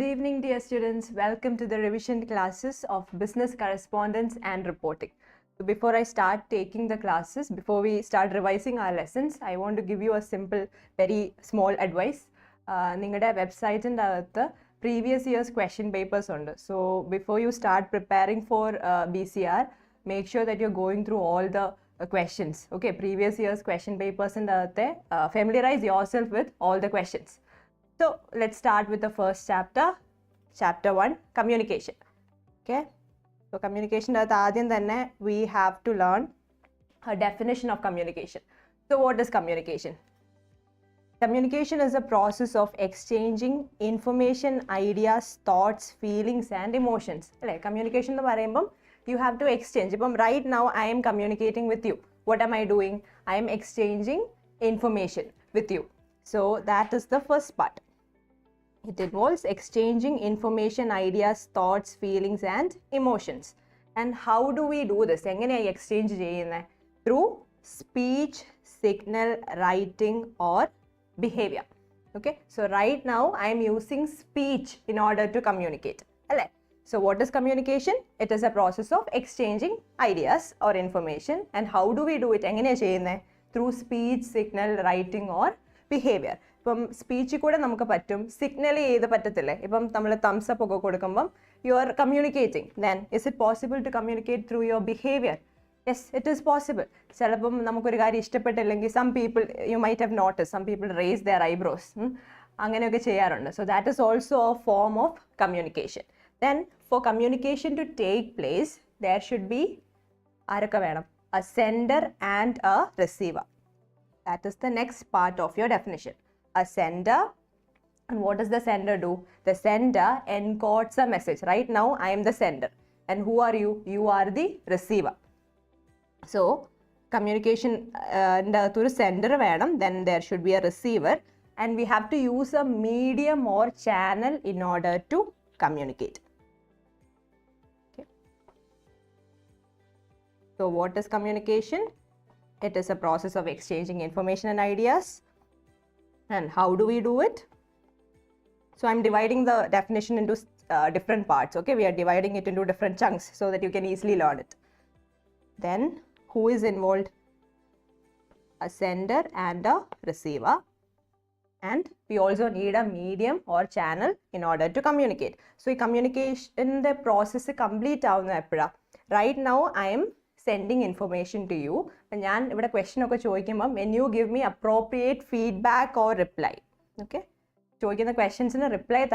evening, dear students. Welcome to the revision classes of Business Correspondence and Reporting. So before I start taking the classes, before we start revising our lessons, I want to give you a simple, very small advice. Ningada website and the previous year's question papers under. So before you start preparing for BCR, make sure that you're going through all the questions. Okay, previous year's question papers and familiarize yourself with all the questions. So let's start with the first chapter, chapter 1, communication. Okay, so communication, we have to learn a definition of communication. So what is communication? Communication is a process of exchanging information, ideas, thoughts, feelings and emotions. Communication, you have to exchange. Right now I am communicating with you. What am I doing? I am exchanging information with you. So that is the first part. It involves exchanging information, ideas, thoughts, feelings and emotions. And how do we do this? Exchange through speech, signal, writing or behavior. Okay, so right now I am using speech in order to communicate. So what is communication? It is a process of exchanging ideas or information. And how do we do it? Through speech, signal, writing or behavior. Speech signal thumbs up you are communicating. Then is it possible to communicate through your behavior? Yes, it is possible. Some people, you might have noticed, some people raise their eyebrows. So that is also a form of communication. Then for communication to take place, there should be a sender and a receiver. That is the next part of your definition. A sender. And what does the sender do? The sender encodes a message. Right now, I am the sender. And who are you? You are the receiver. So, communication through sender, then there should be a receiver. And we have to use a medium or channel in order to communicate. Okay. So, what is communication? It is a process of exchanging information and ideas. And how do we do it? So I'm dividing the definition into different parts. Okay, we are dividing it into different chunks so that you can easily learn it. Then who is involved? A sender and a receiver. And we also need a medium or channel in order to communicate. So communication the process is complete. Right now I am sending information to you. And a question when you give me appropriate feedback or reply. Okay? So the questions in a reply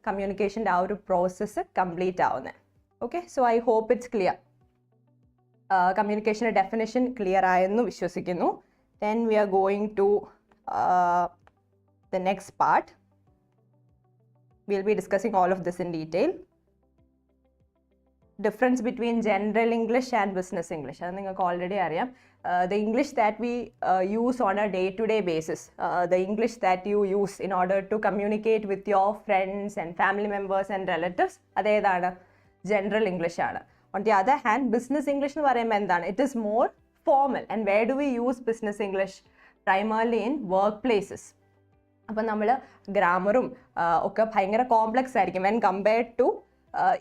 communication process complete. Okay? So I hope it's clear. Communication definition clear. Then we are going to the next part. We'll be discussing all of this in detail. Difference between general English and business English. I think already the English that we use on a day-to-day basis, the English that you use in order to communicate with your friends and family members and relatives, that is general English. On the other hand, business English, it is more formal. And where do we use business English? Primarily in workplaces. Grammar is complex when compared to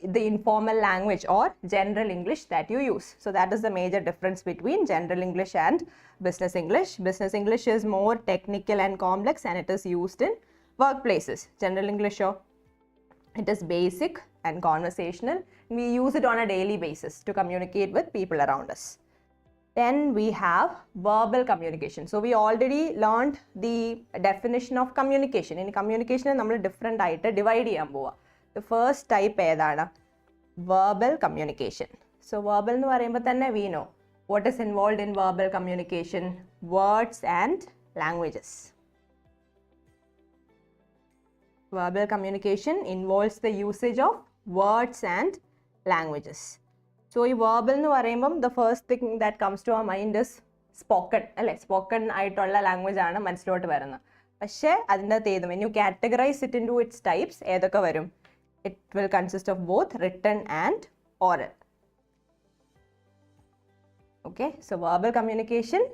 the informal language or general English that you use. So that is the major difference between general English and business English. Business English is more technical and complex and it is used in workplaces. General English, it is basic and conversational. We use it on a daily basis to communicate with people around us. Then we have verbal communication. So we already learned the definition of communication. In communication, we different divide. The first type is verbal communication. So verbal we know what is involved in verbal communication, words and languages. Verbal communication involves the usage of words and languages. So verbal the first thing that comes to our mind is spoken. Spoken language when you categorize it into its types, it will consist of both written and oral. Okay, so verbal communication,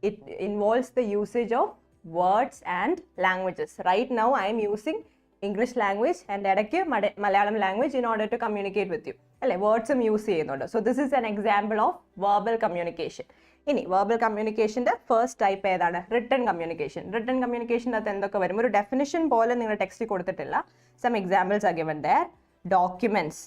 it involves the usage of words and languages. Right now I am using English language and ഇടയ്ക്ക് Malayalam language in order to communicate with you അല്ലേ, വേർഡ്സും use ചെയ്യുന്നുണ്ട്. So this is an example of verbal communication. ഇനി verbal കമ്മ്യൂണിക്കേഷൻ്റെ first type ഏതാണ്? Written communication. Written കമ്മ്യൂണിക്കേഷൻ്റെ അകത്ത് എന്തൊക്കെ വരും? ഒരു ഡെഫിനിഷൻ പോലെ നിങ്ങൾ ടെക്സ്റ്റ് കൊടുത്തിട്ടില്ല. Some examples are given there. Documents,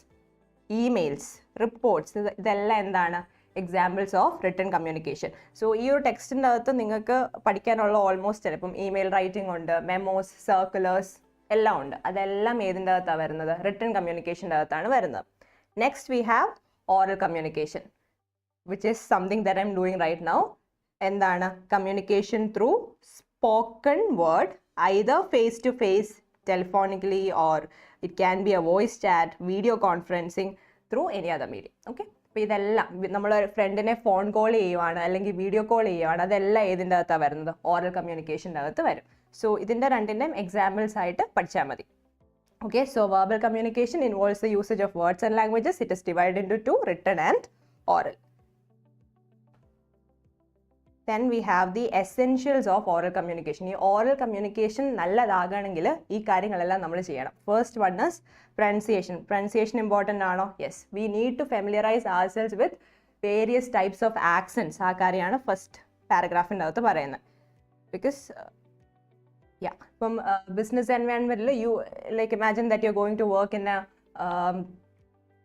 emails, reports, ഇതെല്ലാം എന്താണ്? Examples of written communication. So ഈ ഒരു ടെക്സ്റ്റിൻ്റെ അകത്ത് നിങ്ങൾക്ക് പഠിക്കാനുള്ള ഓൾമോസ്റ്റ് ചിലപ്പം ഇമെയിൽ റൈറ്റിംഗ് ഉണ്ട്, മെമോസ്, സർക്കുലേഴ്സ് എല്ലാം ഉണ്ട്. അതെല്ലാം ഏതിൻ്റെ അകത്താണ് വരുന്നത്? റിട്ടൺ കമ്മ്യൂണിക്കേഷൻ്റെ അകത്താണ് വരുന്നത്. Next we have oral communication, which is something that I'm doing right now. എന്താണ്? communication through spoken word, either face to face, telephonically, or it can be a voice chat, video conferencing, through any other medium. Okay, അപ്പോൾ ഇതെല്ലാം നമ്മൾ ഫ്രണ്ടിനെ phone call ചെയ്യുവാണ് അല്ലെങ്കിൽ video call ചെയ്യുവാണ്, അതെല്ലാം ഏതിൻ്റെ അകത്താണ് വരുന്നത്? ഓറൽ കമ്മ്യൂണിക്കേഷൻ്റെ അകത്ത് വരും. സോ ഇതിൻ്റെ രണ്ടിൻ്റെയും എക്സാമ്പിൾസ് ആയിട്ട് പഠിച്ചാൽ മതി. Okay, so verbal communication involves the usage of words and languages. It is divided into two, written and oral. Then we have the essentials of oral communication. ഈ oral communication നല്ലതാകണമെങ്കിൽ ഈ കാര്യങ്ങളെല്ലാം നമ്മൾ ചെയ്യണം. First one is pronunciation. Pronunciation important ആണോ? Yes. We need to familiarize ourselves with various types of accents. ആ കാര്യമാണ് first പാരഗ്രാഫിൻ്റെ അകത്ത് പറയുന്നത്. Because ഇപ്പം business എൻവയൺമെൻറ്റിൽ like imagine that you're going to work in a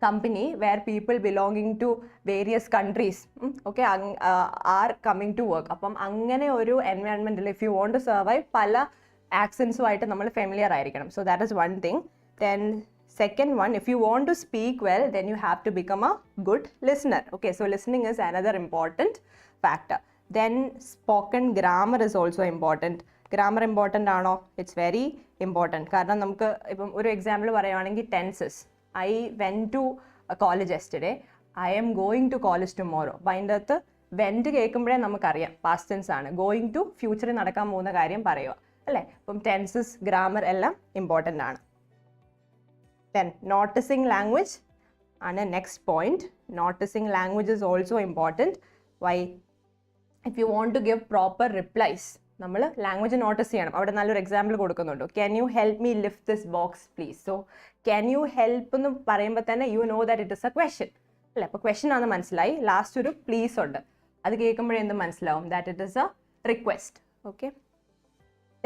company where people belonging to various countries are coming to work. അപ്പം അങ്ങനെ ഒരു എൻവയൺമെൻറ്റിൽ if you want to survive, പല ആക്സൻസുമായിട്ട് നമ്മൾ ഫെമിലിയർ ആയിരിക്കണം. So that is one thing. Then second one, if you want to speak well, then you have to become a good listener. Okay, so listening is another important factor. Then spoken grammar is also important. Grammar important ആണോ? It's very important. കാരണം നമുക്ക് ഇപ്പം ഒരു example പറയുവാണെങ്കിൽ tenses. I went to college yesterday, I'm going to college tomorrow. അപ്പം അതിൻ്റെ അകത്ത് went കേൾക്കുമ്പോഴേ നമുക്കറിയാം പാസ്റ്റ് ടെൻസ് ആണ്. ഗോയിങ് ടു ഫ്യൂച്ചറിൽ നടക്കാൻ പോകുന്ന കാര്യം പറയുക അല്ലേ. അപ്പം ടെൻസസ്, ഗ്രാമർ എല്ലാം ഇമ്പോർട്ടൻ്റ് ആണ്. ദെൻ നോട്ടിസിങ് ലാംഗ്വേജ് ആണ് next point. Noticing language is also important. Why? If you want to give proper replies, നമ്മൾ ലാംഗ്വേജ് നോട്ടീസ് ചെയ്യണം. അവിടെ നല്ലൊരു എക്സാമ്പിൾ കൊടുക്കുന്നുണ്ട്. Can you help me lift this box please. So can you help എന്ന് പറയുമ്പോൾ തന്നെ you know that it is A question അല്ലേ. അപ്പോൾ ക്വസ്റ്റ്യൻ ആണെന്ന് മനസ്സിലായി. ലാസ്റ്റ് ഒരു പ്ലീസ് ഉണ്ട്, അത് കേൾക്കുമ്പോഴേ എന്ത് മനസ്സിലാവും? That it is a request. Okay,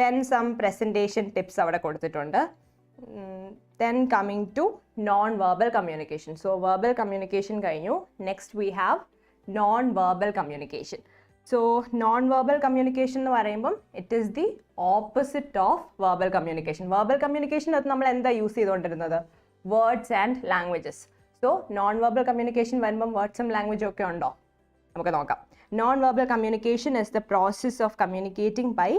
then some presentation tips അവിടെ കൊടുത്തിട്ടുണ്ട്. Then coming to non verbal communication. So verbal communication കഴിഞ്ഞു. Next we have non verbal communication. So non verbal communication എന്ന് പറയുമ്പം it is the opposite of verbal communication. Verbal കമ്മ്യൂണിക്കേഷൻ്റെ അത് നമ്മൾ എന്താ use ചെയ്തുകൊണ്ടിരുന്നത്? Words and languages. So non verbal communication വരുമ്പം വേർഡ്സും ലാംഗ്വേജും ഒക്കെ ഉണ്ടോ? നമുക്ക് നോക്കാം. Non verbal communication is the process of communicating by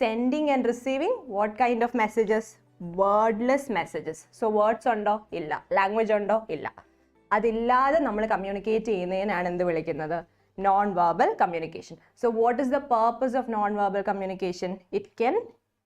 sending and receiving what kind of messages? Wordless messages. So words ഉണ്ടോ? ഇല്ല. ലാംഗ്വേജ് ഉണ്ടോ? ഇല്ല. അതില്ലാതെ നമ്മൾ കമ്മ്യൂണിക്കേറ്റ് ചെയ്യുന്നതിനാണ് എന്ത് വിളിക്കുന്നത്? Non-verbal communication. So what is the purpose of non-verbal communication? It can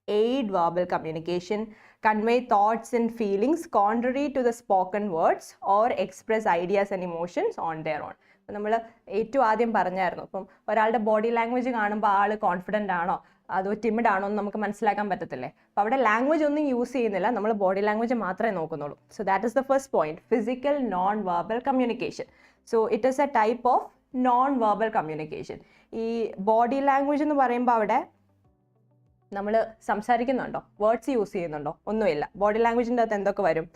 aid verbal communication, convey thoughts and feelings contrary to the spoken words, or express ideas and emotions on their own. നമ്മൾ ഏറ്റവും ആദ്യം പറഞ്ഞായിരുന്നു, അപ്പം ഒരാളുടെ body language കാണുമ്പോൾ ആൾ confident ആണോ അതോ timid ആണോ എന്ന് നമുക്ക് മനസ്സിലാക്കാൻ പറ്റത്തില്ലേ. അപ്പോൾ അവിടെ ലാംഗ്വേജ് ഒന്നും യൂസ് ചെയ്യുന്നില്ല, നമ്മൾ ബോഡി ലാംഗ്വേജ് മാത്രമേ നോക്കുന്നുള്ളൂ. So that is the first point, physical non verbal communication. So it is a type of non verbal communication. ഈ ബോഡി ലാംഗ്വേജ് എന്ന് പറയുമ്പോൾ അവിടെ നമ്മൾ സംസാരിക്കുന്നുണ്ടോ? വേർഡ്സ് യൂസ് ചെയ്യുന്നുണ്ടോ? ഒന്നുമില്ല. ബോഡി ലാംഗ്വേജിൻ്റെ അകത്ത് എന്തൊക്കെ വരും?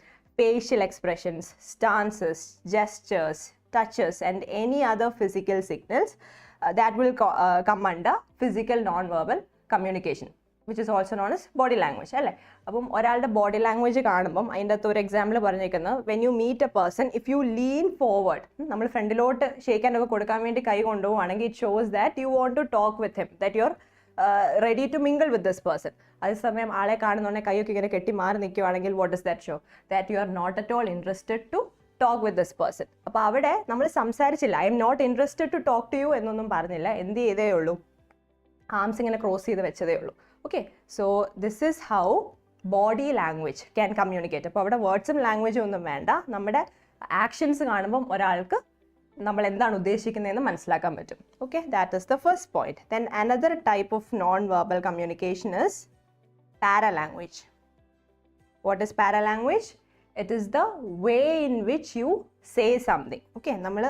Facial expressions, stances, gestures, touches and any other physical signals that will come under physical non-verbal communication, which is also known as body language അല്ലേ. അപ്പം ഒരാളുടെ ബോഡി ലാംഗ്വേജ് കാണുമ്പം അതിൻ്റെ അകത്ത് ഒരു എക്സാമ്പിൾ പറഞ്ഞേക്കുന്നത്, when you meet a person, if you lean forward, നമ്മൾ ഫ്രണ്ടിലോട്ട് ഷേക്കാനൊക്കെ കൊടുക്കാൻ വേണ്ടി കൈ കൊണ്ടുപോവുകയാണെങ്കിൽ it shows that you want to talk with him, that you are ready to mingle with this person. അതേസമയം ആളെ കാണുന്നുണ്ടെങ്കിൽ കൈയൊക്കെ ഇങ്ങനെ കെട്ടി മാറി നിൽക്കുകയാണെങ്കിൽ what is that show? That you are not at all interested to talk with this person. അപ്പോൾ അവിടെ നമ്മൾ സംസാരിച്ചില്ല, I'm not interested to talk to you എന്നൊന്നും പറഞ്ഞില്ല. എന്ത് ചെയ്തേ ഉള്ളൂ? ആംസ് ഇങ്ങനെ ക്രോസ് ചെയ്ത് വെച്ചതേ ഉള്ളൂ. Okay, so this is how body language can communicate. അപ്പോൾ അവിടെ വേർഡ്സും ലാംഗ്വേജും ഒന്നും വേണ്ട, നമ്മുടെ ആക്ഷൻസ് കാണുമ്പം ഒരാൾക്ക് നമ്മൾ എന്താണ് ഉദ്ദേശിക്കുന്നതെന്ന് മനസ്സിലാക്കാൻ പറ്റും. Okay, that is the first point. Then another type of non verbal communication is para language. What is paralanguage? It is the way in which you say something. Okay, നമ്മൾ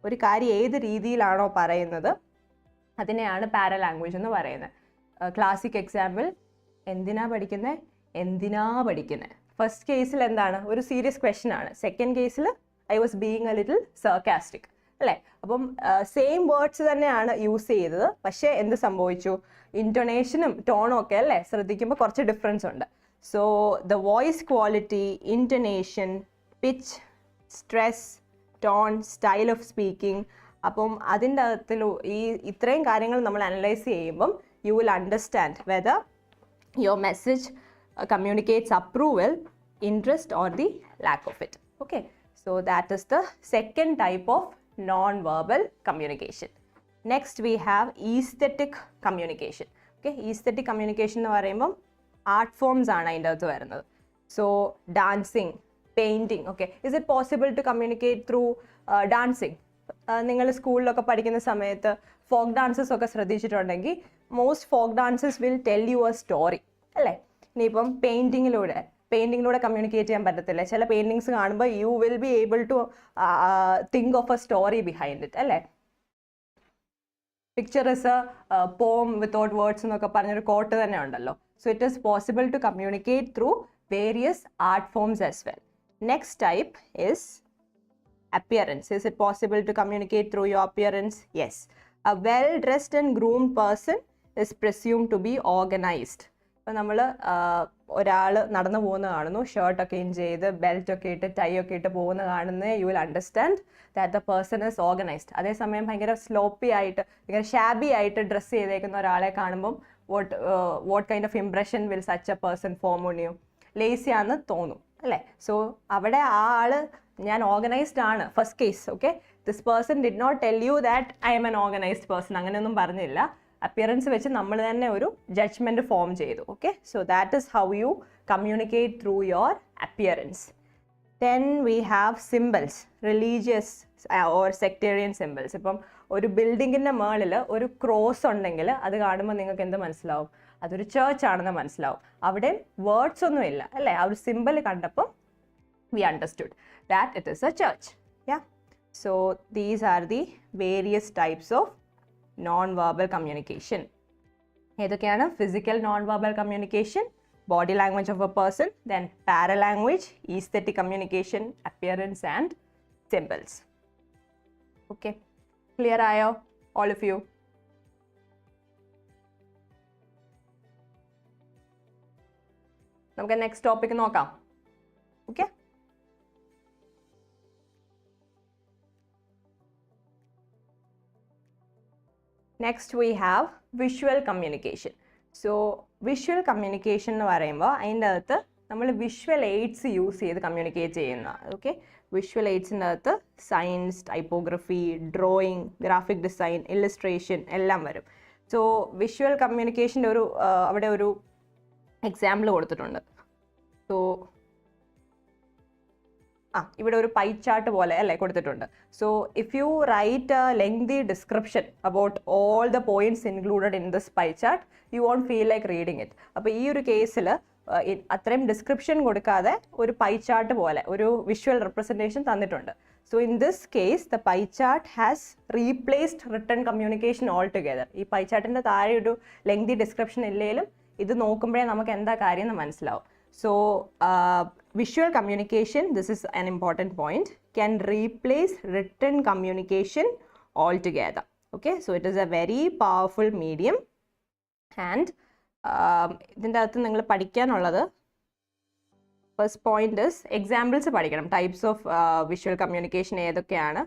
ഒരു കാര്യം ഏത് രീതിയിലാണോ പറയുന്നത് അതിനെയാണ് പാരലാംഗ്വേജ് എന്ന് പറയുന്നത്. ക്ലാസിക് എക്സാമ്പിൾ, എന്തിനാ പഠിക്കുന്നത്. ഫസ്റ്റ് കേസിൽ എന്താണ്, ഒരു സീരിയസ് ക്വസ്റ്റ്യൻ ആണ്. സെക്കൻഡ് കേസിൽ I was being A little sarcastic അല്ലേ. അപ്പം സെയിം വേർഡ്സ് തന്നെയാണ് യൂസ് ചെയ്തത്, പക്ഷേ എന്ത് സംഭവിച്ചു, ഇൻറ്റൊണേഷനും ടോണും ഒക്കെ അല്ലേ ശ്രദ്ധിക്കുമ്പോൾ കുറച്ച് ഡിഫറൻസ് ഉണ്ട്. So the voice quality, intonation, pitch, stress, tone, style of speaking, അപ്പം അതിൻ്റെ അകത്തിൽ ഈ ഇത്രയും കാര്യങ്ങൾ നമ്മൾ അനലൈസ് ചെയ്യുമ്പം you will understand whether your message communicates approval, interest or the lack of it. Okay, so that is the second type of non-verbal communication. Next we have aesthetic communication. Okay, aesthetic communication എന്ന് പറയുമ്പം art forms ആണ് അതിൻ്റെ അകത്ത് വരുന്നത്. So dancing, painting. Okay, is it possible to communicate through dancing? നിങ്ങൾ സ്കൂളിലൊക്കെ പഠിക്കുന്ന സമയത്ത് ഫോക്ക് ഡാൻസസ് ഒക്കെ ശ്രദ്ധിച്ചിട്ടുണ്ടെങ്കിൽ most folk dances will tell you a story അല്ലേ. ഇനിയിപ്പം പെയിൻറ്റിങ്ങിലൂടെ കമ്മ്യൂണിക്കേറ്റ് ചെയ്യാൻ പറ്റത്തില്ല. ചില പെയിൻറ്റിങ്സ് കാണുമ്പോൾ you will be able to think of a story behind it അല്ലേ. Picture is a poem without words എന്നൊക്കെ പറഞ്ഞൊരു കോട്ട് തന്നെ ഉണ്ടല്ലോ. So it is possible to communicate through various art forms as well. Next type is appearance. Is it possible to communicate through your appearance? Yes. A well-dressed and groomed person is presumed to be organized. അപ്പോൾ നമ്മൾ ഒരാൾ നടന്നു പോകുന്ന കാണുന്നു, ഷർട്ടൊക്കെ in ചെയ്ത് ബെൽറ്റൊക്കെ ഇട്ട് tie ഒക്കെ ഇട്ട് പോകുന്ന കാണുന്നത്, U will understand that the person is organised. അതേസമയം ഭയങ്കര സ്ലോപ്പി ആയിട്ട് ഭയങ്കര ഷാബി ആയിട്ട് ഡ്രസ്സ് ചെയ്തേക്കുന്ന ഒരാളെ കാണുമ്പം what kind of impression will such a person form on you? Lazy ആണെന്ന് തോന്നും അല്ലേ. സോ അവിടെ ആ ആള് ഞാൻ ഓർഗനൈസ്ഡ് ആണ് first case. Okay, this person did not tell you that I am an organised person, അങ്ങനെയൊന്നും പറഞ്ഞില്ല. അപ്പിയറൻസ് വെച്ച് നമ്മൾ തന്നെ ഒരു ജഡ്ജ്മെൻറ്റ് ഫോം ചെയ്തു. Okay, so that is how you communicate through your appearance. Then we have symbols, religious or sectarian symbols. ഇപ്പം ഒരു ബിൽഡിങ്ങിൻ്റെ മുകളിൽ ഒരു ക്രോസ് ഉണ്ടെങ്കിൽ അത് കാണുമ്പോൾ നിങ്ങൾക്ക് എന്ത് മനസ്സിലാവും? അതൊരു ചേർച്ച് ആണെന്ന് മനസ്സിലാവും. അവിടെ വേർഡ്സ് ഒന്നും ഇല്ല അല്ലേ. ആ ഒരു സിംബൽ കണ്ടപ്പോൾ we understood that it is a church. Yeah, so these are the various types of non-verbal communication. ഏതൊക്കെയാണ്? physical non-verbal communication, body language of a person, then paralanguage, aesthetic communication, appearance and symbols. Okay, clear ആയോ all of you? നമുക്ക് next topic നോക്കാം. Okay, next we have visual communication. So visual communication എന്ന് പറയുമ്പോൾ അതിൻ്റെ അകത്ത് നമ്മൾ visual AIDS use ചെയ്ത് communicate ചെയ്യുന്ന. ഓക്കെ, വിഷ്വൽ എയ്ഡ്സിൻ്റെ അകത്ത് science, typography, drawing, graphic design, illustration എല്ലാം വരും. സോ വിഷ്വൽ കമ്മ്യൂണിക്കേഷൻ്റെ ഒരു അവിടെ ഒരു എക്സാമ്പിൾ കൊടുത്തിട്ടുണ്ട്. സോ ഇവിടെ ഒരു പൈ ചാർട്ട് പോലെ അല്ലേ കൊടുത്തിട്ടുണ്ട്. So if you write a lengthy description about all the points included in this pie chart, you won't feel like reading it. അപ്പോൾ ഈ ഒരു കേസിൽ അത്രയും ഡിസ്ക്രിപ്ഷൻ കൊടുക്കാതെ ഒരു പൈ ചാർട്ട് പോലെ ഒരു വിഷ്വൽ റെപ്രസെൻറ്റേഷൻ തന്നിട്ടുണ്ട്. So in this case the pie chart has replaced written communication all together. ഈ പൈ ചാർട്ടിൻ്റെ താഴെ ഒരു ലെങ്തി ഡിസ്ക്രിപ്ഷൻ ഇല്ലെങ്കിലും ഇത് നോക്കുമ്പോഴേ നമുക്ക് എന്താ കാര്യം എന്ന് മനസ്സിലാവും. So visual communication, this is an important point, can replace written communication altogether. Okay, so it is a very powerful medium. And ഇതിൻ്റെ അകത്ത് നിങ്ങൾ പഠിക്കാനുള്ളത് ഫസ്റ്റ് പോയിന്റ് ഇസ് എക്സാമ്പിൾസ് പഠിക്കണം. ടൈപ്സ് ഓഫ് വിഷ്വൽ കമ്മ്യൂണിക്കേഷൻ ഏതൊക്കെയാണ്?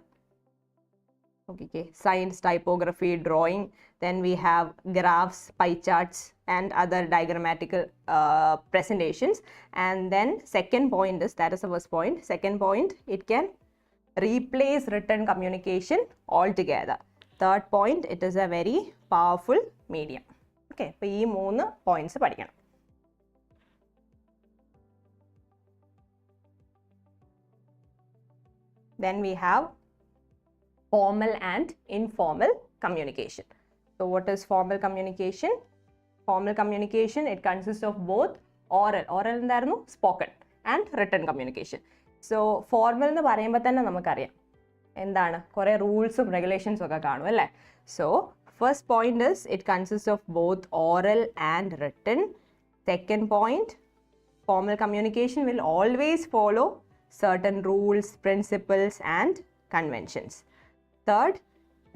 Okay, science, typography, drawing, then we have graphs, pie charts and other diagrammatical presentations. And then second point is, that is the first point, second point, it can replace written communication altogether. Third point, it is a very powerful medium. Okay, so ഈ മൂന്ന് points പഠിക്കണം. Then we have formal and informal communication. So what is formal communication? Formal communication, it consists of both oral എന്തായിരുന്നു spoken and written communication. So formal എന്ന് പറയുമ്പോൾ തന്നെ നമുക്കറിയാം എന്താണ് കുറേ റൂൾസും റെഗുലേഷൻസും ഒക്കെ കാണും അല്ലേ. So first point is it consist of both oral and written. Second point, formal communication will always follow certain rules, principles and conventions. Third,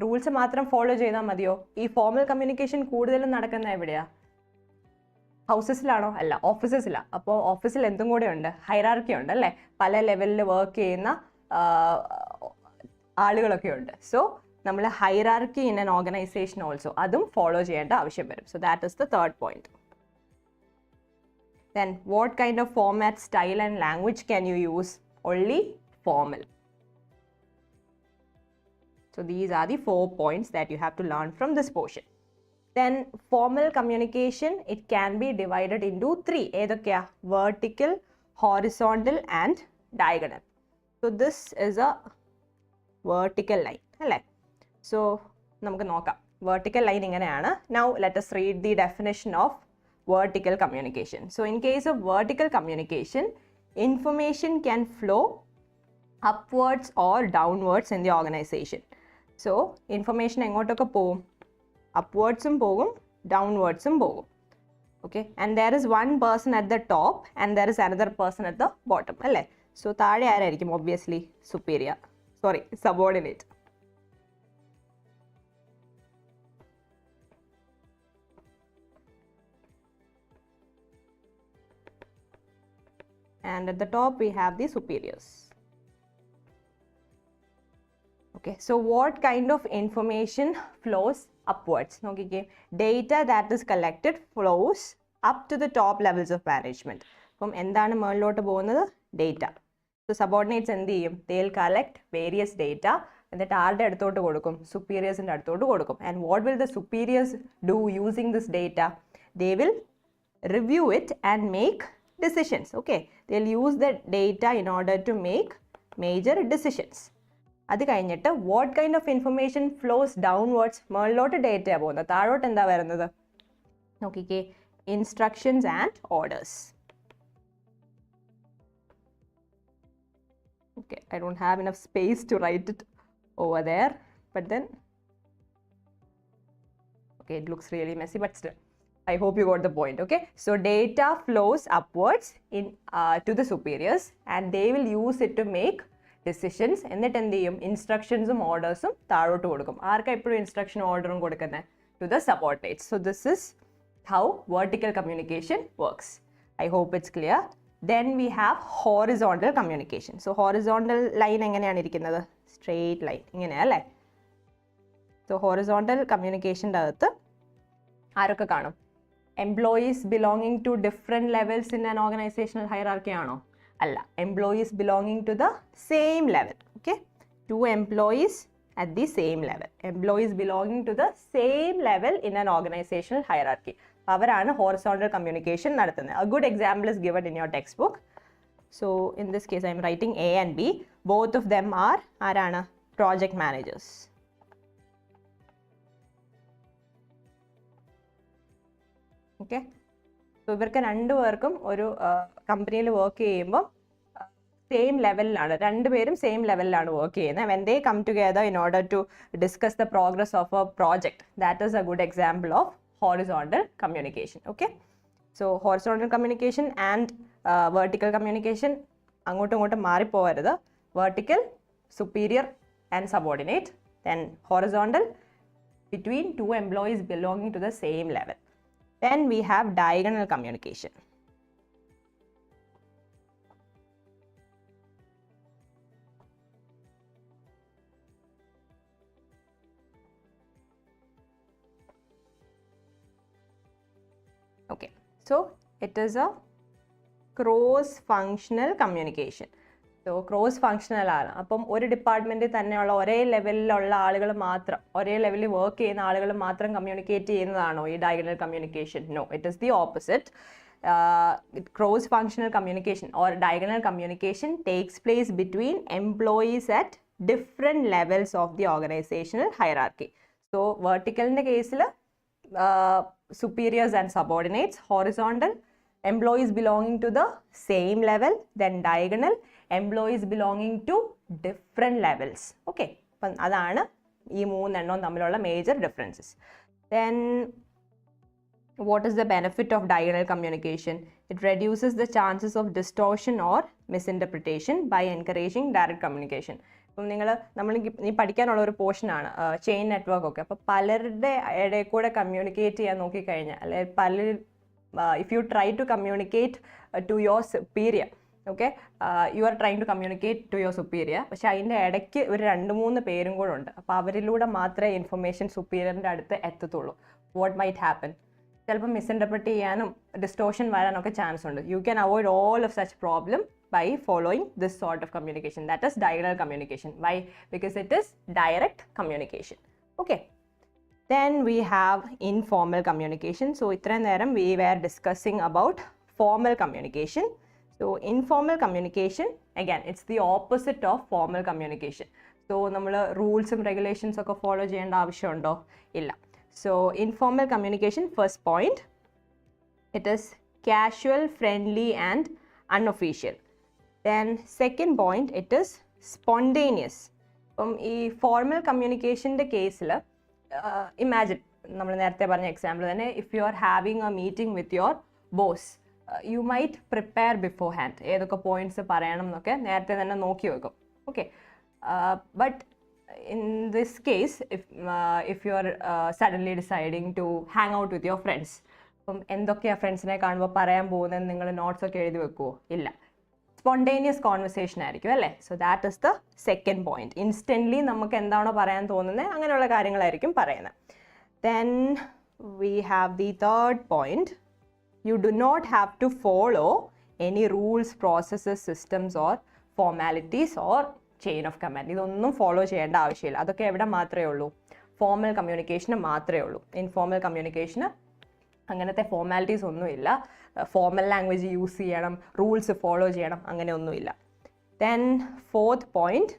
rules മാത്രം ഫോളോ ചെയ്താൽ മതിയോ? ഈ ഫോർമൽ കമ്മ്യൂണിക്കേഷൻ കൂടുതലും നടക്കുന്ന എവിടെയാ? ഹൗസസിലാണോ? അല്ല, ഓഫീസസിലാണ്. അപ്പോൾ ഓഫീസിൽ എന്തും കൂടെ ഉണ്ട്, ഹൈറാർക്കി ഉണ്ട് അല്ലേ, പല ലെവലിൽ വർക്ക് ചെയ്യുന്ന ആളുകളൊക്കെ ഉണ്ട്. സോ നമ്മൾ hierarchy in an organisation also അതും ഫോളോ ചെയ്യേണ്ട ആവശ്യം വരും. So that is the third point. Then what kind of format, style and language can you use? Only formal. So these are the 4 points that you have to learn from this portion. Then formal communication, it can be divided into 3. ഏതൊക്കെയാ? Vertical, horizontal and diagonal. So this is a vertical line അല്ലേ. So നമുക്ക് നോക്കാം vertical line ഇങ്ങനെയാണ്. Now let us read the definition of vertical communication. So in case of vertical communication, information can flow upwards or downwards in the organization. So information എങ്ങോട്ടൊക്കെ പോകും? Upwards ഉം പോകും, downwards ഉം പോകും. Okay, and there is one person at the top and there is another person at the bottom അല്ലേ. So താഴെ ആരായിരിക്കും? Obviously subordinate. And at the top we have the superiors. Okay, so what kind of information flows upwards? Okay, data that is collected flows up to the top levels of management. From endana മേളിലോട്ട് പോകുന്നത് data. So subordinates എന്ത് ചെയ്യും? They will collect various data എന്നിട്ട് ആരുടെ അടുത്തോട്ട് കൊടുക്കും? superiors-ന്റെ അടുത്തോട്ട് കൊടുക്കും. And what will the superiors do using this data? They will review it and make decisions. Okay, they'll use the data in order to make major decisions. അത് കഴിഞ്ഞിട്ട് what kind of information flows downwards? മുകളിലോട്ട് ഡേറ്റയാണ് പോകുന്നത്, താഴോട്ട് എന്താ വരുന്നത്? നോക്കിക്കേ, instructions and orders. Okay, I don't have enough space to write it over there, but then okay, it looks really messy, but still I hope you got the point. Okay, so data flows upwards to the superiors and they will use it to make decisions. എന്നിട്ട് എന്ത് ചെയ്യും? ഇൻസ്ട്രക്ഷൻസും ഓർഡേഴ്സും താഴോട്ട് കൊടുക്കും. ആർക്കാ എപ്പോഴും ഇൻസ്ട്രക്ഷനും ഓർഡറും കൊടുക്കുന്നത്? to the subordinates. So this is how vertical communication works. I hope it's clear. Then we have horizontal communication. So horizontal line എങ്ങനെയാണ് ഇരിക്കുന്നത്? Straight line ഇങ്ങനെ അല്ലേ. So horizontal communication അകത്ത് ആരൊക്കെ കാണും? Employees belonging to different levels in an organizational hierarchy ആണോ? അല്ല, employees belonging to the same level. Okay, two employees at the same level. Employees belonging to the same level in an organizational hierarchy. അവരാണ് horizontal communication നടത്തുന്നത്. A good example is given in your textbook. So in this case I am writing A and B. Both of them are ആരാണ്? Project managers. Okay, so ഇവർക്ക് രണ്ടുപേർക്കും ഒരു കമ്പനിയിൽ work ചെയ്യുമ്പോൾ same ലെവലിലാണ്, രണ്ടുപേരും സെയിം ലെവലിലാണ് വർക്ക് ചെയ്യുന്നത്. when they come together in order to discuss the progress of a project, that is a good example of horizontal communication. Okay, so horizontal communication and vertical communication അങ്ങോട്ടും ഇങ്ങോട്ടും മാറിപ്പോവരുത്. Vertical, superior and subordinate, then horizontal between two employees belonging to the same level. Then we have diagonal communication. Okay, so it is a cross-functional communication. So cross-functional ആണ്. അപ്പം ഒരു ഡിപ്പാർട്ട്മെൻറ്റിൽ തന്നെയുള്ള ഒരേ ലെവലിലുള്ള ആളുകൾ മാത്രം, ഒരേ ലെവലിൽ വർക്ക് ചെയ്യുന്ന ആളുകൾ മാത്രം കമ്മ്യൂണിക്കേറ്റ് ചെയ്യുന്നതാണോ ഈ diagonal communication? No, it is the opposite. Cross-functional communication or diagonal communication takes place between employees at different levels of the organizational hierarchy. So vertical in the case superiors and subordinates, horizontal employees belonging to the same level, then diagonal, employees belonging to different levels. Okay, അപ്പം അതാണ് ഈ മൂന്നെണ്ണവും തമ്മിലുള്ള major differences. Then what is the benefit of diagonal communication? It reduces the chances of distortion or misinterpretation by encouraging direct communication. ഇപ്പം നമ്മൾ ഈ പഠിക്കാനുള്ള ഒരു പോർഷനാണ് ചെയിൻ നെറ്റ്വർക്ക് ഒക്കെ. അപ്പോൾ പലരുടെ ഇടയിൽ കൂടെ കമ്മ്യൂണിക്കേറ്റ് ചെയ്യാൻ നോക്കിക്കഴിഞ്ഞാൽ, അല്ലെങ്കിൽ if you try to communicate to your superior, okay, you are trying to communicate to your superior, പക്ഷെ അതിൻ്റെ ഇടയ്ക്ക് ഒരു 2-3 പേരും കൂടെ ഉണ്ട്. അപ്പോൾ അവരിലൂടെ മാത്രമേ ഇൻഫർമേഷൻ സുപ്പീരിയറിൻ്റെ അടുത്ത് എത്തത്തുള്ളൂ. What might happen? ചിലപ്പോൾ മിസ്ഇൻ്റർപ്രറ്റ് ചെയ്യാനും ഡിസ്റ്റോഷൻ വരാനൊക്കെ ചാൻസ് ഉണ്ട്. You can avoid all of such problem by following this sort of communication, that is diagonal communication. Why? Because it is direct communication. Okay. Then we have informal communication. So ഇത്രയും നേരം we were discussing about formal communication. So informal communication, again, it's the opposite of formal communication. So നമ്മൾ റൂൾസും regulations ഒക്കെ follow ചെയ്യേണ്ട ആവശ്യമുണ്ടോ? ഇല്ല. So informal communication, first point, it is casual, friendly and unofficial. Then second point, it is spontaneous. അപ്പം ഈ formal കമ്മ്യൂണിക്കേഷൻ്റെ കേസിൽ imagine നമ്മൾ നേരത്തെ പറഞ്ഞ എക്സാമ്പിൾ തന്നെ, if you are having A meeting with your boss, you might prepare before hand ഏതൊക്കെ points പറയണം എന്നൊക്കെ നേരത്തെ തന്നെ നോക്കി വെക്കും. Okay, but in this case, if you are suddenly deciding to hang out with your friends, അപ്പം എന്തൊക്കെയാണ് ഫ്രണ്ട്സിനെ കാണുമ്പോൾ പറയാൻ പോകുന്നത് നിങ്ങൾ നോട്ട്സ് ഒക്കെ എഴുതി വെക്കുമോ? ഇല്ല. സ്പോണ്ടേനിയസ് കോൺവെർസേഷൻ ആയിരിക്കും അല്ലേ? So that is the second point. Instantly നമുക്ക് എന്താണോ പറയാൻ തോന്നുന്നത് അങ്ങനെയുള്ള കാര്യങ്ങളായിരിക്കും പറയുന്നത്. Then we have the third point, you do not have to follow any rules, processes, systems or formalities or chain of command. ഇതൊന്നും ഫോളോ ചെയ്യേണ്ട ആവശ്യമില്ല. അതൊക്കെ എവിടെ മാത്രമേ ഉള്ളൂ? ഫോർമൽ കമ്മ്യൂണിക്കേഷന് മാത്രമേ ഉള്ളൂ. ഇൻഫോർമൽ കമ്മ്യൂണിക്കേഷന് അങ്ങനത്തെ ഫോർമാലിറ്റീസ് ഒന്നുമില്ല. ഫോർമൽ ലാംഗ്വേജ് യൂസ് ചെയ്യണം, റൂൾസ് ഫോളോ ചെയ്യണം, അങ്ങനെയൊന്നുമില്ല. Then fourth point,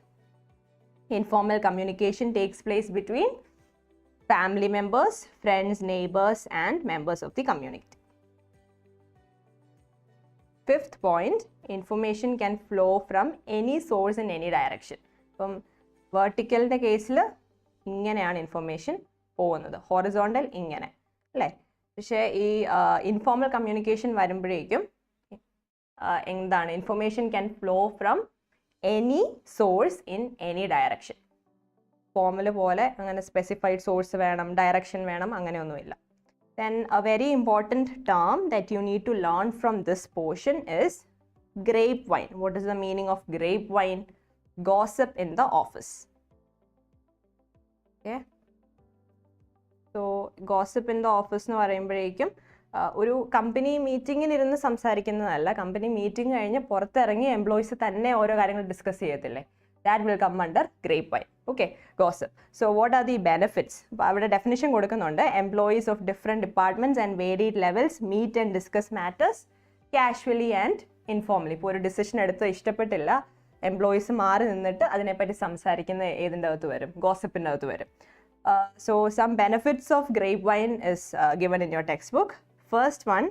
informal communication takes place between family members, friends, neighbours and members of the community. Fifth point, information can flow from any source in any direction. ഇപ്പം വെർട്ടിക്കലിൻ്റെ കേസിൽ ഇങ്ങനെയാണ് information പോകുന്നത്, horizontal ഇങ്ങനെ അല്ലേ? പക്ഷേ ഈ ഇൻഫോർമൽ കമ്മ്യൂണിക്കേഷൻ വരുമ്പോഴേക്കും എന്താണ്, information can flow from any source in any direction. Formal പോലെ അങ്ങനെ സ്പെസിഫൈഡ് സോഴ്സ് വേണം, ഡയറക്ഷൻ വേണം, അങ്ങനെയൊന്നുമില്ല. Then a very important term that you need to learn from this portion is grapevine. What is the meaning of grapevine? Gossip in the office. Okay. So gossip in the office എന്ന് പറയുമ്പോഴേക്കും ഒരു company മീറ്റിങ്ങിനിരുന്ന് സംസാരിക്കുന്നതല്ല, company meeting കഴിഞ്ഞ് പുറത്തിറങ്ങി employees തന്നെ ഓരോ കാര്യങ്ങൾ discuss ചെയ്യത്തില്ലേ? That will come under grapevine. Okay, gossip. So what are the benefits? അവിടെ definition കൊടുക്കുന്നുണ്ട്. Employees of different departments and varied levels meet and discuss matters casually and informally. ഇപ്പോൾ ഒരു decision എടുത്ത് ഇഷ്ടപ്പെട്ടില്ല, എംപ്ലോയീസ് മാറി നിന്നിട്ട് അതിനെപ്പറ്റി സംസാരിക്കുന്ന ഏതിൻ്റെ അകത്ത് വരും? ഗോസിപ്പിൻ്റെ അകത്ത് വരും. So some benefits of grapevine is given in your textbook. First one,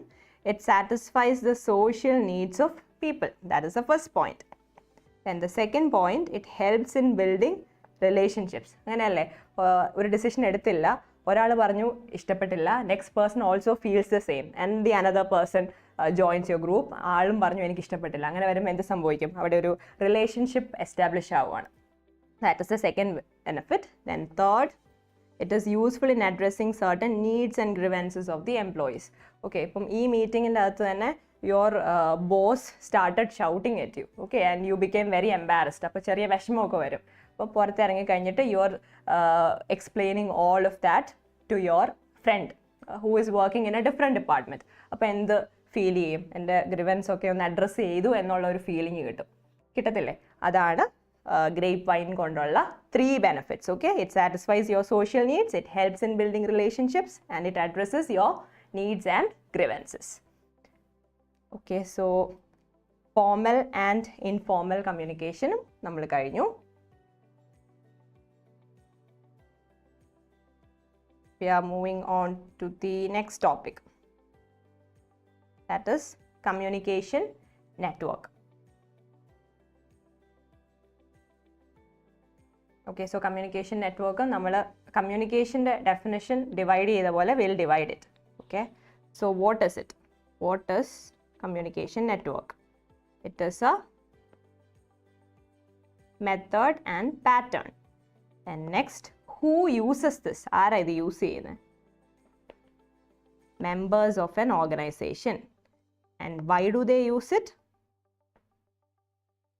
it satisfies the social needs of people. That is the first point. And the second point, it helps in building relationships. അങ്ങനെയല്ലേ, ഒരു decision എടുത്തില്ല, ഒരാൾ പറഞ്ഞു ഇഷ്ടപ്പെട്ടില്ല, next person also feels the same and the another person joints your group, ആളും പറഞ്ഞു എനിക്ക് ഇഷ്ടപ്പെട്ടില്ല. അങ്ങനെ വരുമ്പോൾ എന്ത് സംഭവിക്കും? അവിടെ ഒരു റിലേഷൻഷിപ്പ് എസ്റ്റാബ്ലിഷ് ആവുകയാണ്. That is the second benefit. Then third, it is useful in addressing certain needs and grievances of the employees. Okay, ഇപ്പം ഈ മീറ്റിങ്ങിൻ്റെ അകത്ത് തന്നെ your boss started shouting at you, okay, and you became very embarrassed. അപ്പോൾ ചെറിയ വിഷമമൊക്കെ വരും. അപ്പോൾ പുറത്തിറങ്ങി കഴിഞ്ഞിട്ട് you are explaining all of that to your friend who is working in a different department. അപ്പോൾ എന്ത് ഫീൽ ചെയ്യും? എൻ്റെ ഗ്രിവൻസ് ഒക്കെ ഒന്ന് അഡ്രസ്സ് ചെയ്തു എന്നുള്ള ഒരു ഫീലിംഗ് കിട്ടത്തില്ലേ? അതാണ് grapevine കൊണ്ടുള്ള 3 benefits. Okay, it satisfies your social needs, it helps in building relationships, and it addresses your needs and grievances. Okay, so formal and informal communication നമ്മൾ കഴിഞ്ഞു. We are moving on to the next topic, that is communication network. Okay, so communication network, we communication definition divide we'll divide it. Okay, so what is it? What is communication network? It is a method and pattern. And next, who uses this? Are the use cheyune? Members of an organization. And why do they use it?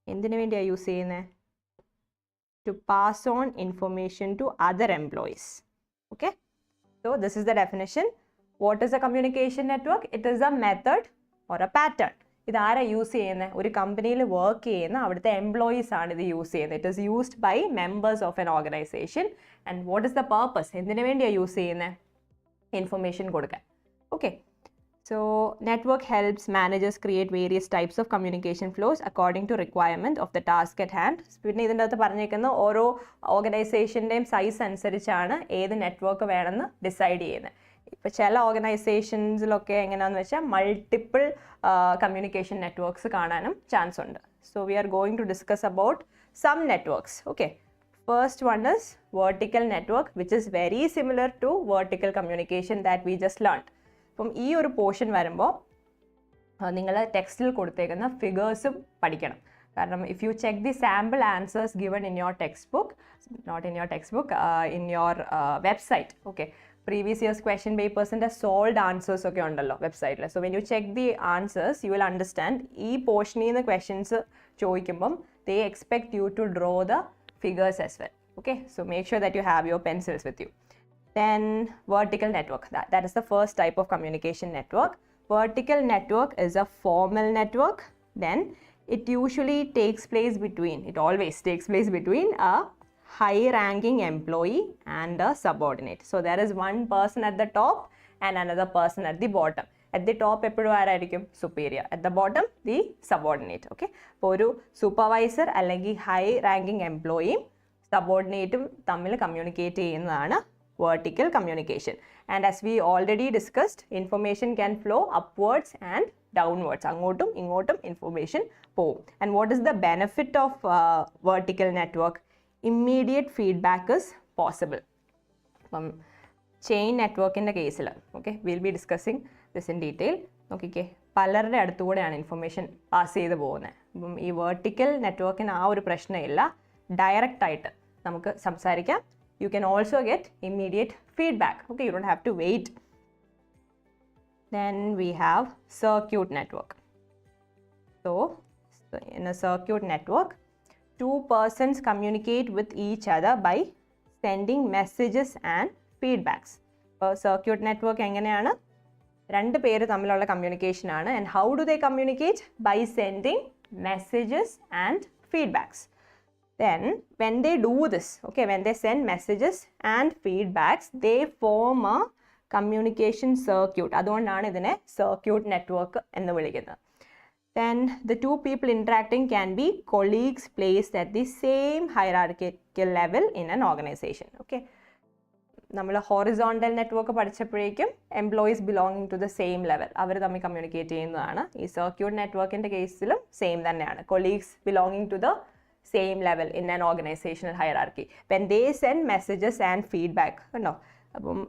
Endinu vendi use cheyune? To pass on information to other employees. Okay, so this is the definition. What is a communication network? It is a method or a pattern. ഇത് ആരാ use ചെയ്യുന്നത്? ഒരു കമ്പനിയിൽ work ചെയ്യുന്ന അവിടുത്തെ employees ആണ് ഇത് use ചെയ്യുന്നത്. It is used by members of an organisation. And what is the purpose? എന്തിനു വേണ്ടിയാണ് യൂസ് ചെയ്യുന്നത്? ഇൻഫർമേഷൻ കൊടുക്കാൻ. Okay, so network helps managers create various types of communication flows according to requirement of the task at hand. പിന്നെ ഇതിൻ്റെ അകത്ത് പറഞ്ഞേക്കുന്ന ഓരോ ഓർഗനൈസേഷൻ്റെയും size അനുസരിച്ചാണ് ഏത് നെറ്റ്വർക്ക് വേണമെന്ന് ഡിസൈഡ് ചെയ്യുന്നത്. ഇപ്പോൾ ചില ഓർഗനൈസേഷൻസിലൊക്കെ എങ്ങനെയാണെന്ന് വെച്ചാൽ മൾട്ടിപ്പിൾ കമ്മ്യൂണിക്കേഷൻ നെറ്റ്വർക്ക്സ് കാണാനും ചാൻസ് ഉണ്ട്. So we are going to discuss about some networks. Okay, first one is vertical network which is very similar to vertical communication that we just learn. അപ്പം ഈ ഒരു പോർഷൻ വരുമ്പോൾ നിങ്ങൾ ടെക്സ്റ്റിൽ കൊടുത്തേക്കുന്ന ഫിഗേഴ്സും പഠിക്കണം. കാരണം if you check the sample answers given in your text book, not in your text book, in your website. Okay, previous years question പേപ്പേഴ്സിൻ്റെ സോൾഡ് ആൻസേഴ്സ് ഒക്കെ ഉണ്ടല്ലോ വെബ്സൈറ്റിൽ. So when you check the answers you will understand ഈ പോർഷനിൽ നിന്ന് questions ചോദിക്കുമ്പം they expect you to draw the figures as well. Okay, so make sure that you have your pencils with you. Then vertical network, that is the first type of communication network. Vertical network is a formal network. Then it usually takes place between, it always takes place between a high ranking employee and a subordinate. So there is one person at the top and another person at the bottom. At the top എപ്പോഴും ആരായിരിക്കും? superior. At the bottom the subordinate. Okay, അപ്പോൾ ഒരു supervisor അല്ലെങ്കിൽ high ranking എംപ്ലോയിയും സബോർഡിനേറ്റും തമ്മിൽ communicate ചെയ്യുന്നതാണ് vertical communication. And as we already discussed, information can flow upwards and downwards. അങ്ങോട്ടും ഇങ്ങോട്ടും information പോവും. And what is the benefit of vertical network? Immediate feedback is possible. Chain നെറ്റ്വർക്കിൻ്റെ കേസിൽ, okay, will be discussing this in detail. നോക്കിക്കേ, പലരുടെ അടുത്തുകൂടെയാണ് information pass ചെയ്ത് പോകുന്നത്. അപ്പം ഈ വെർട്ടിക്കൽ നെറ്റ്വർക്കിന് ആ ഒരു പ്രശ്നമില്ല, ഡയറക്റ്റായിട്ട് നമുക്ക് സംസാരിക്കാം. You can also get immediate feedback. Okay, you don't have to wait. Then we have circuit network. So in a circuit network, two persons communicate with each other by sending messages and feedbacks. Circuit network എങ്ങനെയാണ്? രണ്ട് പേര് തമ്മിലുള്ള communication ആണ്. And how do they communicate? By sending messages and feedbacks. Then when they do this, okay, when they send messages and feedbacks, they form a communication circuit. അതുകൊണ്ടാണ് ഇതിനെ circuit network എന്ന് വിളിക്കുന്നത്. Then the two people interacting can be colleagues placed at the same hierarchical level in an organization. Okay, നമ്മൾ horizontal network പഠിച്ചപ്പോഴേക്കും employees belonging to the same level അവർ തമ്മിൽ communicate ചെയ്യുന്നതാണ്. ഈ സർക്യൂട്ട് നെറ്റ്വർക്കിൻ്റെ കേസിലും സെയിം തന്നെയാണ്. Colleagues belonging to the same level in an organizational hierarchy. When they send messages and feedback, കണ്ടോ, അപ്പം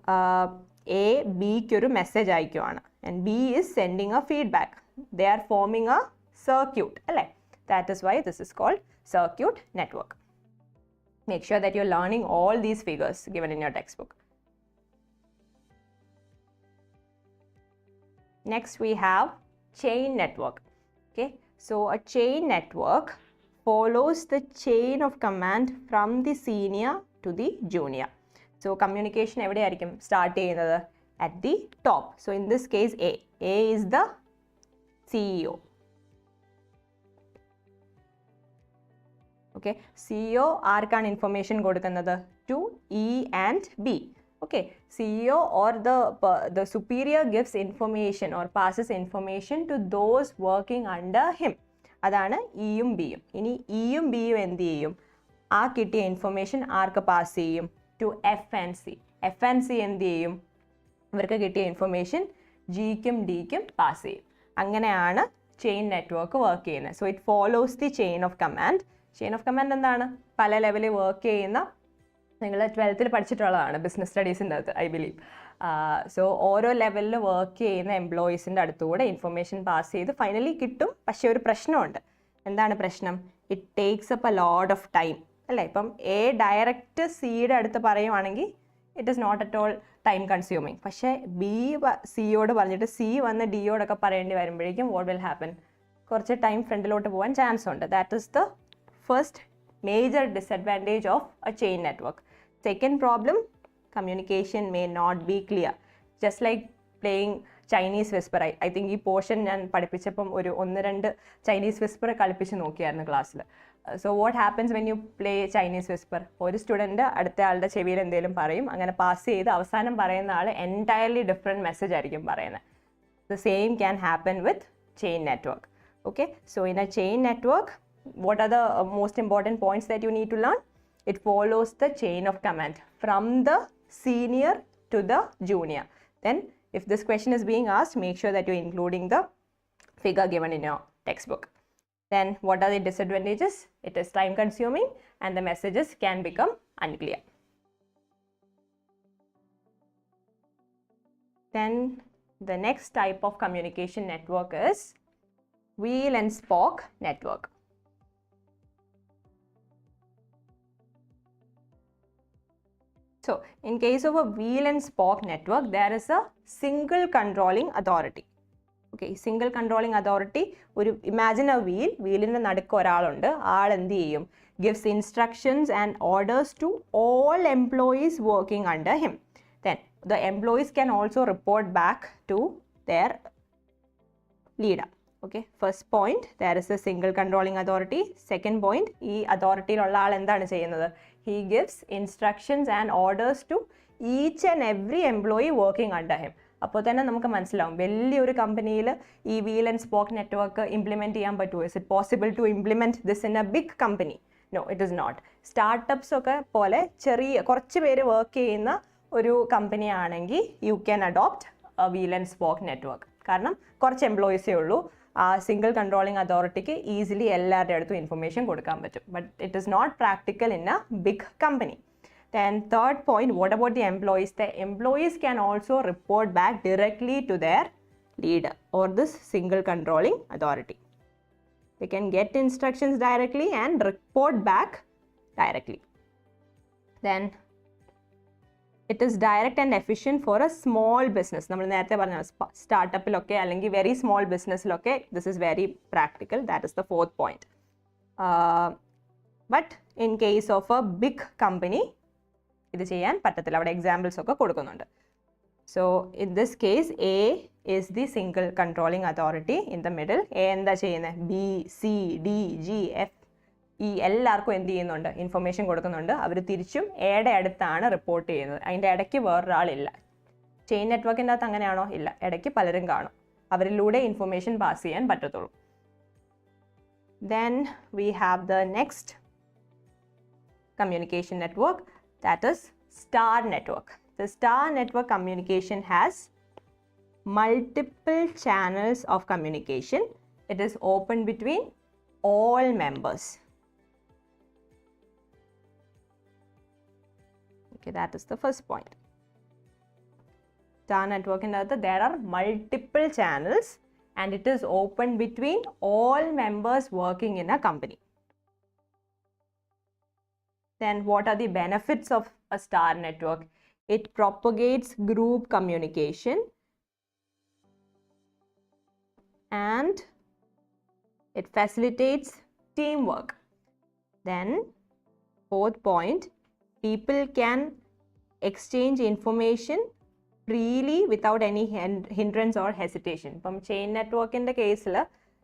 എ ബിക്ക് ഒരു message അയക്കുവാണ് and B is sending a feedback. They are forming a circuit, അല്ലേ? That is why this is called circuit network. Make sure that you're learning all these figures given in your textbook. Next we have chain network. Okay, so a chain network follows the chain of command from the senior to the junior. So communication എവിടെയായിരിക്കും start ചെയ്യുന്നത്? At the top. So in this case A is the CEO. Okay, CEO ആർക്കാണ് information കൊടുക്കുന്നത്? To E and B. Okay, CEO or the superior gives information or passes information to those working under him. അതാണ് ഇയും ബിയും. ഇനി ഇയും ബിയും എന്ത് ചെയ്യും? ആ കിട്ടിയ ഇൻഫർമേഷൻ ആർക്ക് പാസ് ചെയ്യും? To F and C. F and C എന്ത് ചെയ്യും? ഇവർക്ക് കിട്ടിയ ഇൻഫർമേഷൻ ജിക്കും ഡിക്കും പാസ് ചെയ്യും. അങ്ങനെയാണ് ചെയിൻ നെറ്റ്വർക്ക് വർക്ക് ചെയ്യുന്നത്. So it follows the chain of command. Chain of command എന്താണ്? പല ലെവലിൽ വർക്ക് ചെയ്യുന്ന, നിങ്ങൾ 12th പഠിച്ചിട്ടുള്ളതാണ് ബിസിനസ് സ്റ്റഡീസിൻ്റെ അകത്ത് ഐ ബിലീവ്. സോ ഓരോ ലെവലിൽ വർക്ക് ചെയ്യുന്ന എംപ്ലോയീസിൻ്റെ അടുത്തുകൂടെ ഇൻഫർമേഷൻ പാസ് ചെയ്ത് ഫൈനലി കിട്ടും. പക്ഷേ ഒരു പ്രശ്നമുണ്ട്. എന്താണ് പ്രശ്നം? It takes up a lot of time അല്ലേ? ഇപ്പം എ ഡയറക്റ്റ് സിയുടെ അടുത്ത് പറയുവാണെങ്കിൽ it is not at all time consuming. പക്ഷേ ബി സിയോട് പറഞ്ഞിട്ട് സി വന്ന് ഡിയോടൊക്കെ പറയേണ്ടി വരുമ്പോഴേക്കും വാട്ട് വിൽ ഹാപ്പൻ? കുറച്ച് ടൈം ഫ്രണ്ടിലോട്ട് പോകാൻ ചാൻസ് ഉണ്ട്. That is the first major disadvantage of a chain network. Second problem, communication may not be clear. Just like playing Chinese whisper. I think ഈ പോർഷൻ ഞാൻ പഠിപ്പിച്ചപ്പം ഒരു 1-2 ചൈനീസ് വിസ്പർ കളിപ്പിച്ച് നോക്കിയായിരുന്നു ക്ലാസ്സിൽ. So what happens when you play Chinese Whisper? ഒരു student അടുത്ത ആളുടെ ചെവിയിൽ എന്തെങ്കിലും പറയും, അങ്ങനെ പാസ് ചെയ്ത് അവസാനം പറയുന്ന ആൾ എൻറ്റയർലി ഡിഫറെൻറ്റ് മെസ്സേജ് ആയിരിക്കും പറയുന്നത്. The same can happen with chain network. Okay, so in A chain network, what are the most important points that you need to learn? It follows the chain of command from the senior to the junior. Then if this question is being asked, make sure that you're including the figure given in your textbook. Then what are the disadvantages? It is time consuming and the messages can become unclear. Then the next type of communication network is wheel and spoke network. So, in case of a wheel and spoke network, there is a single controlling authority. Okay, single controlling authority. Imagine a wheel. Wheelinte nadukku oralundu. Aal endu cheyum? Gives instructions and orders to all employees working under him. Then the employees can also report back to their leader. Okay, first point, there is a single controlling authority. Second point, ee authority ulla aal endanu cheyyunnathu? He gives instructions and orders to each and every employee working under him. അപ്പോൾ തന്നെ നമുക്ക് മനസ്സിലാവും വലിയൊരു കമ്പനിയിൽ ഈ wheel and spoke network implement ചെയ്യാൻ പറ്റുമോ? Is it possible to implement this in a big company? No, it is not. Startups ഒക്കെ പോലെ ചെറിയ കുറച്ച് പേര് വർക്ക് ചെയ്യുന്ന ഒരു കമ്പനി ആണെങ്കിൽ you can adopt wheel and spoke network. കാരണം കുറച്ച് എംപ്ലോയീസേ ഉള്ളൂ. ആ സിംഗിൾ കൺട്രോളിങ് അതോറിറ്റിക്ക് ഈസിലി എല്ലാവരുടെ അടുത്തും ഇൻഫർമേഷൻ കൊടുക്കാൻ പറ്റും. But it is not practical in a big company. Then third point, what about the employees? The employees can also report back directly to their leader or this single controlling authority. They can get instructions directly and report back directly. Then it is direct and efficient for a small business. നമ്മൾ നേരത്തെ പറഞ്ഞ സ്റ്റാർട്ടപ്പിലൊക്കെ അല്ലെങ്കിൽ very small ബിസിനസ്സിലൊക്കെ this is very practical. That is the fourth point. But in case of a big company, ഇത് ചെയ്യാൻ പറ്റത്തില്ല. അവിടെ എക്സാമ്പിൾസ് ഒക്കെ കൊടുക്കുന്നുണ്ട്. So in this case A is the single controlling authority in the middle. A എന്താ ചെയ്യുന്നത്? B, C, D, G, F, ഈ എല്ലാവർക്കും എന്ത് ചെയ്യുന്നുണ്ട്? ഇൻഫർമേഷൻ കൊടുക്കുന്നുണ്ട്. അവർ തിരിച്ചും എയുടെ അടുത്താണ് റിപ്പോർട്ട് ചെയ്യുന്നത്. അതിൻ്റെ ഇടയ്ക്ക് വേറൊരാളില്ല. ചെയിൻ നെറ്റ്വർക്കിൻ്റെ അകത്ത് അങ്ങനെയാണോ? ഇല്ല. ഇടയ്ക്ക് പലരും കാണും. അവരിലൂടെ ഇൻഫർമേഷൻ പാസ് ചെയ്യാൻ പറ്റത്തുള്ളൂ. Then we have the next communication network, that is star network. The star network communication has multiple channels of communication. It is open between all members. Okay, that is the first point. Star network in the there are multiple channels and it is open between all members working in a company. Then what are the benefits of a star network? It propagates group communication and it facilitates teamwork. Then fourth point, people can exchange information freely without any hindrance or hesitation. From chain network in the case,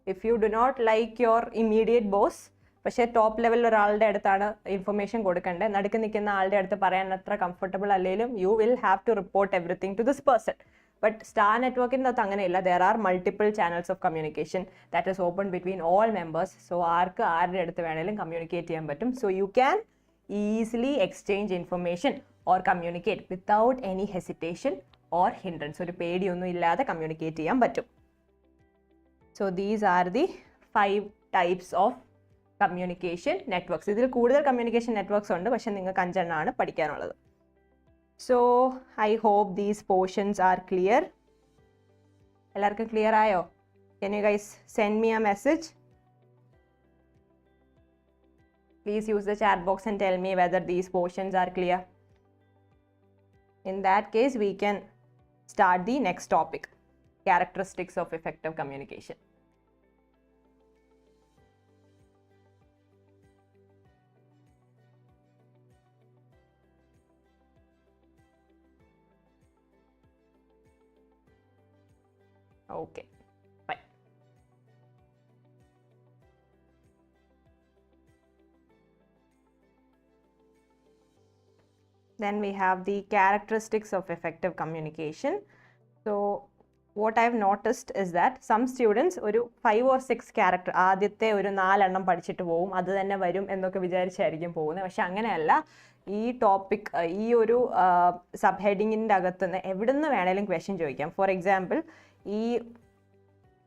if you do not like your immediate boss, പക്ഷേ top ലെവലിൽ ഒരാളുടെ അടുത്താണ് information കൊടുക്കേണ്ടത്, നടുക്ക് നിൽക്കുന്ന ആളുടെ അടുത്ത് പറയാൻ അത്ര കംഫർട്ടബിൾ അല്ലെങ്കിലും you will have to report everything to this person. But star നെറ്റ്വർക്കിൻ്റെ അകത്ത് അങ്ങനെയില്ല. There are multiple channels of communication that is open between all members. So ആർക്ക് ആരുടെ അടുത്ത് വേണമെങ്കിലും കമ്മ്യൂണിക്കേറ്റ് ചെയ്യാൻ പറ്റും. So you can easily exchange information or communicate without any hesitation or hindrance. ഒരു പേടിയൊന്നും ഇല്ലാതെ കമ്മ്യൂണിക്കേറ്റ് ചെയ്യാൻ പറ്റും. So these are the 5 types of communication networks. ഇതിൽ കൂടുതൽ communication networks ഉണ്ട്, പക്ഷെ നിങ്ങൾക്ക് 5 എണ്ണമാണ് പഠിക്കാനുള്ളത്. So I hope these portions are clear. എല്ലാവർക്കും clear ആയോ? Can you guys send me a message? Please use the chat box and tell me whether these portions are clear. In that case, we can start the next topic, characteristics of effective communication. Okay, fine. Then we have the characteristics of effective communication. So what I have noticed is that some students ഒരു 5 or 6 character ആദ്യത്തെ ഒരു 4 എണ്ണം പഠിച്ചിട്ട് പോകും, അത് തന്നെ വരും എന്നൊക്കെ വിചാരിച്ചായിരിക്കും പോകുന്നത്. പക്ഷെ അങ്ങനെയല്ല. ഈ ടോപ്പിക് ഈ ഒരു സബ് ഹെഡിങ്ങിൻ്റെ അകത്തുനിന്ന് എവിടെ നിന്ന് വേണേലും ക്വസ്റ്റ്യൻ ചോദിക്കാം. ഫോർ എക്സാമ്പിൾ, ഈ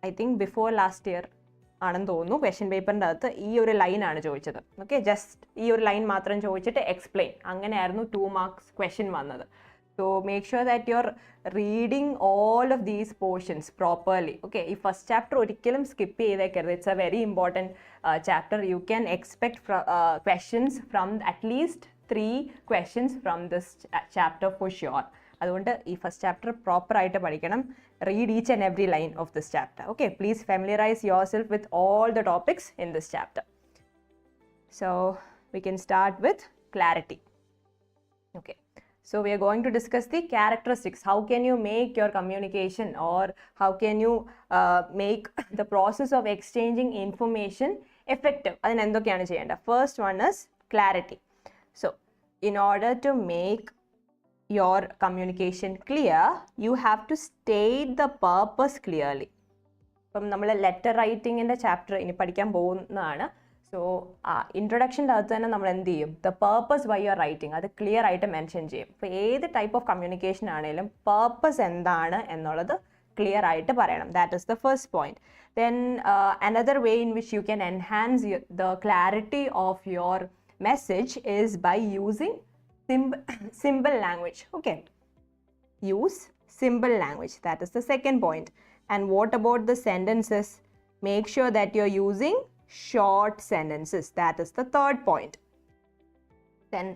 I think before last year ആണെന്ന് തോന്നുന്നു, ക്വസ്റ്റ്യൻ പേപ്പറിൻ്റെ അകത്ത് ഈ ഒരു ലൈനാണ് ചോദിച്ചത്. ഓക്കെ, ജസ്റ്റ് ഈ ഒരു ലൈൻ മാത്രം ചോദിച്ചിട്ട് എക്സ്പ്ലെയിൻ, അങ്ങനെയായിരുന്നു 2 marks ക്വസ്റ്റ്യൻ വന്നത്. So make sure that you are reading all of these portions properly. Okay, ഈ ഫസ്റ്റ് ചാപ്റ്റർ ഒരിക്കലും സ്കിപ്പ് ചെയ്തേക്കരുത്. It's a very important chapter. You can expect questions from at least 3 questions from this chapter for sure. അതുകൊണ്ട് ഈ first chapter പ്രോപ്പറായിട്ട് പഠിക്കണം. Read each and every line of this chapter. Okay, please familiarize yourself with all the topics in this chapter. So we can start with clarity. Okay, so we are going to discuss the characteristics. How can you make your communication, or how can you make the process of exchanging information effective? Adin endokkeyanu cheyanda. First one is clarity. So in order to make your communication clear, you have to state the purpose clearly. ഇപ്പം നമ്മൾ letter റൈറ്റിങ്ങിൻ്റെ chapter ഇനി പഠിക്കാൻ പോകുന്നതാണ്. So ഇൻട്രൊഡക്ഷൻ്റെ അകത്ത് തന്നെ നമ്മൾ എന്ത് ചെയ്യും? The purpose why your writing, അത് ക്ലിയർ ആയിട്ട് മെൻഷൻ ചെയ്യും. ഇപ്പോൾ ഏത് ടൈപ്പ് ഓഫ് കമ്മ്യൂണിക്കേഷൻ ആണെങ്കിലും പേർപ്പസ് എന്താണ് എന്നുള്ളത് ക്ലിയർ ആയിട്ട് പറയണം. That is the first point. Then another way in which you can enhance the clarity of your message is by using simple language. Okay, use simple language. That is the second point. And what about the sentences? Make sure that you're using short sentences. That is the third point. Then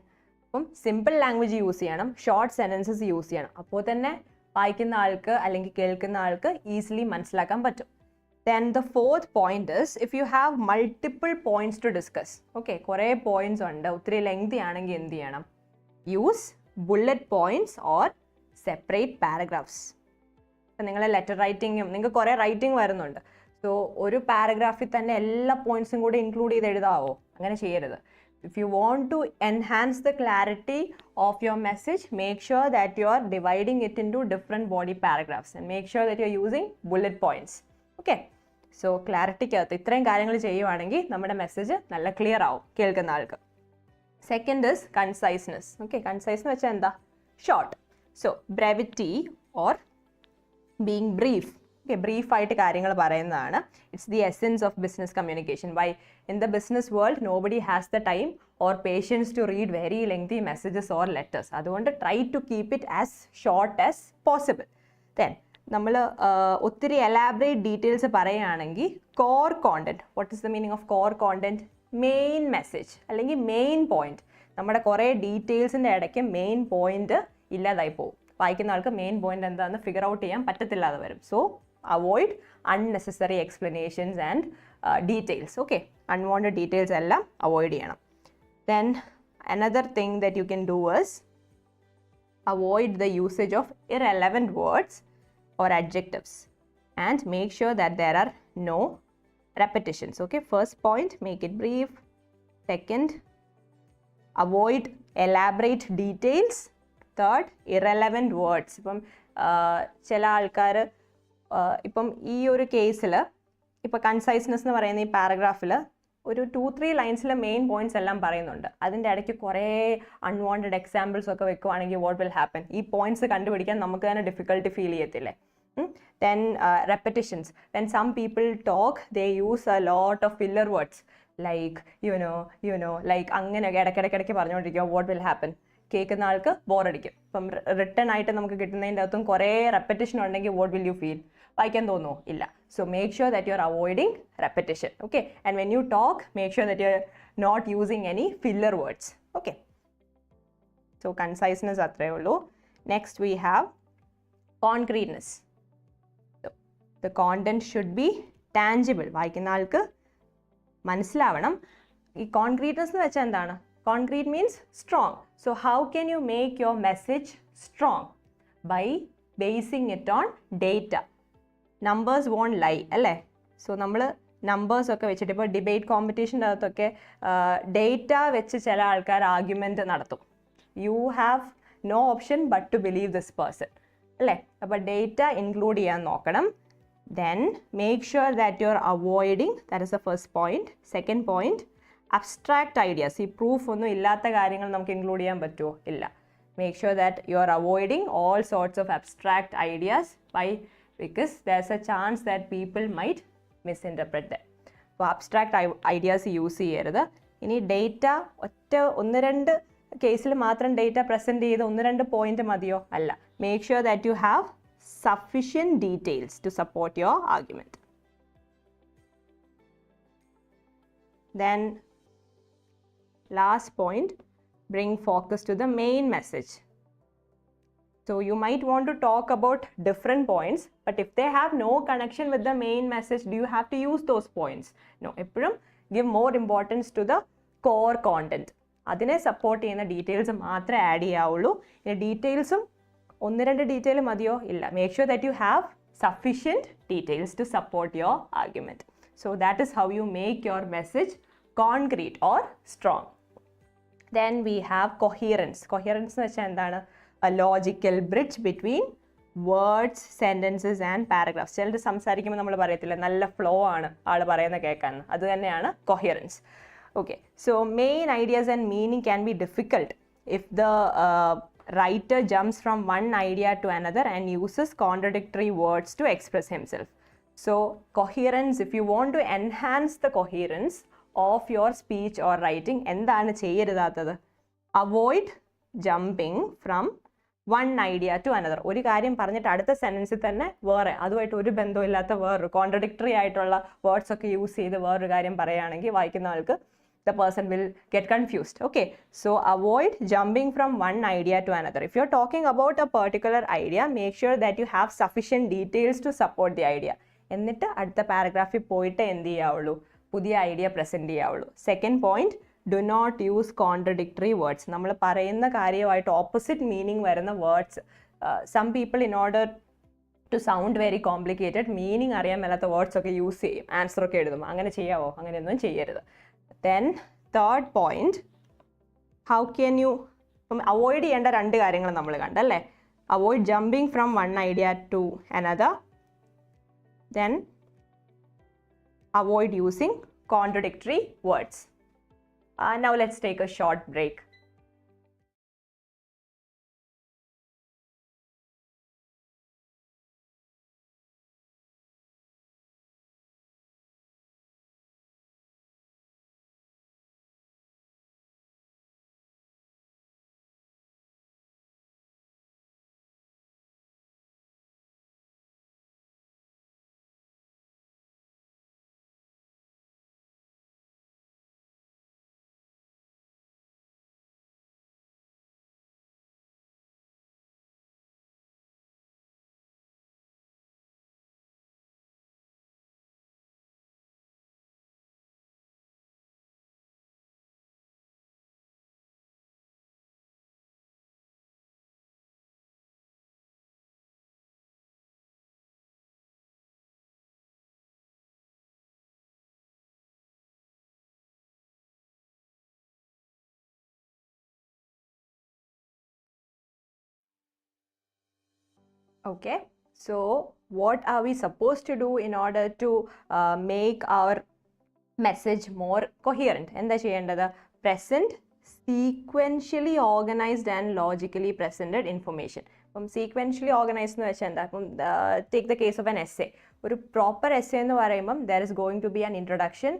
simple language use ചെയ്യണം, short sentences use ചെയ്യണം. അപ്പോൾ തന്നെ വായിക്കുന്ന ആൾക്ക് അല്ലെങ്കിൽ കേൾക്കുന്ന ആൾക്ക് easily മനസ്സിലാക്കാൻ പറ്റും. Then the fourth point is, if you have multiple points to discuss, okay, കുറേ പോയിന്റ്സ് ഉണ്ട്, ഒത്തിരി ലെങ്തി ആണെങ്കിൽ എന്ത് ചെയ്യണം? Use bullet points or separate paragraphs. ഇപ്പം നിങ്ങൾ ലെറ്റർ റൈറ്റിങ്ങും നിങ്ങൾക്ക് കുറേ റൈറ്റിംഗ് വരുന്നുണ്ട്. സോ ഒരു പാരഗ്രാഫിൽ തന്നെ എല്ലാ പോയിന്റ്സും കൂടെ ഇൻക്ലൂഡ് ചെയ്ത് എഴുതാവോ? അങ്ങനെ ചെയ്യരുത്. If you want to enhance the clarity of your message, make sure that you are dividing it into different body paragraphs and make sure that you are using bullet points. Okay, so ക്ലാരിറ്റിക്കകത്ത് ഇത്രയും കാര്യങ്ങൾ ചെയ്യുവാണെങ്കിൽ നമ്മുടെ message നല്ല clear ആവും കേൾക്കുന്ന ആൾക്ക്. Second is conciseness. Okay, concise എന്ന് വെച്ചാൽ എന്താ? Short. So brevity or being brief. Okay, brief ആയിട്ട് കാര്യങ്ങൾ പറയുന്നതാണ്. It's the essence of business communication. Why? In the business world, nobody has the time or patience to read very lengthy messages or letters. അതുകൊണ്ട് try to keep it as short as possible. Then നമ്മൾ ഒത്തിരി elaborate details പറയുകയാണെങ്കിൽ core content. What is the meaning of core content? Main message അല്ലെങ്കിൽ main point. നമ്മുടെ കുറേ ഡീറ്റെയിൽസിൻ്റെ ഇടയ്ക്ക് main point ഇല്ലാതായി പോകും. വായിക്കുന്ന ആൾക്ക് മെയിൻ പോയിന്റ് എന്താണെന്ന് ഫിഗർ ഔട്ട് ചെയ്യാൻ പറ്റത്തില്ലാതെ വരും. So avoid unnecessary explanations and details. Okay, unwanted details എല്ലാം അവോയ്ഡ് ചെയ്യണം. Then another thing that you can do is avoid the usage of irrelevant words or adjectives and make sure that there are no repetitions. Okay, first point, make it brief. Second, avoid elaborate details. Third, irrelevant words. ഇപ്പം ചില ആൾക്കാർ ഇപ്പം ഈ ഒരു കേസിൽ ഇപ്പം conciseness എന്ന് പറയുന്ന ഈ പാരഗ്രാഫിൽ ഒരു 2-3 ലൈൻസിലെ മെയിൻ പോയിന്റ്സ് എല്ലാം പറയുന്നുണ്ട്. അതിൻ്റെ ഇടയ്ക്ക് കുറേ അൺവാണ്ടഡ് എക്സാമ്പിൾസ് ഒക്കെ വെക്കുവാണെങ്കിൽ വാട്ട് വിൽ ഹാപ്പൻ? ഈ പോയിന്റ്സ് കണ്ടുപിടിക്കാൻ നമുക്ക് തന്നെ ഡിഫിക്കൽട്ടി ഫീൽ ചെയ്യത്തില്ലേ? Then repetitions. When some people talk, they use a lot of filler words like like അങ്ങനെയൊക്കെ ഇടയ്ക്കിടയ്ക്ക് പറഞ്ഞുകൊണ്ടിരിക്കുക. what will happen? കേൾക്കുന്ന ആൾക്ക് ബോറടിക്കും. ഇപ്പം റിട്ടേൺ ആയിട്ട് നമുക്ക് കിട്ടുന്നതിൻ്റെ അകത്തും കുറേ റെപ്പറ്റേഷൻ ഉണ്ടെങ്കിൽ what will you feel? വായിക്കാൻ തോന്നുമോ? ഇല്ല. So make sure that you are avoiding repetition. Okay, and when you talk, make sure that you are not using any filler words. Okay, so conciseness അത്രയേ ഉള്ളൂ. Next we have concreteness. So, the content should be tangible. വായിക്കുന്ന ആൾക്ക് മനസ്സിലാവണം. ഈ concreteness എന്ന് വെച്ചാൽ എന്താണ്? Concrete means strong. So how can you make your message strong? By basing it on data. Numbers won't lie, അല്ലേ? സോ നമ്മൾ numbers ഒക്കെ വെച്ചിട്ട് ഇപ്പോൾ ഡിബേറ്റ് കോമ്പറ്റീഷൻ്റെ അകത്തൊക്കെ ഡേറ്റ വെച്ച് ചില ആൾക്കാർ ആർഗ്യുമെൻറ്റ് നടത്തും. You have no option but to believe this person, അല്ലേ? അപ്പോൾ ഡേറ്റ ഇൻക്ലൂഡ് ചെയ്യാൻ നോക്കണം. Then make sure that you are avoiding, that is the first point. Second point, abstract ideas. ഈ പ്രൂഫ് ഒന്നും ഇല്ലാത്ത കാര്യങ്ങൾ നമുക്ക് ഇൻക്ലൂഡ് ചെയ്യാൻ പറ്റുമോ? ഇല്ല. Make sure that you are avoiding all sorts of abstract ideas because there's a chance that people might misinterpret them. അപ്പോൾ abstract ideas use ചെയ്യരുത്. ഇനി ഡേറ്റ ഒന്ന് രണ്ട് കേസിൽ മാത്രം ഡേറ്റ പ്രസൻറ്റ് ചെയ്ത് ഒന്ന് രണ്ട് പോയിന്റ് മതിയോ? അല്ല. Make sure that you have sufficient details to support your argument. Then last point, bring focus to the main message. So you might want to talk about different points, but if they have no connection with the main message, do you have to use those points? No. എപ്പോഴും give more importance to the core content. അതിനെ support ചെയ്യുന്ന details മാത്രമേ add ചെയ്യാവുള്ളൂ. ഇനി ഡീറ്റെയിൽസും ഒന്ന് രണ്ട് detail മതിയോ? ഇല്ല. Make sure that you have sufficient details to support your argument. So that is how you make your message concrete or strong. Then we have coherence. Coherence എന്ന് വെച്ചാൽ എന്താണ്? A logical bridge between words, sentences and paragraphs. ചിലർ സംസാരിക്കുമ്പോൾ നമ്മൾ പറയത്തില്ല നല്ല flow ആണ് ആൾ പറയുന്ന കേൾക്കാൻ, അത് തന്നെയാണ് coherence. Okay, so main ideas and meaning can be difficult if the writer jumps from one idea to another and uses contradictory words to express himself. So coherence, if you want to enhance the coherence of your speech or writing, എന്താണ് ചെയ്യരുതാത്തത്? Avoid jumping from one idea to another. ഒരു കാര്യം പറഞ്ഞിട്ട് അടുത്ത സെൻറ്റൻസിൽ തന്നെ വേറെ അതുമായിട്ട് ഒരു ബന്ധമില്ലാത്ത വേറൊരു കോൺട്രഡിക്ടറി ആയിട്ടുള്ള വേർഡ്സ് ഒക്കെ യൂസ് ചെയ്ത് വേറൊരു കാര്യം പറയുകയാണെങ്കിൽ വായിക്കുന്ന ആൾക്ക് the person will get confused. Okay, so avoid jumping from one idea to another. If you're talking about a particular idea, make sure that you have sufficient details to support the idea. എന്നിട്ട് അടുത്ത പാരഗ്രാഫിൽ പോയിട്ട് എന്ത് ചെയ്യാവുള്ളൂ? പുതിയ idea present ചെയ്യാവുള്ളൂ. Second point, do not use contradictory words. നമ്മൾ പറയുന്ന കാര്യമായിട്ട് ഓപ്പോസിറ്റ് മീനിങ് വരുന്ന words. Some people in order to sound very complicated meaning അറിയാൻ മേലാത്ത വേർഡ്സ് ഒക്കെ യൂസ് ചെയ്യും, ആൻസർ ഒക്കെ എഴുതും. അങ്ങനെ ചെയ്യാവോ? അങ്ങനെയൊന്നും ചെയ്യരുത്. Then third point, how can you avoid ചെയ്യേണ്ട രണ്ട് കാര്യങ്ങൾ നമ്മൾ കണ്ടല്ലേ? Avoid jumping from one idea to another. Then avoid using contradictory words. Now let's take a short break. Okay, so what are we supposed to do in order to make our message more coherent? എന്താ ചെയ്യേണ്ടത്? Present sequentially organized and logically presented information. Sequentially organized എന്ന് വെച്ചാൽ എന്താ? Take the case of an essay. ഒരു proper essay എന്ന് പറയുമ്പം there is going to be an introduction,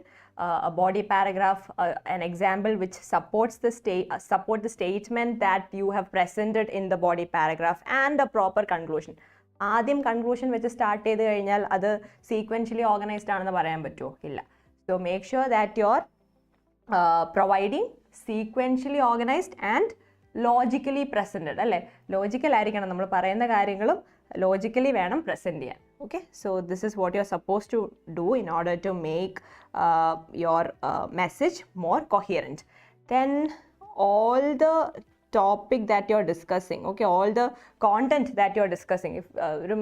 a body paragraph, an example which supports the statement that you have presented in the body paragraph, and a proper conclusion. ആദ്യം conclusion വെച്ച് start ചെയ്ത് കഴിഞ്ഞാൽ അത് sequentially organised ആണെന്ന് പറയാൻ പറ്റുമോ? ഇല്ല. So make sure that you are providing sequentially organised and logically presented, അല്ലേ? ലോജിക്കൽ ആയിരിക്കണം, നമ്മൾ പറയുന്ന കാര്യങ്ങളും ലോജിക്കലി വേണം പ്രസൻറ്റ് ചെയ്യാൻ. Okay, so this is what you're supposed to do in order to make your message more coherent. Then all the topic that you're discussing, okay, all the content that you're discussing, if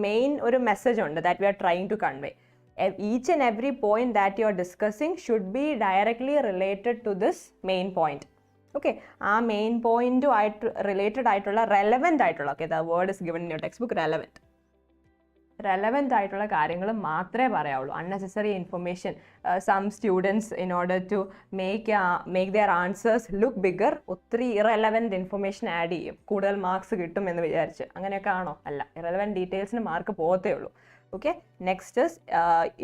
main or a message on that we are trying to convey, each and every point that you're discussing should be directly related to this main point. Okay, main point to related ആയിട്ടുള്ള relevant ആയിട്ടുള്ള, okay, the word is given in your textbook, relevant ആയിട്ടുള്ള കാര്യങ്ങൾ മാത്രമേ പറയാവുള്ളൂ. Unnecessary information, some students in order to make their answers look bigger, ഒത്തിരി irrelevant information add ചെയ്യും, കൂടുതൽ marks കിട്ടും എന്ന് വിചാരിച്ച്. അങ്ങനെയൊക്കെ ആണോ? അല്ല, irrelevant ഡീറ്റെയിൽസിന് മാർക്ക് പോകത്തേ ഉള്ളൂ. Okay, next is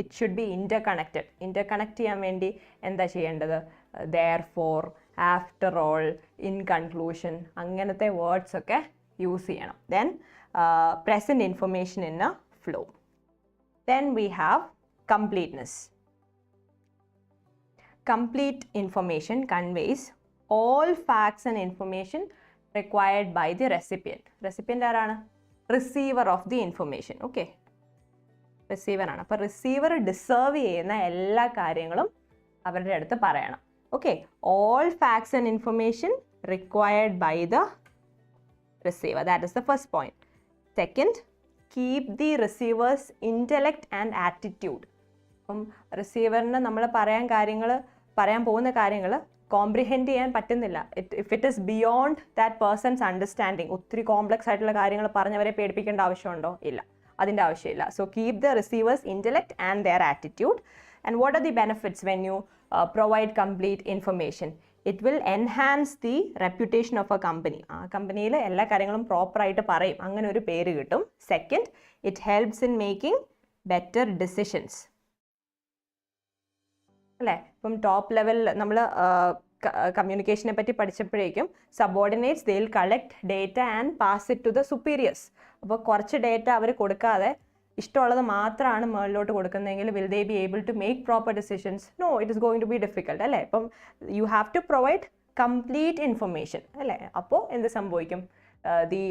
it should be interconnected. Interconnect ചെയ്യാൻ വേണ്ടി എന്താ ചെയ്യേണ്ടത്? therefore, after all, in conclusion, അങ്ങനത്തെ വേർഡ്സ് ഒക്കെ യൂസ് ചെയ്യണം. Then present information in a flow. Then we have completeness. Complete information conveys all facts and information required by the recipient. Recipient ആരാണ്? Receiver of the information. Okay, receiver ആണ്. അപ്പോൾ receiver deserve ചെയ്യുന്ന എല്ലാ കാര്യങ്ങളും അവരുടെ അടുത്ത് പറയണം. Okay, all facts and information required by the receiver. That is the first point. Second, keep the receiver's intellect and attitude. അപ്പം റിസീവറിന് നമ്മൾ പറയാൻ പോകുന്ന കാര്യങ്ങൾ കോംപ്രിഹെൻഡ് ചെയ്യാൻ പറ്റുന്നില്ല. If it is beyond that persons understanding, ഒത്തിരി കോംപ്ലക്സ് ആയിട്ടുള്ള കാര്യങ്ങൾ പറഞ്ഞവരെ പേടിപ്പിക്കേണ്ട ആവശ്യമുണ്ടോ? ഇല്ല, അതിൻ്റെ ആവശ്യമില്ല. So keep the receivers intellect and their attitude. And what are the benefits when you provide complete information? It will enhance the reputation of A company. ആ കമ്പനിയിൽ എല്ലാ കാര്യങ്ങളും പ്രോപ്പറായിട്ട് പറയും, അങ്ങനെ ഒരു പേര് കിട്ടും. Second, it helps in making better decisions, അല്ലേ? ഇപ്പം ടോപ്പ് ലെവലിൽ നമ്മൾ കമ്മ്യൂണിക്കേഷനെ പറ്റി പഠിച്ചപ്പോഴേക്കും subordinates they will collect data and pass it to the superiors. അപ്പോൾ കുറച്ച് ഡേറ്റ അവർ കൊടുക്കാതെ ഇഷ്ടമുള്ളത് മാത്രമാണ് മുകളിലോട്ട് കൊടുക്കുന്നതെങ്കിൽ will they be able to make proper decisions? No, it is going to be difficult, അല്ലേ? ഇപ്പം you have to provide complete information, അല്ലേ? അപ്പോൾ എന്ത് സംഭവിക്കും? The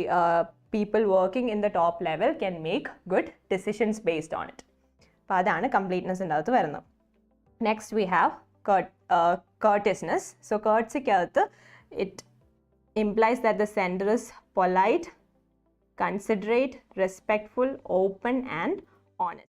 people working in the top level can make good decisions based on it. അപ്പോൾ അതാണ് കംപ്ലീറ്റ്നെസ്സിൻ്റെ അകത്ത് വരുന്നത്. Next we have courteousness. So courtesy, it implies that the sender is polite, considerate, respectful, open and honest.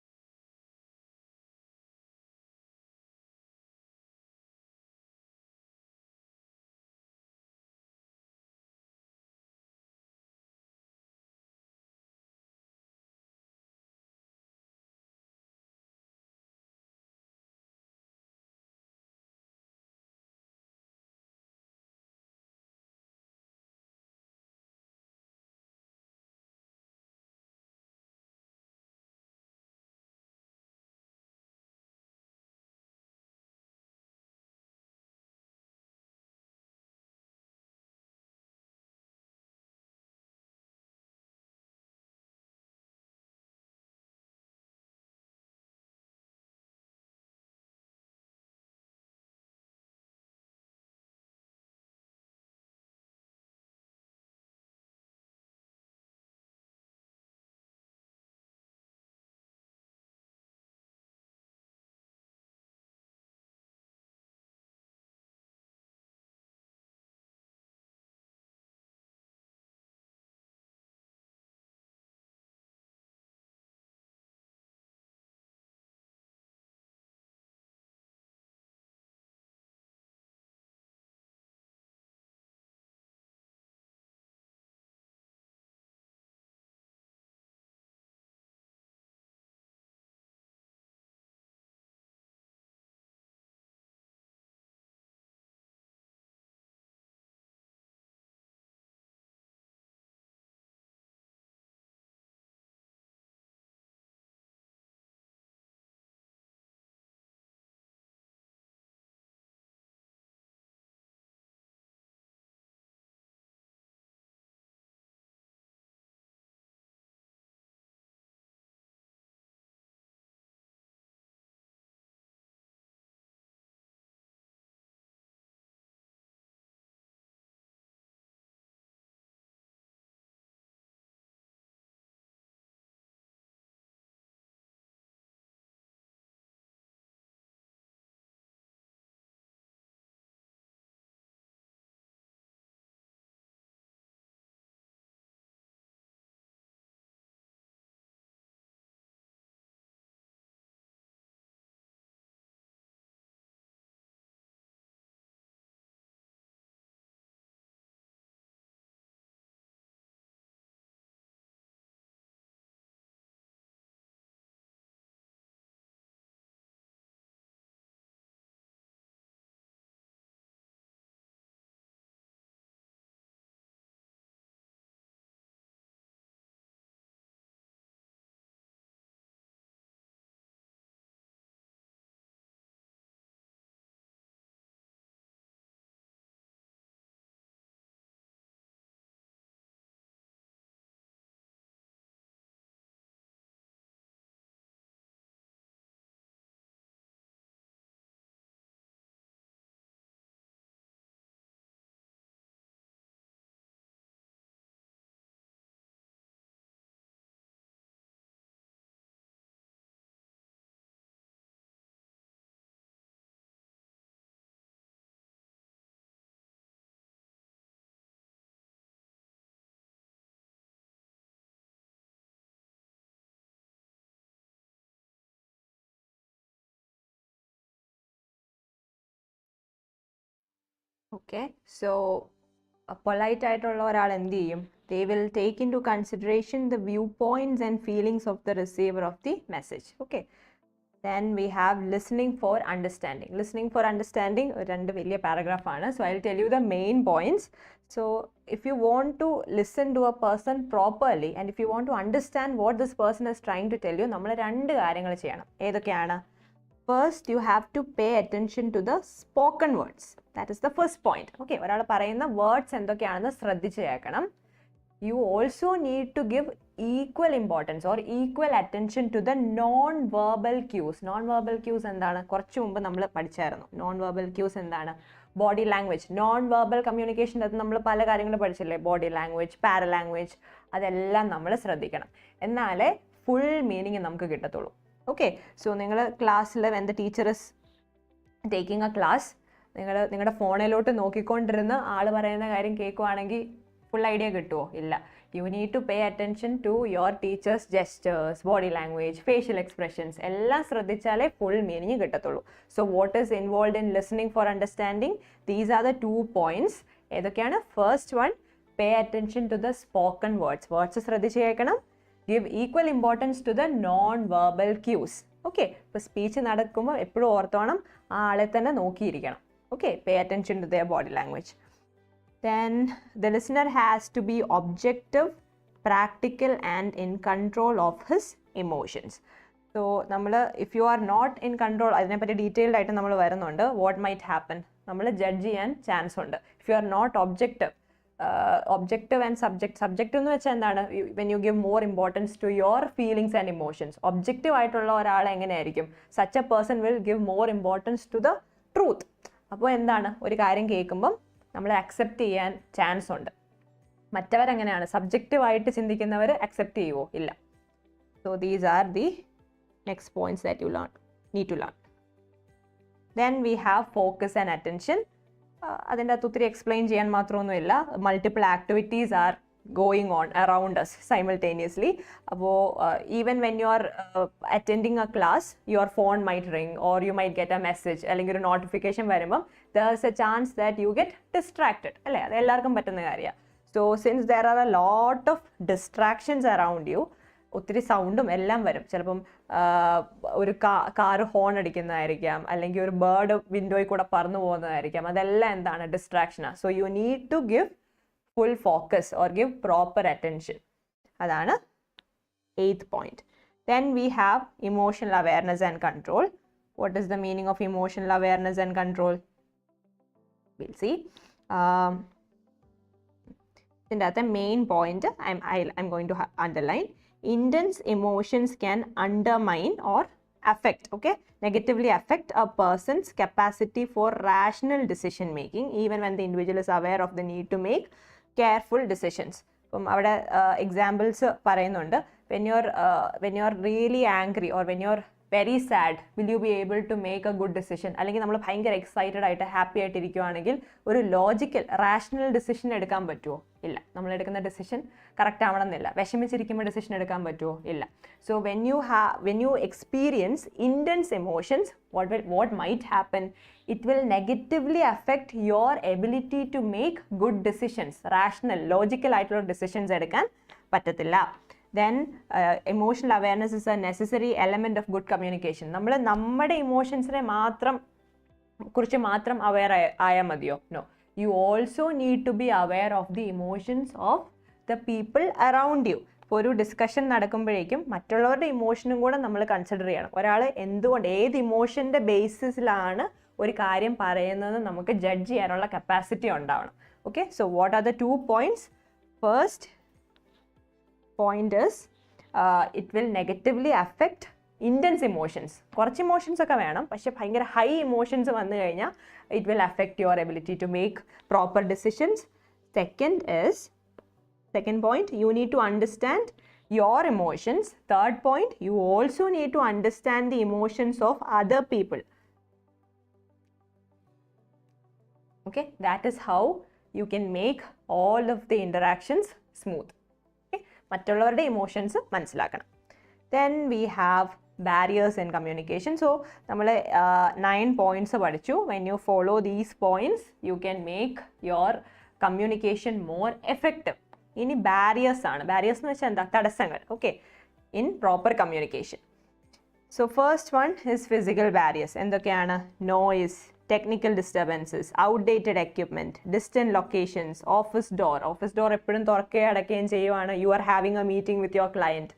Okay, so polite ആയിട്ടുള്ള ഒരാൾ എന്ത് ചെയ്യും? They will take into consideration the viewpoints and feelings of the receiver of the message. Okay, then we have listening for understanding. Listening for understanding രണ്ട് വലിയ paragraph ആണ്. So I'll tell you the main points. So if you want to listen to a person properly and if you want to understand what this person is trying to tell you, നമ്മൾ രണ്ട് കാര്യങ്ങൾ ചെയ്യണം. ഏതൊക്കെയാണ്? First, you have to pay attention to the spoken words. That is the first point. Okay, ഒരാൾ പറയുന്ന words എന്തൊക്കെയാണെന്ന് ശ്രദ്ധിച്ച് കേൾക്കണം. You also need to give equal importance or equal attention to the non-verbal cues. Non-verbal cues എന്താണ്? കുറച്ച് മുമ്പ് നമ്മൾ പഠിച്ചായിരുന്നു. Non-verbal cues എന്താണ്? Body language. Non-verbal communication അത് നമ്മൾ പല കാര്യങ്ങൾ പഠിച്ചില്ലേ? Body language, paralanguage, അതെല്ലാം നമ്മൾ ശ്രദ്ധിക്കണം. എന്നാലേ full meaning നമുക്ക് കിട്ടത്തുള്ളൂ. Okay, so നിങ്ങൾ ക്ലാസ്സിൽ when the teacher is taking a class, നിങ്ങളുടെ ഫോണിലോട്ട് നോക്കിക്കൊണ്ടിരുന്ന് ആൾ പറയുന്ന കാര്യം കേൾക്കുവാണെങ്കിൽ ഫുൾ ഐഡിയ കിട്ടുമോ? ഇല്ല. You need to pay attention to your teacher's gestures, body language, facial expressions. എല്ലാം ശ്രദ്ധിച്ചാലേ full meaning കിട്ടത്തുള്ളൂ. So what is involved in listening for understanding? These are the 2 points. ഏതൊക്കെയാണ്? First one, pay attention to the spoken words. Words ശ്രദ്ധിച്ച് കേൾക്കണം. Give equal importance to the non-verbal cues. Okay, ഇപ്പോൾ speech നടക്കുമ്പോൾ എപ്പോഴും ഓർത്തോണം ആ ആളെ തന്നെ നോക്കിയിരിക്കണം. Okay, pay attention to their body language. Then the listener has to be objective, practical and in control of his emotions. So നമ്മൾ if you are not in control, അതിനെപ്പറ്റി detailed ആയിട്ട് നമ്മൾ വരുന്നുണ്ട്. What might happen? നമ്മൾ judge ചെയ്യാൻ chance ഉണ്ട്. If you are not objective, objective and subjective എന്ന് വെച്ചാൽ എന്താണ്? When you give more importance to your feelings and emotions. Objective ആയിട്ടുള്ള ഒരാൾ എങ്ങനെയായിരിക്കും? Such a person will give more importance to the truth. അപ്പോൾ എന്താണ്? ഒരു കാര്യം കേൾക്കുമ്പം നമ്മൾ അക്സെപ്റ്റ് ചെയ്യാൻ ചാൻസ് ഉണ്ട്. മറ്റവരെങ്ങനെയാണ്? സബ്ജക്റ്റീവായിട്ട് ചിന്തിക്കുന്നവർ അക്സെപ്റ്റ് ചെയ്യുമോ? ഇല്ല. So these are the next points that you need to learn. Then we have focus and attention. അതിൻ്റെ അകത്ത് ഒത്തിരി എക്സ്പ്ലെയിൻ ചെയ്യാൻ മാത്രമൊന്നുമില്ല. Multiple activities are going on around us simultaneously. അപ്പോൾ even when you are attending a class, your phone might ring or you might get a message അല്ലെങ്കിൽ ഒരു notification വരുമ്പം there's a chance that you get distracted. അല്ലേ? അത് എല്ലാവർക്കും പറ്റുന്ന കാര്യമാണ്. So since there are a lot of distractions around you, ഒത്തിരി സൗണ്ടും എല്ലാം വരും. ചിലപ്പം ഒരു കാറ് ഹോൺ അടിക്കുന്നതായിരിക്കാം, അല്ലെങ്കിൽ ഒരു ബേർഡ് വിൻഡോയിൽ കൂടെ പറന്നു പോകുന്നതായിരിക്കാം. അതെല്ലാം എന്താണ്? ഡിസ്ട്രാക്ഷനാണ്. So you need to give full focus or give proper attention. Adana 8th point. Then we have emotional awareness and control. What is the meaning of emotional awareness and control? We'll see. The main point I'm going to underline. Intense emotions can undermine or affect, okay, negatively affect a person's capacity for rational decision making, even when the individual is aware of the need to make careful decisions. അപ്പം അവിടെ examples പറയുന്നുണ്ട്. when you're really angry or when you're very sad, will you be able to make a good decision? അല്ലെങ്കിൽ നമ്മൾ ഭയങ്കര excited ആയിട്ട് happy ആയിട്ട് ഇരിക്കുവാണെങ്കിൽ ഒരു logical rational decision എടുക്കാൻ പറ്റുമോ? ഇല്ല. നമ്മൾ എടുക്കുന്ന ഡിസിഷൻ കറക്റ്റ് ആവണമെന്നില്ല. വിഷമിച്ചിരിക്കുമ്പോൾ ഡിസിഷൻ എടുക്കാൻ പറ്റുമോ? ഇല്ല. So when you experience intense emotions, what might happen? It will negatively affect your ability to make good decisions. Rational, logical ആയിട്ടുള്ള ഡിസിഷൻസ് എടുക്കാൻ പറ്റത്തില്ല. Then emotional awareness is a necessary element of good communication. നമ്മൾ നമ്മുടെ ഇമോഷൻസിനെ കുറിച്ച് മാത്രം aware ആയാൽ മതിയോ? No. You also need to be aware of the emotions of the people around you. ഇപ്പോൾ ഒരു ഡിസ്കഷൻ നടക്കുമ്പോഴേക്കും മറ്റുള്ളവരുടെ ഇമോഷനും കൂടെ നമ്മൾ കൺസിഡർ ചെയ്യണം. ഒരാൾ എന്തുകൊണ്ട് ഏത് ഇമോഷൻ്റെ ബേസിസിലാണ് ഒരു കാര്യം പറയുന്നത് നമുക്ക് ജഡ്ജ് ചെയ്യാനുള്ള കപ്പാസിറ്റി ഉണ്ടാവണം. Okay, so what are the 2 points? First point is it will negatively affect intense emotions. കുറച്ച് ഇമോഷൻസ് ഒക്കെ വേണം, പക്ഷെ ഭയങ്കര ഹൈ ഇമോഷൻസ് വന്നു കഴിഞ്ഞാൽ it will affect your ability to make proper decisions. Second point, you need to understand your emotions. Third point, you also need to understand the emotions of other people. Okay, that is how you can make all of the interactions smooth. Okay, മറ്റുള്ളവരുടെ emotions മനസ്സിലാക്കണം. Then we have barriers in communication. So നമ്മൾ 9 points പഠിച്ചു. When you follow these points, you can make your communication more effective. ഇനി barriers ആണ്. Barriers എന്ന് വെച്ചാൽ എന്താ? തടസ്സങ്ങൾ. Okay. In proper communication. So first one is physical barriers. എന്തൊക്കെയാണ്? Noise, technical disturbances, outdated equipment, distant locations, office door. Office door എപ്പോഴും തുറക്കുകയും അടയ്ക്കുകയും ചെയ്യുവാണ്. You are having a meeting with your client.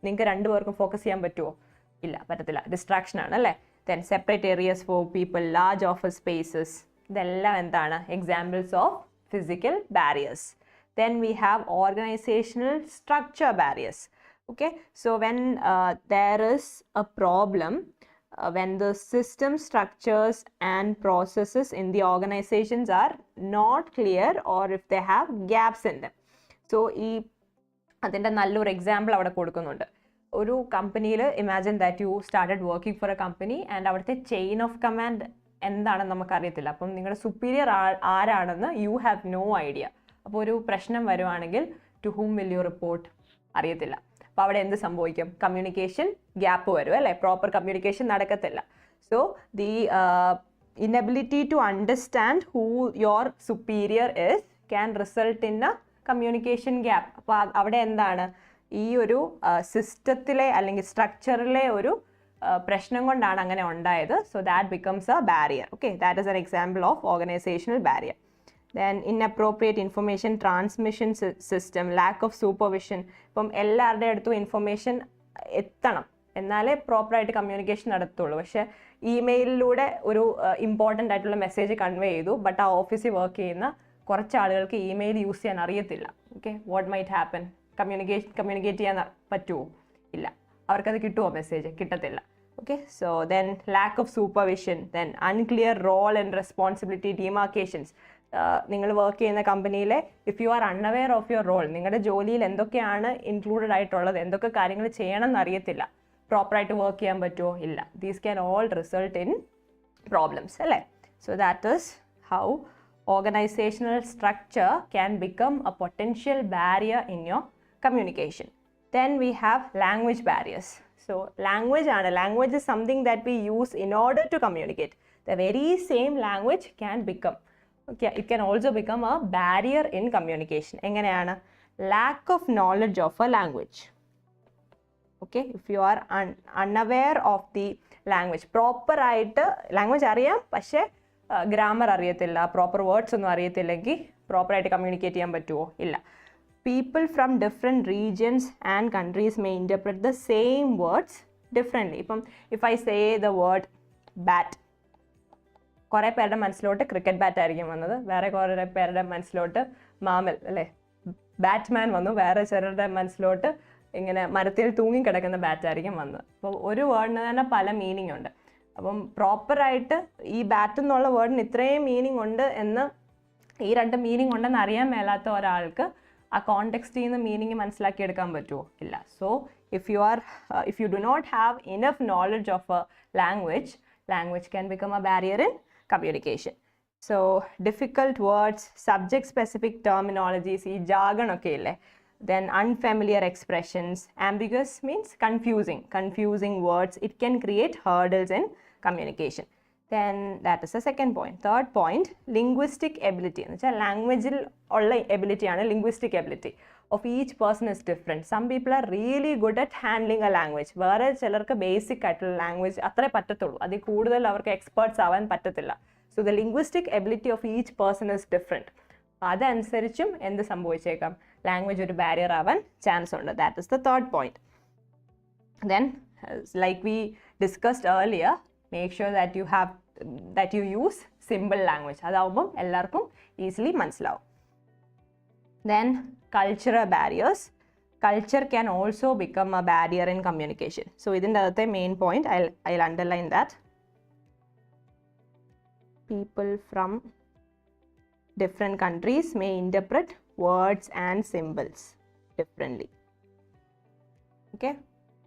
നിങ്ങൾക്ക് രണ്ടുപേർക്കും ഫോക്കസ് ചെയ്യാൻ പറ്റുമോ? ഇല്ല, പറ്റത്തില്ല. ഡിസ്ട്രാക്ഷൻ ആണ് അല്ലേ? Then separate areas for people, large office spaces. ഇതെല്ലാം എന്താണ്? Examples of physical barriers. Then we have organizational structure barriers. Okay, so when there is a problem, when the system structures and processes in the organizations are not clear or if they have gaps in them. So അതിൻ്റെ നല്ലൊരു example അവിടെ കൊടുക്കുന്നുണ്ട്. ഒരു കമ്പനിയിൽ imagine that you started working for A company and അവിടുത്തെ chain of command എന്താണെന്ന് നമുക്കറിയത്തില്ല. അപ്പം നിങ്ങളുടെ സുപ്പീരിയർ ആരാണെന്ന് യു ഹാവ് നോ ഐഡിയ. അപ്പോൾ ഒരു പ്രശ്നം വരുവാണെങ്കിൽ to whom will you report അറിയത്തില്ല. അപ്പോൾ അവിടെ എന്ത് സംഭവിക്കും? കമ്മ്യൂണിക്കേഷൻ ഗ്യാപ്പ് വരും അല്ലേ? പ്രോപ്പർ കമ്മ്യൂണിക്കേഷൻ നടക്കത്തില്ല. So the inability to understand who your superior is can result in a communication gap. അപ്പോൾ അവിടെ എന്താണ്? ഈ ഒരു സിസ്റ്റത്തിലെ അല്ലെങ്കിൽ സ്ട്രക്ചറിലെ ഒരു പ്രശ്നം കൊണ്ടാണ് അങ്ങനെ ഉണ്ടായത്. So that becomes A barrier. Okay, that is an example of organisational barrier. Then inappropriate information transmission system, lack of supervision. ഇപ്പം എല്ലാവരുടെ അടുത്തും ഇൻഫർമേഷൻ എത്തണം എന്നാലേ പ്രോപ്പറായിട്ട് കമ്മ്യൂണിക്കേഷൻ നടത്തുള്ളൂ. പക്ഷേ ഇമെയിലിലൂടെ ഒരു ഇമ്പോർട്ടൻ്റ് ആയിട്ടുള്ള മെസ്സേജ് കൺവേ ചെയ്തു, ബട്ട് ആ ഓഫീസിൽ വർക്ക് ചെയ്യുന്ന കുറച്ച് ആളുകൾക്ക് ഇമെയിൽ യൂസ് ചെയ്യാൻ അറിയത്തില്ല. Okay, what might happen? Communicate ചെയ്യാൻ പറ്റുമോ? ഇല്ല. അവർക്കത് കിട്ടുമോ? മെസ്സേജ് കിട്ടത്തില്ല. Okay, so then lack of supervision, then unclear role and responsibility demarcations. നിങ്ങൾ വർക്ക് ചെയ്യുന്ന കമ്പനിയിലെ if you are unaware of your role, നിങ്ങളുടെ ജോലിയിൽ എന്തൊക്കെയാണ് ഇൻക്ലൂഡഡ് ആയിട്ടുള്ളത്, എന്തൊക്കെ കാര്യങ്ങൾ ചെയ്യണം എന്നറിയത്തില്ല, പ്രോപ്പറായിട്ട് വർക്ക് ചെയ്യാൻ പറ്റുമോ? ഇല്ല. These can all result in problems അല്ലേ? So that is how organizational structure can become a potential barrier in your communication. Then we have language barriers. So language is something that we use in order to communicate. The very same language can become, okay, it can also become a barrier in communication. എങ്ങനെയാണ്? Lack of knowledge of a language. Okay, if you are unaware of the language, proper ആയിട്ട് language അറിയാം പക്ഷേ grammar അറിയത്തില്ല, proper words ഒന്നും അറിയത്തില്ലെങ്കിൽ പ്രോപ്പറായിട്ട് communicate ചെയ്യാൻ പറ്റുമോ? ഇല്ല. People from different regions and countries may interpret the same words differently. ഇപ്പം if I say the word bat, കുറേ പേരുടെ മനസ്സിലോട്ട് ക്രിക്കറ്റ് ബാറ്റ് ആയിരിക്കും വന്നത്, വേറെ കുറേ പേരുടെ മനസ്സിലോട്ട് മാമൽ അല്ലേ ബാറ്റ്മാൻ വന്നു, വേറെ ചിലരുടെ മനസ്സിലോട്ട് ഇങ്ങനെ മരത്തിൽ തൂങ്ങിക്കിടക്കുന്ന ബാറ്റ് ആയിരിക്കും വന്നത്. അപ്പോൾ ഒരു വേർഡിന് തന്നെ പല മീനിങ് ഉണ്ട്. അപ്പം പ്രോപ്പറായിട്ട് ഈ ബാറ്റ് എന്നുള്ള വേർഡിന് ഇത്രയും മീനിങ് ഉണ്ട് എന്ന്, ഈ രണ്ട് മീനിങ് ഉണ്ടെന്ന് അറിയാൻ മേലാത്ത ഒരാൾക്ക് ആ കോണ്ടെക്സ്റ്റിൽ നിന്ന് മീനിങ് മനസ്സിലാക്കിയെടുക്കാൻ പറ്റുമോ? ഇല്ല. So if you do not have enough knowledge of a language can become a barrier in communication. So difficult words, subject specific terminologies, ഈ jargon ഒക്കെ ഇല്ലേ, then unfamiliar expressions, ambiguous means confusing words, it can create hurdles in communication. Then that is the second point. Third point, linguistic ability. എന്ന് വെച്ചാൽ ലാംഗ്വേജിൽ ഉള്ള എബിലിറ്റിയാണ് linguistic ability of each person is different. Some people are really good at handling a language. വേറെ ചിലർക്ക് basic ആയിട്ടുള്ള language അത്രേ പറ്റത്തുള്ളൂ, അതിൽ കൂടുതൽ അവർക്ക് എക്സ്പേർട്സ് ആവാൻ പറ്റത്തില്ല. So the linguistic ability of each person is different. അതനുസരിച്ചും എന്ത് സംഭവിച്ചേക്കാം? ലാംഗ്വേജ് ഒരു ബാരിയർ ആവാൻ ചാൻസ് ഉണ്ട്. That is the third point. Then like we discussed earlier, make sure that you use simple language. അതാവുമ്പം എല്ലാവർക്കും ഈസിലി മനസ്സിലാവും. Then cultural barriers. Culture can also become a barrier in communication. So ഇതിൻ്റെ അകത്തെ main point I'll underline that. People from different countries may interpret words and symbols differently. Okay,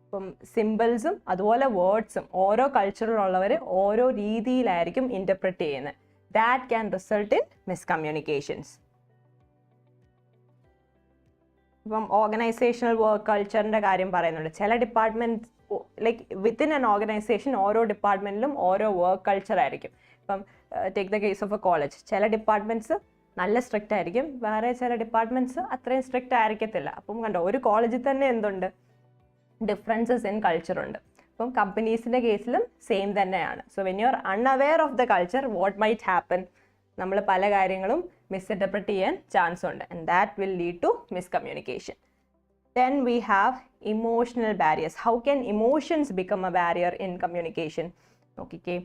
അപ്പം സിമ്പിൾസും അതുപോലെ വേർഡ്സും ഓരോ കൾച്ചറിലുള്ളവർ ഓരോ രീതിയിലായിരിക്കും ഇൻ്റർപ്രറ്റ് ചെയ്യുന്നത്. That can result in miscommunications. ഇപ്പം organizational work കൾച്ചറിൻ്റെ കാര്യം പറയുന്നുണ്ട്. ചില departments like within an organization ഓരോ ഡിപ്പാർട്ട്മെൻറ്റിലും ഓരോ വർക്ക് കൾച്ചർ ആയിരിക്കും. ഇപ്പം take the case of a college, ചില ഡിപ്പാർട്ട്മെൻറ്റ്സ് നല്ല സ്ട്രിക്റ്റ് ആയിരിക്കും, വേറെ ചില ഡിപ്പാർട്ട്മെൻറ്റ്സ് അത്രയും സ്ട്രിക്റ്റ് ആയിരിക്കത്തില്ല. അപ്പം കണ്ടോ, ഒരു കോളേജിൽ തന്നെ എന്തുണ്ട്, ഡിഫറൻസസ് ഇൻ കൾച്ചർ ഉണ്ട്. അപ്പം കമ്പനീസിൻ്റെ കേസിലും സെയിം തന്നെയാണ്. So when you are unaware of the culture, what might happen, നമ്മൾ പല കാര്യങ്ങളും മിസ്ഇൻറ്റർപ്രറ്റ് ചെയ്യാൻ ചാൻസ് ഉണ്ട്, and that will lead to miscommunication. Then we have emotional barriers. How can emotions become a barrier in communication? Okay.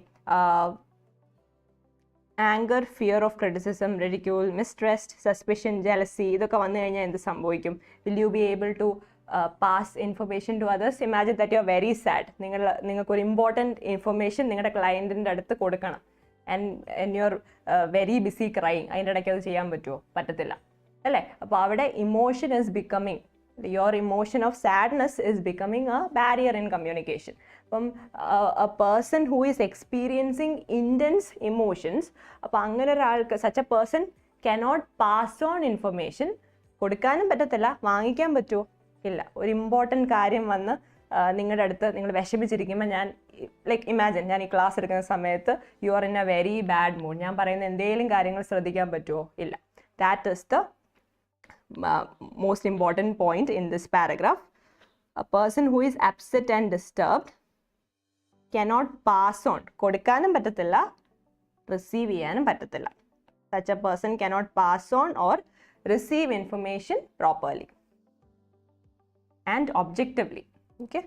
Anger, fear of criticism, ridicule, mistrust, suspicion, jealousy. ഇതൊക്കെ വന്നു കഴിഞ്ഞാൽ എന്ത് സംഭവിക്കും? Will you be able to pass information to others? Imagine that you are very sad. നിങ്ങൾക്കൊരു important information നിങ്ങളുടെ ക്ലയൻറ്റിൻ്റെ അടുത്ത് കൊടുക്കണം, and you are very busy crying. അതിൻ്റെ ഇടയ്ക്ക് അത് ചെയ്യാൻ പറ്റുമോ? പറ്റത്തില്ല അല്ലേ? അപ്പോൾ അവിടെ emotion is becoming, your emotion of sadness is becoming a barrier in communication. A person who is experiencing intense emotions, അപ്പോൾ അങ്ങനെ ഒരാൾക്ക് such a person cannot pass on information. കൊടുക്കാനും പറ്റത്തില്ല, വാങ്ങിക്കാൻ പറ്റുമോ? ഇല്ല. ഒരു ഇമ്പോർട്ടൻറ്റ് കാര്യം വന്ന് നിങ്ങളുടെ അടുത്ത് നിങ്ങൾ വിഷമിച്ചിരിക്കുമ്പോൾ, ഞാൻ ലൈക്ക് ഇമാജിൻ ഞാൻ ഈ ക്ലാസ് എടുക്കുന്ന സമയത്ത് you are in A very bad mood, ഞാൻ പറയുന്ന എന്തെങ്കിലും കാര്യങ്ങൾ ശ്രദ്ധിക്കാൻ പറ്റുമോ? ഇല്ല. That is the most important point in this paragraph. A person who is upset and disturbed cannot pass on, കൊടുക്കാനും പറ്റത്തില്ല, റിസീവ് ചെയ്യാനും പറ്റത്തില്ല. Such a person cannot pass on or receive information properly and objectively. Okay.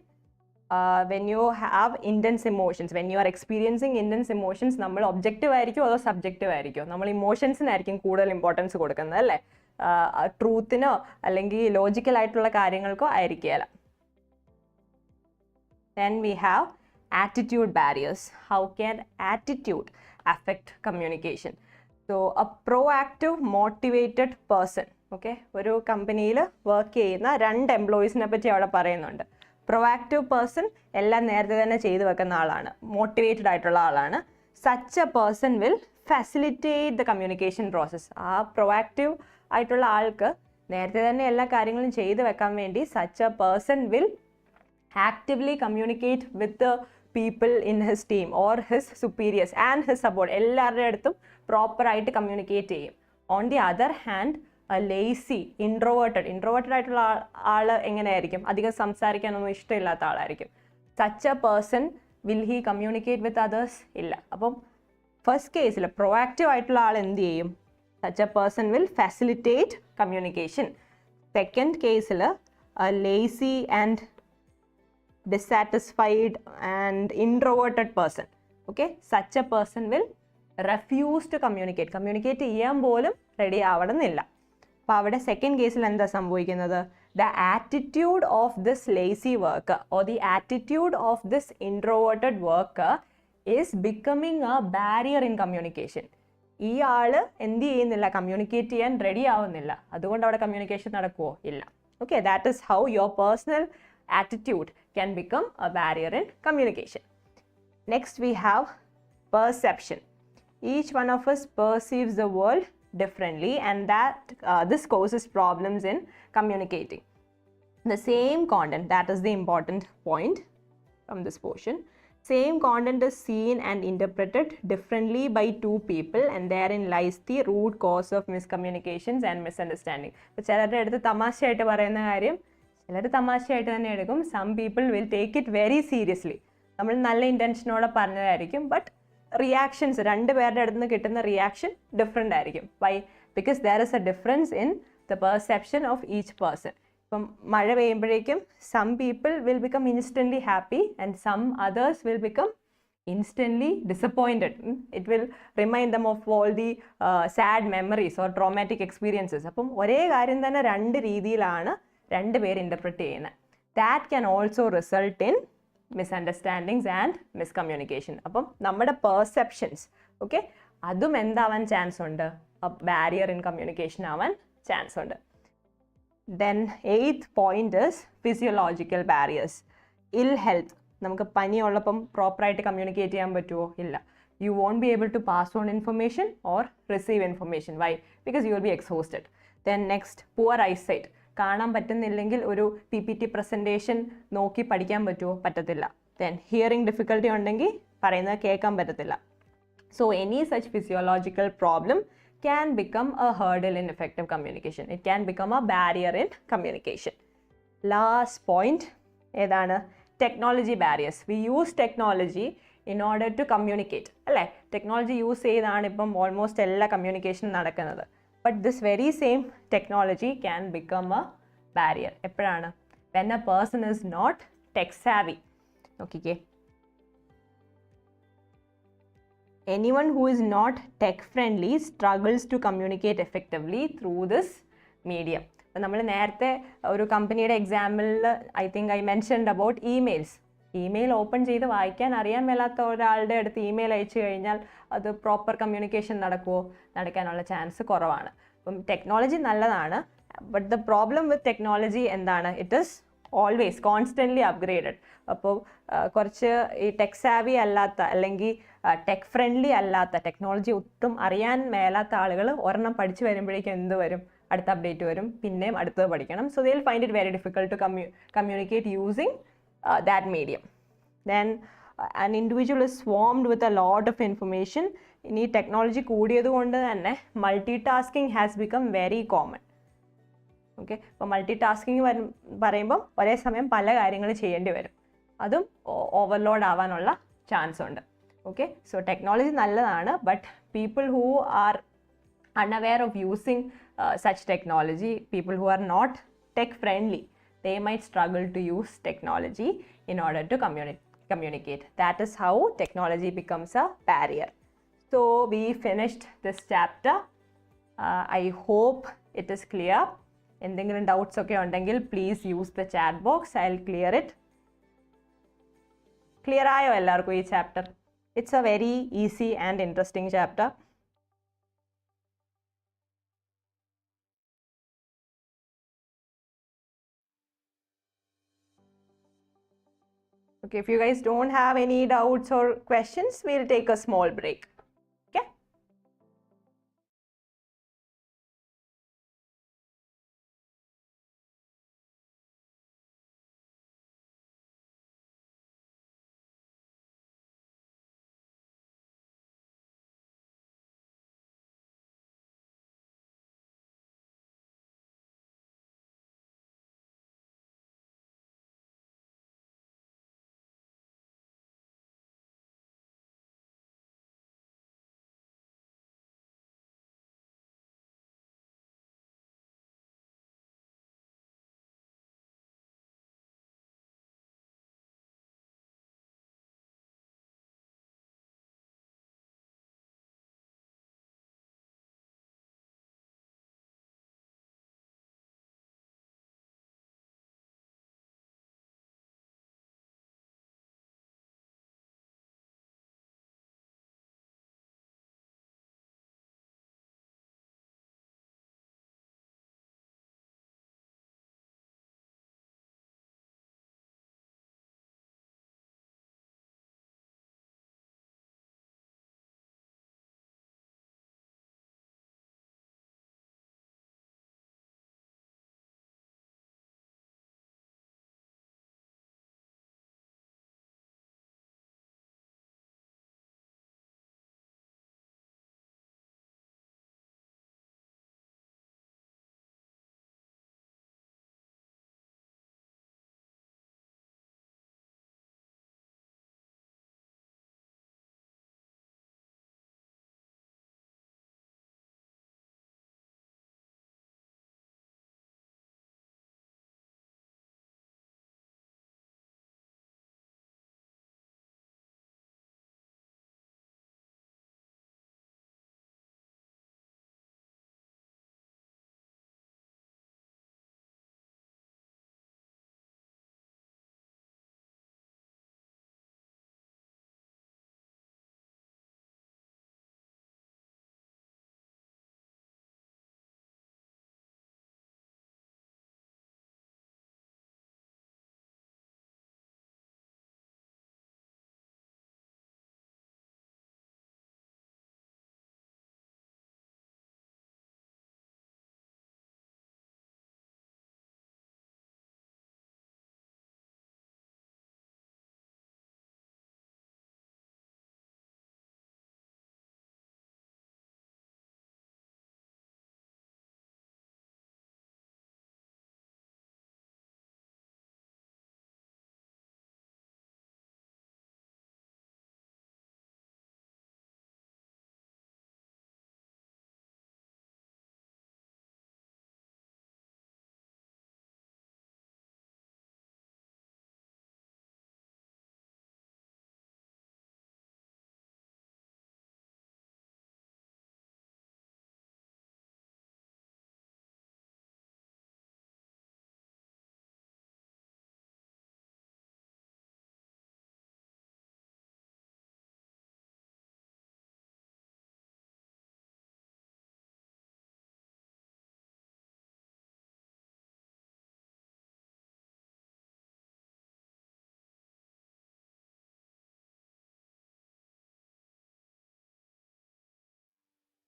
When you have intense emotions, when you are experiencing intense emotions, നമ്മൾ objective ആയിരിക്കും അതോ subjective ആയിരിക്കും? നമ്മൾ ഇമോഷൻസിനായിരിക്കും കൂടുതൽ ഇമ്പോർട്ടൻസ് കൊടുക്കുന്നത് അല്ലേ? ട്രൂത്തിനോ അല്ലെങ്കിൽ ലോജിക്കലായിട്ടുള്ള കാര്യങ്ങൾക്കോ ആയിരിക്കുകയില്ല. Then we have attitude barriers. How can attitude affect communication? So a proactive, motivated person. Okay, ഒരു കമ്പനിയിൽ വർക്ക് ചെയ്യുന്ന 2 എംപ്ലോയീസിനെ പറ്റി അവിടെ പറയുന്നുണ്ട്. പ്രൊആക്റ്റീവ് പേഴ്സൺ എല്ലാം നേരത്തെ തന്നെ ചെയ്തു വെക്കുന്ന ആളാണ്, മോട്ടിവേറ്റഡ് ആയിട്ടുള്ള ആളാണ്. Such a person will facilitate the communication process. ആ പ്രൊആക്റ്റീവ് ആയിട്ടുള്ള ആൾക്ക് നേരത്തെ തന്നെ എല്ലാ കാര്യങ്ങളും ചെയ്തു വെക്കാൻ വേണ്ടി such a person will actively communicate with the people in his team or his superiors and his support. എല്ലാവരുടെ അടുത്തും പ്രോപ്പറായിട്ട് കമ്മ്യൂണിക്കേറ്റ് ചെയ്യും. On the other hand lazy, introverted ആയിട്ടുള്ള ആൾ എങ്ങനെയായിരിക്കും? അധികം സംസാരിക്കാനൊന്നും ഇഷ്ടമില്ലാത്ത ആളായിരിക്കും. Such a person will he communicate with others? ഇല്ല. അപ്പം ഫസ്റ്റ് കേസിൽ പ്രൊആക്റ്റീവ് ആയിട്ടുള്ള ആൾ എന്ത് ചെയ്യും? Such a person will facilitate communication. Second കേസിൽ lazy and dissatisfied and introverted person. Okay, such a person will refuse to communicate ചെയ്യാൻ പോലും റെഡി ആവണമെന്നില്ല. അപ്പോൾ അവിടെ സെക്കൻഡ് കേസിൽ എന്താ സംഭവിക്കുന്നത്? The attitude of this lazy worker or the attitude of this introverted worker is becoming A barrier in communication. ഈ ആൾ എന്ത് ചെയ്യുന്നില്ല? കമ്മ്യൂണിക്കേറ്റ് ചെയ്യാൻ റെഡി ആവുന്നില്ല. അതുകൊണ്ട് അവിടെ കമ്മ്യൂണിക്കേഷൻ നടക്കുമോ? ഇല്ല. Okay, that is how your personal attitude can become A barrier in communication. Next we have perception. Each one of us perceives the world differently, and this causes problems in communicating. The same content, that is the important point from this portion. Same content is seen and interpreted differently by 2 people, and therein lies the root cause of miscommunications and misunderstanding. അപ്പോൾ ചിലരുടെ അടുത്ത് തമാശയായിട്ട് പറയുന്ന കാര്യം ചിലർ തമാശയായിട്ട് തന്നെ എടുക്കും. Some people will take it very seriously. നമ്മൾ നല്ല ഇൻറ്റൻഷനോടെ പറഞ്ഞതായിരിക്കും, ബട്ട് റിയാക്ഷൻസ് 2 പേരുടെ അടുത്ത് നിന്ന് കിട്ടുന്ന റിയാക്ഷൻ ഡിഫറെൻ്റ് ആയിരിക്കും. Why? Because there is a difference in the perception of each person. ഇപ്പം മഴ പെയ്യുമ്പോഴേക്കും some people will become instantly happy and some others will become instantly disappointed. It will remind them of all the sad memories or traumatic experiences. അപ്പം ഒരേ കാര്യം തന്നെ 2 രീതിയിലാണ് 2 പേര് interpret ചെയ്യുന്നത്. That can also result in misunderstandings and miscommunication. അപ്പം നമ്മുടെ perceptions okay അതും എന്താവാൻ ചാൻസ് ഉണ്ട്? ബാരിയർ ഇൻ കമ്മ്യൂണിക്കേഷൻ ആവാൻ ചാൻസ് ഉണ്ട്. Then 8th point is physiological barriers. Ill health. നമുക്ക് പനിയുള്ളപ്പം പ്രോപ്പറായിട്ട് കമ്മ്യൂണിക്കേറ്റ് ചെയ്യാൻ പറ്റുമോ? ഇല്ല. You won't be able to pass on information or receive information. Why? Because you will be exhausted. Then next, poor eyesight. കാണാൻ പറ്റുന്നില്ലെങ്കിൽ ഒരു PPT presentation നോക്കി പഠിക്കാൻ പറ്റുമോ? പറ്റത്തില്ല. Then hearing difficulty ഉണ്ടെങ്കിൽ പറയുന്നത് കേൾക്കാൻ പറ്റത്തില്ല. So any such physiological problem can become a hurdle in effective communication. It can become a barrier in communication. Last point ഏതാണ്? Technology barriers. We use technology in order to communicate. അല്ലേ? Technology use ചെയ്താണ് ഇപ്പം almost എല്ലാ communication നടക്കുന്നത്. But this very same technology can become a barrier. എപ്പോഴാണ്? When a person is not tech savvy. നോക്കിക്കേ. Anyone who is not tech friendly struggles to communicate effectively through this medium. നമ്മൾ നേരത്തെ ഒരു കമ്പനിയുടെ എക്സാമ്പിളിൽ I think I mentioned about emails. Email open ചെയ്ത് വായിക്കാൻ അറിയാൻ മേലാത്ത ഒരാളുടെ അടുത്ത് ഇമെയിൽ അയച്ചു കഴിഞ്ഞാൽ അത് പ്രോപ്പർ കമ്മ്യൂണിക്കേഷൻ നടക്കുമോ? നടക്കാനുള്ള ചാൻസ് കുറവാണ്. അപ്പം ടെക്നോളജി നല്ലതാണ്, but the problem with technology എന്താണ്? It is always constantly upgraded. അപ്പോൾ കുറച്ച് ഈ ടെക് സാവി അല്ലാത്ത അല്ലെങ്കിൽ ടെക് ഫ്രണ്ട്ലി അല്ലാത്ത, ടെക്നോളജി ഒട്ടും അറിയാൻ മേലാത്ത ആളുകൾ ഒരെണ്ണം പഠിച്ചു വരുമ്പോഴേക്കും എന്ത് വരും? അടുത്ത അപ്ഡേറ്റ് വരും, പിന്നെയും അടുത്തത് പഠിക്കണം. So they will find it very difficult to communicate using that medium. Then an individual is swarmed with a lot of information. ഇനി ടെക്നോളജി കൂടിയത് കൊണ്ട് തന്നെ multi tasking has become very common. Okay, അപ്പോൾ multi tasking പറയുമ്പം ഒരേ സമയം പല കാര്യങ്ങൾ ചെയ്യേണ്ടി വരും, അതും ഓവർലോഡ് ആവാനുള്ള ചാൻസ് ഉണ്ട്. ഓക്കെ, സോ ടെക്നോളജി നല്ലതാണ്, but people who are unaware of using such technology, people who are not tech friendly, they might struggle to use technology in order to communicate. That is how technology becomes a barrier. So we finished this chapter. I hope it is clear. എന്തെങ്കിലും doubts ഒക്കെ ഉണ്ടെങ്കിൽ please use the chat box. I'll clear it. Clear ആയോ എല്ലാവർക്കും ഈ chapter? It's a very easy and interesting chapter. Okay, if you guys don't have any doubts or questions, we'll take a small break.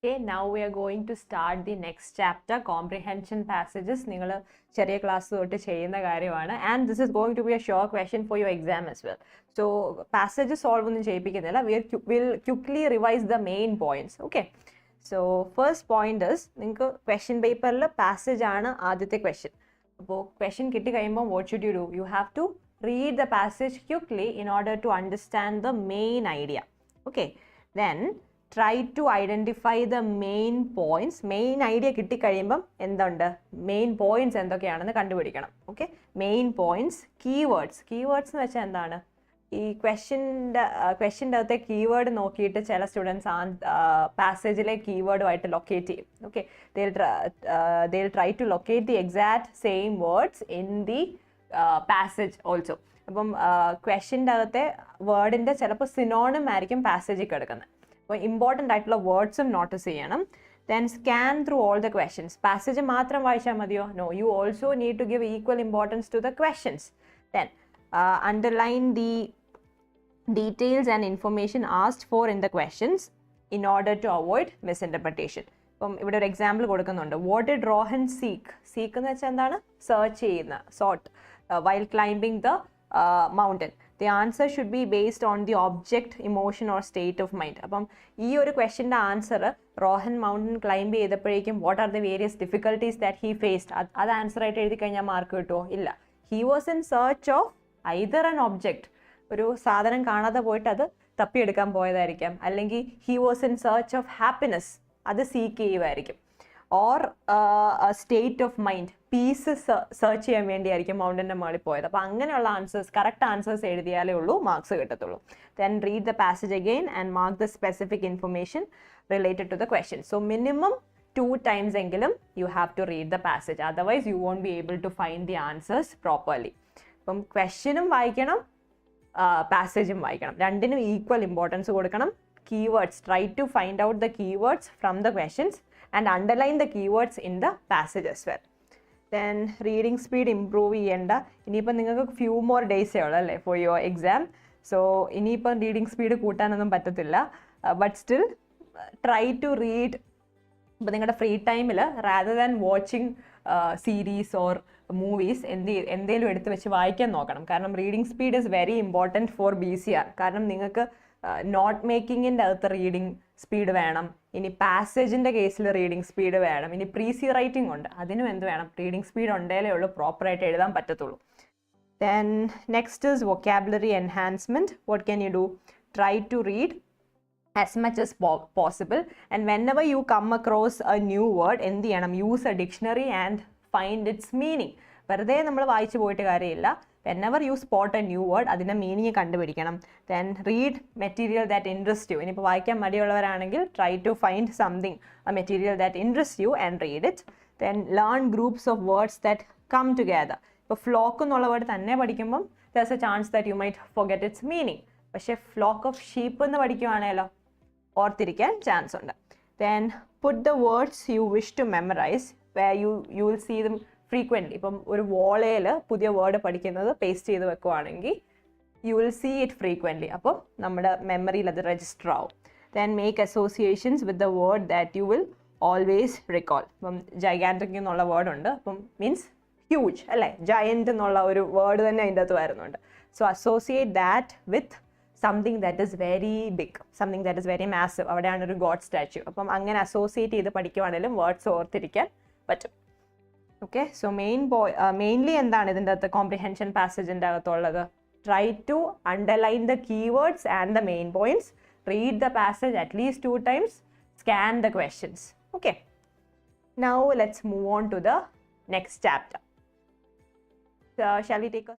Okay, now we are going to start the next chapter, comprehension passages. നിങ്ങൾ ചെറിയ class തൊട്ട് ചെയ്യുന്ന കാര്യമാണ്, and this is going to be a sure question for your exam as well. So passages solve ഒന്നും ചെയ്യിപ്പിക്കുന്നില്ല, we'll quickly revise the main points. Okay, so first point is നിങ്ങൾക്ക് question paperൽ passage ആണ് ആദ്യത്തെ question. അപ്പോൾ question കിട്ടി കഴിയുമ്പോൾ what should you do? You have to read the passage quickly in order to understand the main idea. Okay, then try to identify the main points. Main idea കിട്ടി കഴിയുമ്പം എന്തുണ്ട്, main points എന്തൊക്കെയാണെന്ന് കണ്ടുപിടിക്കണം. Okay, main points, keywords. Keywords എന്ന് വെച്ചാൽ എന്താണ്, ഈ ക്വസ്റ്റ്യൻ്റെ അകത്തെ കീവേഡ് നോക്കിയിട്ട് ചില സ്റ്റുഡൻസ് പാസേജിലെ കീവേഡുമായിട്ട് ലൊക്കേറ്റ് ചെയ്യും. Okay, they'll try to locate the exact same words in the passage also. അപ്പം ക്വസ്റ്റ്യൻ്റെ അകത്തെ വേർഡിൻ്റെ ചിലപ്പോൾ സിനോണിം ആയിരിക്കും പാസേജിൽ കിടക്കുന്നത്. അപ്പോൾ ഇമ്പോർട്ടൻ്റ് ആയിട്ടുള്ള വേർഡ്സും നോട്ടീസ് ചെയ്യണം. Then scan through all the questions. Passage മാത്രം വായിച്ചാൽ മതിയോ? No, you also need to give equal importance to the questions. Then underline the details and information asked for in the questions in order to avoid misinterpretation. ഇപ്പം ഇവിടെ ഒരു example കൊടുക്കുന്നുണ്ട്. What did Rohan seek? Seek എന്ന് വെച്ചാൽ എന്താണ്, search ചെയ്യുന്ന, sought while climbing the mountain. The answer should be based on the object, emotion or state of mind. അപ്പം ഈ ഒരു ക്വസ്റ്റ്യൻ്റെ ആൻസർ റോഹൻ മൗണ്ടൻ ക്ലൈംബ് ചെയ്തപ്പോഴേക്കും what are the various difficulties that he faced, അത് ആൻസർ ആയിട്ട് എഴുതി കഴിഞ്ഞാൽ മാർക്ക് കിട്ടുമോ? ഇല്ല. He was in search of either an object, ഒരു സാധനം കാണാതെ പോയിട്ട് അത് തപ്പിയെടുക്കാൻ പോയതായിരിക്കാം, അല്ലെങ്കിൽ he was in search of happiness, അത് സീക്ക് ചെയ്യുമായിരിക്കും, or state of mind, peace search ചെയ്യാൻ വേണ്ടിയായിരിക്കും മൗണ്ടൻ്റെ മുകളിൽ പോയത്. അപ്പോൾ അങ്ങനെയുള്ള ആൻസേഴ്സ്, കറക്റ്റ് ആൻസേഴ്സ് എഴുതിയാലേ ഉള്ളൂ മാർക്സ് കിട്ടത്തുള്ളൂ. Then read the passage again and mark the specific information related to the question. So minimum 2 times എങ്കിലും you have to read the passage, otherwise you won't be able to find the answers properly. അപ്പം ക്വസ്റ്റ്യനും വായിക്കണം, പാസേജും വായിക്കണം, രണ്ടിനും equal importance കൊടുക്കണം. Keywords, try to find out the keywords from the questions and underline the keywords in the passage as well. Then reading speed improve ചെയ്യേണ്ട. ഇനിയിപ്പം നിങ്ങൾക്ക് few more days ഉള്ളൂ അല്ലേ for your exam. So ഇനിയിപ്പം reading speed കൂട്ടാനൊന്നും പറ്റത്തില്ല, but still try to read. ഇപ്പം നിങ്ങളുടെ free ടൈമിൽ rather than watching series or movies എന്തെങ്കിലും എടുത്ത് വെച്ച് വായിക്കാൻ നോക്കണം. കാരണം reading speed is very important for BCR. കാരണം നിങ്ങൾക്ക് നോട്ട് മേക്കിങ്ങിൻ്റെ അകത്ത് റീഡിങ് സ്പീഡ് വേണം, ഇനി പാസേജിൻ്റെ കേസിൽ റീഡിങ് സ്പീഡ് വേണം, ഇനി പ്രീസി റൈറ്റിംഗ് ഉണ്ട്, അതിനും എന്ത് വേണം, റീഡിങ് സ്പീഡ് ഉണ്ടെങ്കിലേ ഉള്ളൂ പ്രോപ്പറായിട്ട് എഴുതാൻ പറ്റത്തുള്ളൂ. Then next is vocabulary enhancement. What can you do? Try to read as much as possible, and whenever you come across a new word, എന്ത് ചെയ്യണം, use a dictionary and find its meaning. വെറുതെ നമ്മൾ വായിച്ചു പോയിട്ട് കാര്യമില്ല. whenever you spot a new word, അതിൻ്റെ meaning കണ്ടുപിടിക്കണം. then read material that interests you. ഇനിയിപ്പോൾ വായിക്കാൻ മടിയുള്ളവരാണെങ്കിൽ try to find something, a material that interests you and read it. then learn groups of words that come together. ഇപ്പോൾ flock എന്നുള്ള word തന്നെ പഠിക്കുമ്പം there's a chance that you might forget its meaning. പക്ഷേ flock of sheep എന്ന് പഠിക്കുവാണേലോ ഓർത്തിരിക്കാൻ chance ഉണ്ട്. then put the words you wish to memorize where you will see them frequently. ഇപ്പം ഒരു വോളയിൽ പുതിയ വേർഡ് പഠിക്കുന്നത് പേസ്റ്റ് ചെയ്ത് വെക്കുവാണെങ്കിൽ you will see it frequently. അപ്പോൾ നമ്മുടെ മെമ്മറിയിൽ അത് രജിസ്റ്റർ ആവും. then make associations with the word that you will always recall. ഇപ്പം gigantic എന്നുള്ള വേർഡ് ഉണ്ട്, അപ്പം മീൻസ് ഹ്യൂജ് അല്ലേ, giant എന്നുള്ള ഒരു വേർഡ് തന്നെ അതിൻ്റെ അകത്ത് വരുന്നുണ്ട്. so associate that with something that is very big, something that is very massive. അവിടെയാണ് ഒരു ഗോഡ് സ്റ്റാച്യു. അപ്പം അങ്ങനെ അസോസിയേറ്റ് ചെയ്ത് പഠിക്കുവാണെങ്കിലും വേർഡ്സ് ഓർത്തിരിക്കാൻ പറ്റും. ഓക്കെ, സോ മെയിൻലി എന്താണ് ഇതിൻ്റെ അകത്ത് കോംപ്രിഹെൻഷൻ പാസേജിൻ്റെ അകത്തുള്ളത്? Try to underline the keywords and the main points, read the passage at least 2 times, scan the questions. Okay, now let's move on to the next chapter. So shall we take a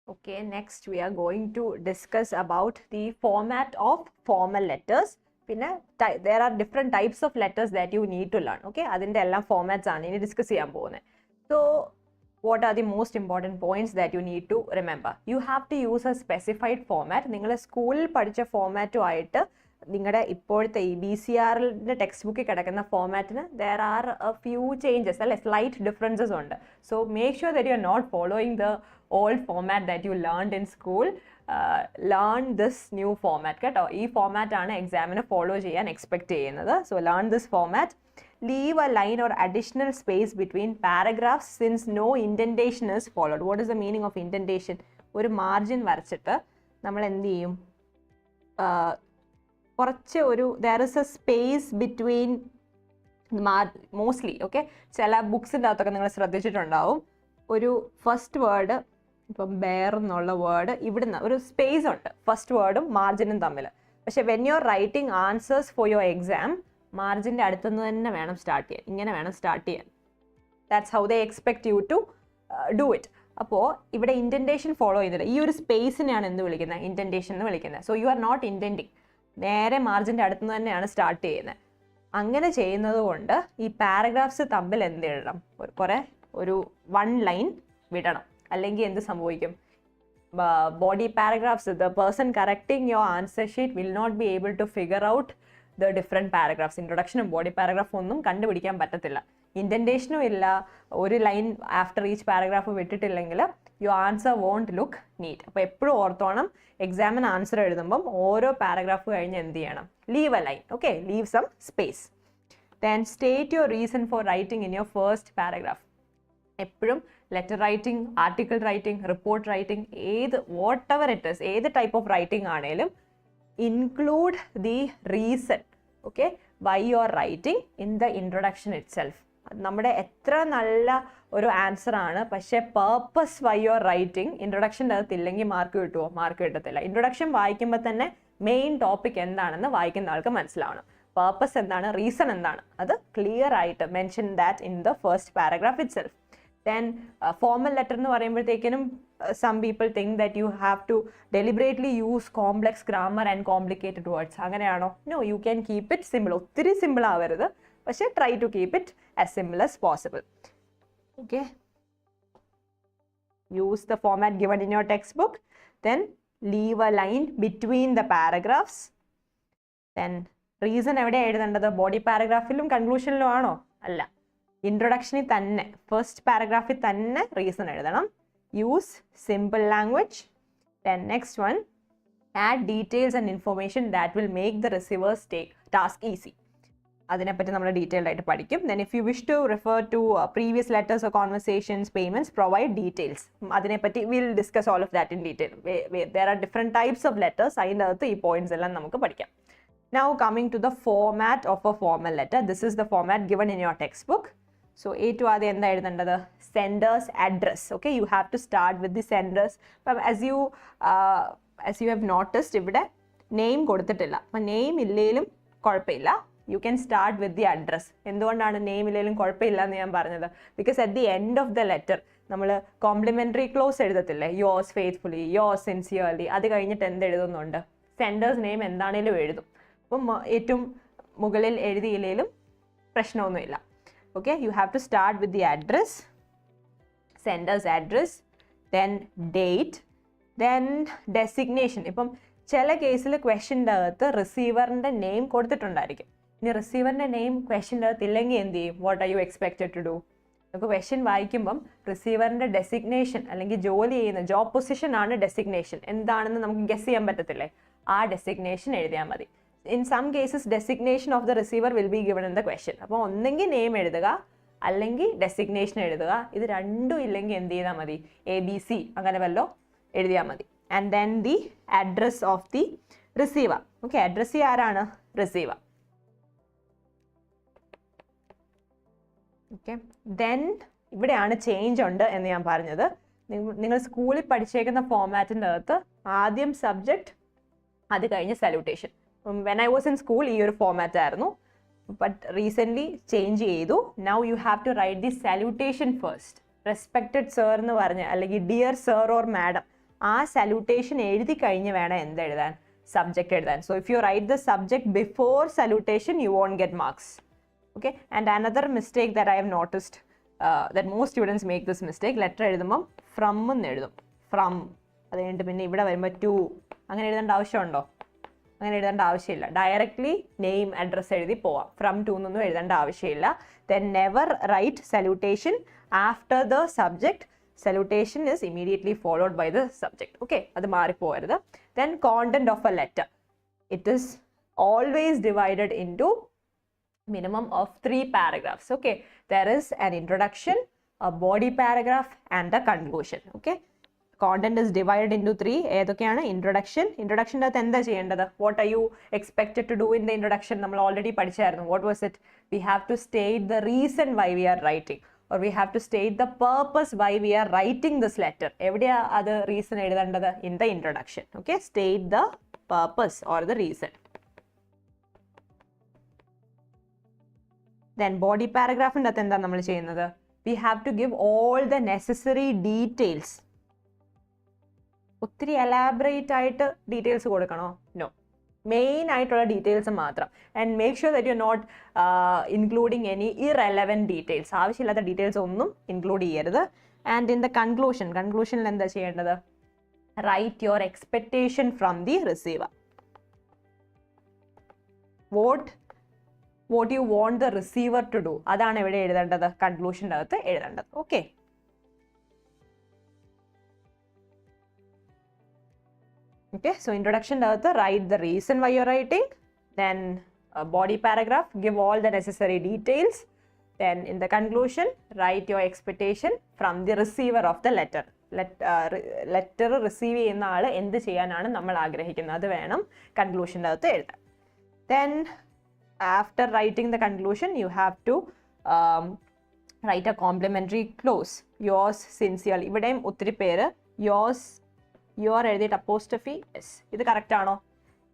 Okay, next we are going to discuss about the format of formal letters. There are different types of letters that you need to learn. Okay, adinte ellam formats aanu ini discuss cheyan povune. So what are the most important points that you need to remember? You have to use a specified format. Ningal school padicha format aayittu നിങ്ങളുടെ ഇപ്പോഴത്തെ ഈ BCRന്റെ text ബുക്കിൽ കിടക്കുന്ന ഫോമാറ്റിന് there are a few changes, അല്ലെ slight differences ഉണ്ട്. So make sure that you are not following the old format that you learned in school. Learn this new format കേട്ടോ. ഈ format ആണ് എക്സാമിന് ഫോളോ ചെയ്യാൻ എക്സ്പെക്ട് ചെയ്യുന്നത്. So learn this format. Leave a line or additional space between paragraphs since no indentation is followed. What is the meaning of indentation? ഒരു margin വരച്ചിട്ട് നമ്മൾ എന്ത് ചെയ്യും, കുറച്ച് ഒരു there is a space between mostly, okay, ചില ബുക്സിൻ്റെ അകത്തൊക്കെ നിങ്ങൾ ശ്രദ്ധിച്ചിട്ടുണ്ടാവും, ഒരു ഫസ്റ്റ് വേർഡ് ഇപ്പം ബെയർ എന്നുള്ള വേർഡ് ഇവിടുന്ന് ഒരു സ്പേസ് ഉണ്ട് ഫസ്റ്റ് വേർഡും മാർജിനും തമ്മിൽ. പക്ഷെ when you are writing answers for your exam മാർജിൻ്റെ അടുത്തുനിന്ന് തന്നെ വേണം സ്റ്റാർട്ട് ചെയ്യാൻ, ഇങ്ങനെ വേണം സ്റ്റാർട്ട് ചെയ്യാൻ. That's how they expect you to do it. അപ്പോൾ ഇവിടെ ഇൻഡൻറ്റേഷൻ ഫോളോ ചെയ്യുന്നില്ല. ഈ ഒരു സ്പേസിനെയാണ് എന്ത് വിളിക്കുന്നത്, ഇൻഡൻറ്റേഷൻ എന്ന് വിളിക്കുന്നത്. സോ യു ആർ നോട്ട് ഇൻഡൻറ്റിങ്, നേരെ മാർജിൻ്റെ അടുത്ത് തന്നെയാണ് സ്റ്റാർട്ട് ചെയ്യുന്നത്. അങ്ങനെ ചെയ്യുന്നത് കൊണ്ട് ഈ പാരഗ്രാഫ്സ് തമ്മിൽ എന്ത് ഇടണം, കുറേ ഒരു 1 ലൈൻ വിടണം. അല്ലെങ്കിൽ എന്ത് സംഭവിക്കും, body paragraphs, the person correcting your answer sheet will not be able to figure out the different paragraphs. ഇൻട്രൊഡക്ഷനും ബോഡി പാരഗ്രാഫും ഒന്നും കണ്ടുപിടിക്കാൻ പറ്റത്തില്ല. ഇൻഡൻറ്റേഷനും ഇല്ല, ഒരു ലൈൻ ആഫ്റ്റർ ഈച്ച് പാരഗ്രാഫ് വിട്ടിട്ടില്ലെങ്കിൽ your answer won't look neat. അപ്പോൾ എപ്പോഴും ഓർത്തോണം, എക്സാമിന് ആൻസർ എഴുതുമ്പം ഓരോ പാരഗ്രാഫ് കഴിഞ്ഞ് എന്ത് ചെയ്യണം, leave a line. Okay, leave some space. Then state your reason for writing in your first paragraph. എപ്പോഴും letter writing, article writing, report writing, whatever it is, ഏത് ടൈപ്പ് ഓഫ് റൈറ്റിംഗ് ആണേലും include the reason, okay, why you are writing in the introduction itself. നമ്മുടെ എത്ര നല്ല ഒരു answer ആണ്, പക്ഷേ purpose why you are writing ഇൻട്രൊഡക്ഷൻ്റെ അകത്തില്ലെങ്കിൽ മാർക്ക് കിട്ടുമോ, മാർക്ക് കിട്ടത്തില്ല. ഇൻട്രൊഡക്ഷൻ വായിക്കുമ്പോൾ തന്നെ മെയിൻ ടോപ്പിക് എന്താണെന്ന് വായിക്കുന്ന ആൾക്ക് മനസ്സിലാവണം. പേർപ്പസ് എന്താണ്, റീസൺ എന്താണ്, അത് ക്ലിയർ ആയിട്ട് mention that in the first paragraph it self. Then formal letter എന്ന് പറയുമ്പോഴത്തേക്കിനും some people think that you have to deliberately use complex grammar and complicated words. അങ്ങനെയാണോ? No, you can keep it simple. ഒത്തിരി simple ആവരുത്, പക്ഷേ try to keep it as simple as possible. Okay. Use the format given in your textbook. Then leave a line between the paragraphs. Then reason എവിടെ എഴുതേണ്ടത്, body പാരഗ്രാഫിലും കൺക്ലൂഷനിലും ആണോ? അല്ല, ഇൻട്രൊഡക്ഷനിൽ തന്നെ first പാരഗ്രാഫിൽ തന്നെ reason എഴുതണം. Use simple language. Then next one, add details and information that will make the receiver's task easy. അതിനെപ്പറ്റി നമ്മൾ detailed ആയിട്ട് പഠിക്കും. Then if you wish to refer to previous letters or conversations, payments, provide details. അതിനെപ്പറ്റി will discuss all of that in detail. There are different types of letters, അതിൻ്റെ അകത്ത് ഈ points എല്ലാം നമുക്ക് പഠിക്കാം. Now coming to the format of a formal letter, this is the format given in your textbook. So ഏറ്റവും ആദ്യം എന്താ എഴുതേണ്ടത്, sender's address. Okay, you have to start with the sender's. അപ്പം as you have noticed ഇവിടെ name കൊടുത്തിട്ടില്ല. അപ്പം name ഇല്ലേലും കുഴപ്പമില്ല, you can start with the address. എന്തുകൊണ്ടാണ് നെയിം ഇല്ലേലും കുഴപ്പമില്ല എന്ന് ഞാൻ പറഞ്ഞത്, because at the end of the letter നമ്മൾ കോംപ്ലിമെൻ്ററി ക്ലോസ് എഴുതത്തില്ലേ, യോസ് ഫെയ്ത്ത്ഫുള്ളി, യോസ് സിൻസിയർലി, അത് കഴിഞ്ഞിട്ട് എന്ത് എഴുതുന്നുണ്ട്, സെൻഡേഴ്സ് നെയിം എന്താണേലും എഴുതും. അപ്പം ഏറ്റവും മുകളിൽ എഴുതിയില്ലേലും പ്രശ്നമൊന്നുമില്ല. Okay, you have to start with the address, sender's address, then date, then designation. ഇപ്പം ചില കേസിൽ ക്വസ്റ്റ്യൻ്റെ അകത്ത് റിസീവറിൻ്റെ നെയിം കൊടുത്തിട്ടുണ്ടായിരിക്കും. ഇനി റിസീവറിൻ്റെ നെയിം ക്വസ്റ്റ്യൻ്റെ അകത്ത് ഇല്ലെങ്കിൽ എന്ത് ചെയ്യും, what are you expected to do? നമുക്ക് ക്വസ്റ്റ്യൻ വായിക്കുമ്പം റിസീവറിൻ്റെ ഡെസിഗ്നേഷൻ അല്ലെങ്കിൽ ജോലി ചെയ്യുന്ന ജോബ് പൊസിഷൻ ആണ് ഡെസിഗ്നേഷൻ, എന്താണെന്ന് നമുക്ക് ഗസ് ചെയ്യാൻ പറ്റത്തില്ലേ, ആ ഡെസിഗ്നേഷൻ എഴുതിയാൽ മതി. In some cases designation of the receiver will be given in the question. അപ്പോൾ ഒന്നെങ്കിൽ നെയിം എഴുതുക അല്ലെങ്കിൽ ഡെസിഗ്നേഷൻ എഴുതുക. ഇത് രണ്ടും ഇല്ലെങ്കിൽ എന്ത് ചെയ്താൽ മതി, ABC അങ്ങനെ വല്ലോ എഴുതിയാൽ മതി. And then the address of the receiver. Okay, address ആരാണ്, റിസീവർ. ഓക്കെ, ദെൻ ഇവിടെയാണ് ചേഞ്ച് ഉണ്ട് എന്ന് ഞാൻ പറഞ്ഞത്. നിങ്ങൾ സ്കൂളിൽ പഠിച്ചേക്കുന്ന ഫോമാറ്റിൻ്റെ അകത്ത് ആദ്യം സബ്ജക്റ്റ്, അത് കഴിഞ്ഞ് salutation. When I was in school ഈ ഒരു ഫോമാറ്റ് ആയിരുന്നു, ബട്ട് റീസെൻ്റ്ലി ചേഞ്ച് ചെയ്തു. Now you have to write the salutation first. Respected sir എന്ന് പറഞ്ഞ് അല്ലെങ്കിൽ ഡിയർ സർ ഓർ മാഡം ആ salutation എഴുതി കഴിഞ്ഞ് വേണം എന്ത് എഴുതാൻ, subject എഴുതാൻ. So if you write the subject before salutation, you won't get marks. Okay, and another mistake that I have noticed, that most students make this mistake, letter എഴുതുമ്പം from എന്ന് എഴുതും, from, അത് കഴിഞ്ഞിട്ട് പിന്നെ ഇവിടെ വരുമ്പോൾ to, അങ്ങനെ എഴുതേണ്ട ആവശ്യമുണ്ടോ? അങ്ങനെ എഴുതേണ്ട ആവശ്യമില്ല. ഡയറക്ട്ലി നെയിം അഡ്രസ് എഴുതി പോവാം, ഫ്രം ടു എന്നൊന്നും എഴുതേണ്ട ആവശ്യമില്ല. Then never write salutation after the subject. Salutation is immediately followed by the subject. Okay, അത് മാറിപ്പോകരുത്. Then content of a letter, it is always divided into minimum of 3 paragraphs. Okay, there is an introduction, a body paragraph and a conclusion. Okay, content is divided into 3. ഏതൊക്കെയാണ്? Introduction. ഇൻട്രൊഡക്ഷൻ്റെ അകത്ത് എന്താ ചെയ്യേണ്ടത്? What are you expected to do in the introduction? നമ്മൾ already പഠിച്ചായിരുന്നു. What was it? We have to state the reason why we are writing, or we have to state the purpose why we are writing this letter. എവിടെയാ അത് reason എഴുതേണ്ടത്? In the introduction. Okay, state the purpose or the reason. Then body paragraphിൻ്റെ അകത്ത് എന്താ നമ്മൾ ചെയ്യുന്നത്? We have to give all the necessary details. ഒത്തിരി elaborate ആയിട്ട് details കൊടുക്കണോ? നോ, മെയിൻ ആയിട്ടുള്ള ഡീറ്റെയിൽസ് മാത്രം. And make sure that you not including any irrelevant details. ആവശ്യമില്ലാത്ത ഡീറ്റെയിൽസ് ഒന്നും ഇൻക്ലൂഡ് ചെയ്യരുത്. ആൻഡ് ഇൻ ദ കൺക്ലൂഷനിൽ എന്താ ചെയ്യേണ്ടത്? Write your expectation from the receiver. what you want the receiver to do, അതാണ് ഇവിടെ എഴുതേണ്ടത്, കൺക്ലൂഷൻ്റെ അകത്ത് എഴുതേണ്ടത്. ഓക്കെ, okay, so introduction അകത്ത് write the reason why you're writing, then body paragraph, give all the necessary details, then in the conclusion write your expectation from the receiver of the letter. Letter receive ചെയ്യുന്ന ആൾ എന്ത് ചെയ്യാനാണ് നമ്മൾ ആഗ്രഹിക്കുന്നത്, അത് വേണം കൺക്ലൂഷൻ്റെ അകത്ത് എഴുതാൻ. then after writing the conclusion you have to write a complimentary close. yours sincerely. ഇവിടെയും ഒത്തിരി പേര് yours your എഴുതിയിട്ട് അപ്പോസ്ട്രഫി എസ്. ഇത് കറക്റ്റ് ആണോ?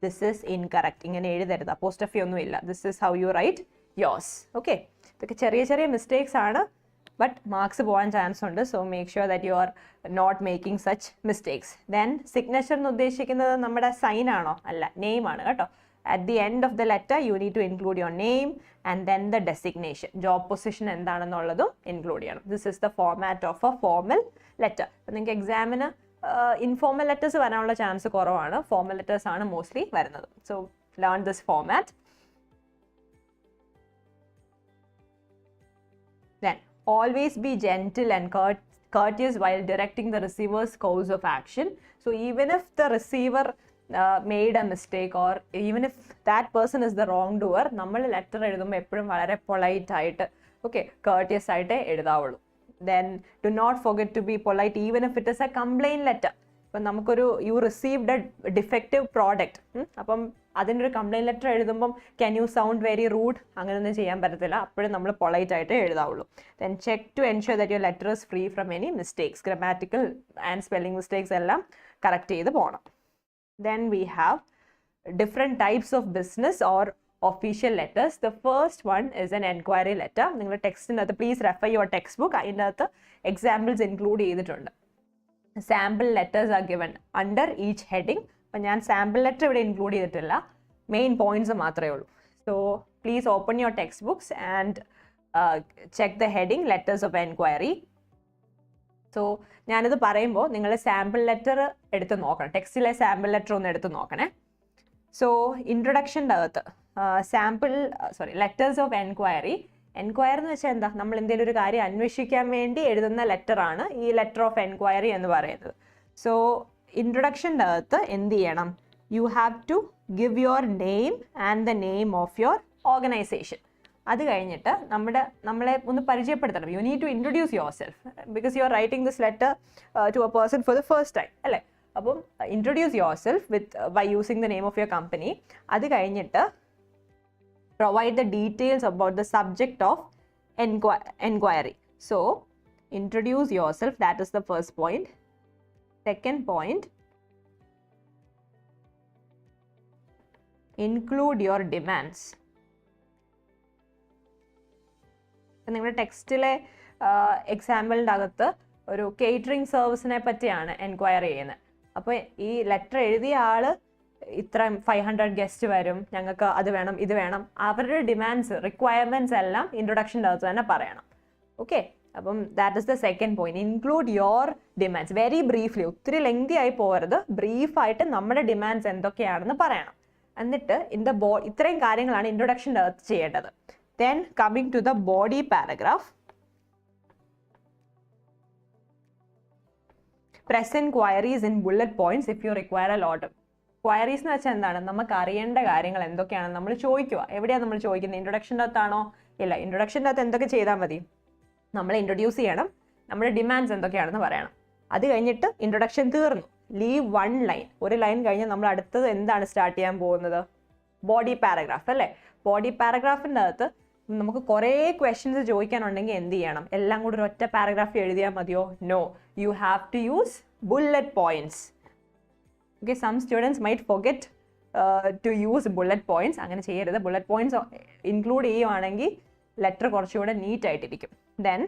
This is incorrect. ഇങ്ങനെ എഴുതരുത്, അപ്പോസ്ട്രഫി ഒന്നുമില്ല. This is how you write yours. Okay, ഇതൊക്കെ ചെറിയ ചെറിയ മിസ്റ്റേക്സ് ആണ്, ബട്ട് മാർക്സ് പോകാൻ ചാൻസ് ഉണ്ട്. So make sure that you are not making such mistakes. Then signature എന്ന് ഉദ്ദേശിക്കുന്നത് നമ്മുടെ സൈൻ ആണോ? അല്ല, നെയിം ആണ് കേട്ടോ. At the end of the letter you need to include your name and then the designation, job position എന്താണെന്നുള്ളതും include ചെയ്യണം. This is the format of a formal letter. അപ്പോൾ നിങ്ങൾക്ക് എക്സാമിന് ഇൻഫോർമൽ ലെറ്റേഴ്സ് വരാനുള്ള ചാൻസ് കുറവാണ്, formal letters ആണ് mostly വരുന്നത്. So learn this format. Then always be gentle and courteous while directing the receiver's course of action. So even if the receiver made a mistake or even if that person is the wrongdoer, നമ്മൾ letter എഴുതുമ്പോൾ എപ്പോഴും വളരെ polite ആയിട്ട്, okay, courteous ആയിട്ട് എഴുതാവുള്ളൂ. then do not forget to be polite even if it is a complaint letter. ഇപ്പം നമുക്കൊരു you received a defective product, അപ്പം അതിൻ്റെ ഒരു കംപ്ലൈൻറ്റ് ലെറ്റർ എഴുതുമ്പം can you sound very rude, അങ്ങനെയൊന്നും ചെയ്യാൻ പറ്റത്തില്ല. അപ്പോഴും നമ്മൾ പൊളൈറ്റ് ആയിട്ട് എഴുതാവുള്ളൂ. then check to ensure that your letter is free from any mistakes. grammatical and spelling mistakes എല്ലാം കറക്റ്റ് ചെയ്ത് പോകണം. Then we have different types of business or official letters. The first one is an enquiry letter. നിങ്ങളുടെ ടെക്സ്റ്റിനകത്ത് please refer your textbook. അതിൻ്റെ അകത്ത് examples include ചെയ്തിട്ടുണ്ട്. Sample letters are given under each heading. അപ്പം ഞാൻ sample letter ഇവിടെ include ചെയ്തിട്ടില്ല, main points മാത്രമേ ഉള്ളൂ. So please open your text books and check the heading letters of enquiry. So ഞാനിത് പറയുമ്പോൾ നിങ്ങൾ സാമ്പിൾ ലെറ്റർ എടുത്ത് നോക്കണം, ടെക്സ്റ്റിലെ സാമ്പിൾ ലെറ്റർ ഒന്ന് എടുത്ത് നോക്കണേ. സോ ഇൻട്രൊഡക്ഷൻ്റെ അകത്ത് ലെറ്റേഴ്സ് ഓഫ് എൻക്വയറി. എൻക്വയറി എന്ന് വെച്ചാൽ എന്താ? നമ്മൾ എന്തെങ്കിലും ഒരു കാര്യം അന്വേഷിക്കാൻ വേണ്ടി എഴുതുന്ന ലെറ്ററാണ് ഈ ലെറ്റർ ഓഫ് എൻക്വയറി എന്ന് പറയുന്നത്. സോ ഇൻട്രൊഡക്ഷൻ്റെ അകത്ത് എന്ത് ചെയ്യണം? You have to give your name and the name of your organisation. അത് കഴിഞ്ഞിട്ട് നമ്മളെ ഒന്ന് പരിചയപ്പെടുത്തണം. You need to introduce yourself because you are writing this letter to a person for the first time അല്ലേ. അപ്പം introduce yourself by using the name of your company. അത് കഴിഞ്ഞിട്ട് provide the details about the subject of enquiry. So introduce yourself, that is the first point. Second point, include your demands. നിങ്ങളുടെ ടെക്സ്റ്റിലെ എക്സാമ്പിളിൻ്റെ അകത്ത് ഒരു catering സർവീസിനെ പറ്റിയാണ് enquiry ചെയ്യുന്നത്. അപ്പോൾ ഈ letter എഴുതിയ ആൾ ഇത്ര 500 ഗസ്റ്റ് വരും, ഞങ്ങൾക്ക് അത് വേണം ഇത് വേണം, അവരുടെ ഡിമാൻഡ്സ് റിക്വയർമെൻറ്റ്സ് എല്ലാം ഇൻട്രൊഡക്ഷൻ്റെ അകത്ത് തന്നെ പറയണം. ഓക്കെ, അപ്പം that is the second point. Include your demands very briefly, ഒത്തിരി ലെങ്തി ആയി പോകരുത്, ബ്രീഫായിട്ട് നമ്മുടെ ഡിമാൻഡ്സ് എന്തൊക്കെയാണെന്ന് പറയണം. എന്നിട്ട് ഇത്രയും കാര്യങ്ങളാണ് ഇൻട്രൊഡക്ഷൻ്റെ അകത്ത് ചെയ്യേണ്ടത്. Then coming to the body paragraph, present queries in bullet points if you require a lot of queries എന്ന് വെച്ചാൽ എന്താണ്, നമുക്ക് അറിയേണ്ട കാര്യങ്ങൾ എന്തൊക്കെയാണെന്ന് നമ്മൾ ചോദിക്കുക. എവിടെയാണ് നമ്മൾ ചോദിക്കുന്നത്? ഇൻട്രൊഡക്ഷൻ്റെ അകത്താണോ? ഇല്ല, ഇൻട്രൊഡക്ഷൻ്റെ അകത്ത് എന്തൊക്കെ ചെയ്താൽ മതി? നമ്മൾ ഇൻട്രൊഡ്യൂസ് ചെയ്യണം, നമ്മുടെ ഡിമാൻഡ്സ് എന്തൊക്കെയാണെന്ന് പറയണം. അത് കഴിഞ്ഞിട്ട് ഇൻട്രൊഡക്ഷൻ തീർന്നു, ലീവ് 1 ലൈൻ. ഒരു ലൈൻ കഴിഞ്ഞ് നമ്മൾ അടുത്തത് എന്താണ് സ്റ്റാർട്ട് ചെയ്യാൻ പോകുന്നത്? ബോഡി പാരഗ്രാഫ് അല്ലേ? ബോഡി പാരഗ്രാഫിൻ്റെ അകത്ത് നമുക്ക് കുറേ ക്വസ്റ്റ്യൻസ് ചോദിക്കാനുണ്ടെങ്കിൽ എന്ത് ചെയ്യണം? എല്ലാം കൂടി ഒരു ഒറ്റ പാരഗ്രാഫ് എഴുതിയാൽ മതിയോ? No, you have to use bullet points. Okay, some students might forget to use bullet points. അങ്ങനെ ചെയ്യരുത്. ബുള്ളറ്റ് പോയിന്റ്സ് ഇൻക്ലൂഡ് ചെയ്യുവാണെങ്കിൽ ലെറ്റർ കുറച്ചുകൂടെ നീറ്റ് ആയിട്ടിരിക്കും. ദെൻ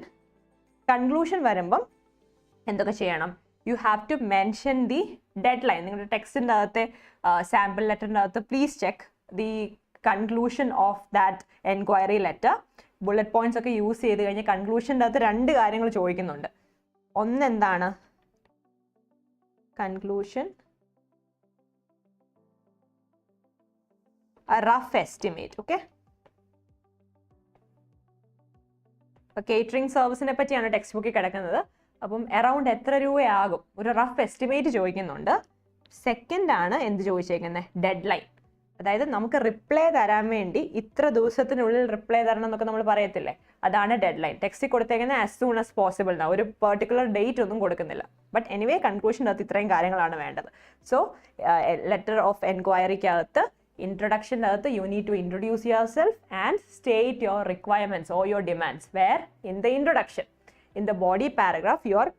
കൺക്ലൂഷൻ വരുമ്പം എന്തൊക്കെ ചെയ്യണം? You have to mention the deadline. നിങ്ങളുടെ ടെക്സ്റ്റിൻ്റെ അകത്തെ സാമ്പിൾ ലെറ്ററിൻ്റെ അകത്ത് please check the conclusion of that enquiry letter. Bullet points ഒക്കെ യൂസ് ചെയ്ത് കഴിഞ്ഞാൽ കൺക്ലൂഷൻ്റെ അകത്ത് 2 കാര്യങ്ങൾ ചോദിക്കുന്നുണ്ട്. ഒന്നെന്താണ്? Conclusion, a rough estimate. Okay, catering സർവീസിനെ പറ്റിയാണ് ടെക്സ്റ്റ് ബുക്കിൽ കിടക്കുന്നത്. അപ്പം അറൗണ്ട് എത്ര രൂപയാകും? ഒരു റഫ് എസ്റ്റിമേറ്റ് ചോദിക്കുന്നുണ്ട്. സെക്കൻഡ് ആണ് എന്ത് ചോദിച്ചേക്കുന്നത്? Dead line. അതായത് നമുക്ക് റിപ്ലൈ തരാൻ വേണ്ടി ഇത്ര ദിവസത്തിനുള്ളിൽ റിപ്ലൈ തരണം എന്നൊക്കെ നമ്മൾ പറയത്തില്ലേ, അതാണ് ഡെഡ് ലൈൻ. ടെക്സ്റ്റിൽ കൊടുത്തേക്കുന്നത് ആസ് സൂൺ ആസ് പോസിബിൾ എന്നാണ്, ഒരു പെർട്ടിക്കുലർ ഡേറ്റ് ഒന്നും കൊടുക്കുന്നില്ല. ബട്ട് എനിവേ കൺക്ലൂഷൻ്റെ അകത്ത് ഇത്രയും കാര്യങ്ങളാണ് വേണ്ടത്. സോ ലെറ്റർ ഓഫ് എൻക്വയറിക്കകത്ത് ഇൻട്രൊഡക്ഷൻ്റെ അകത്ത് you need to introduce yourself and state your requirements or your demands. Where in the introduction, in the body paragraph you are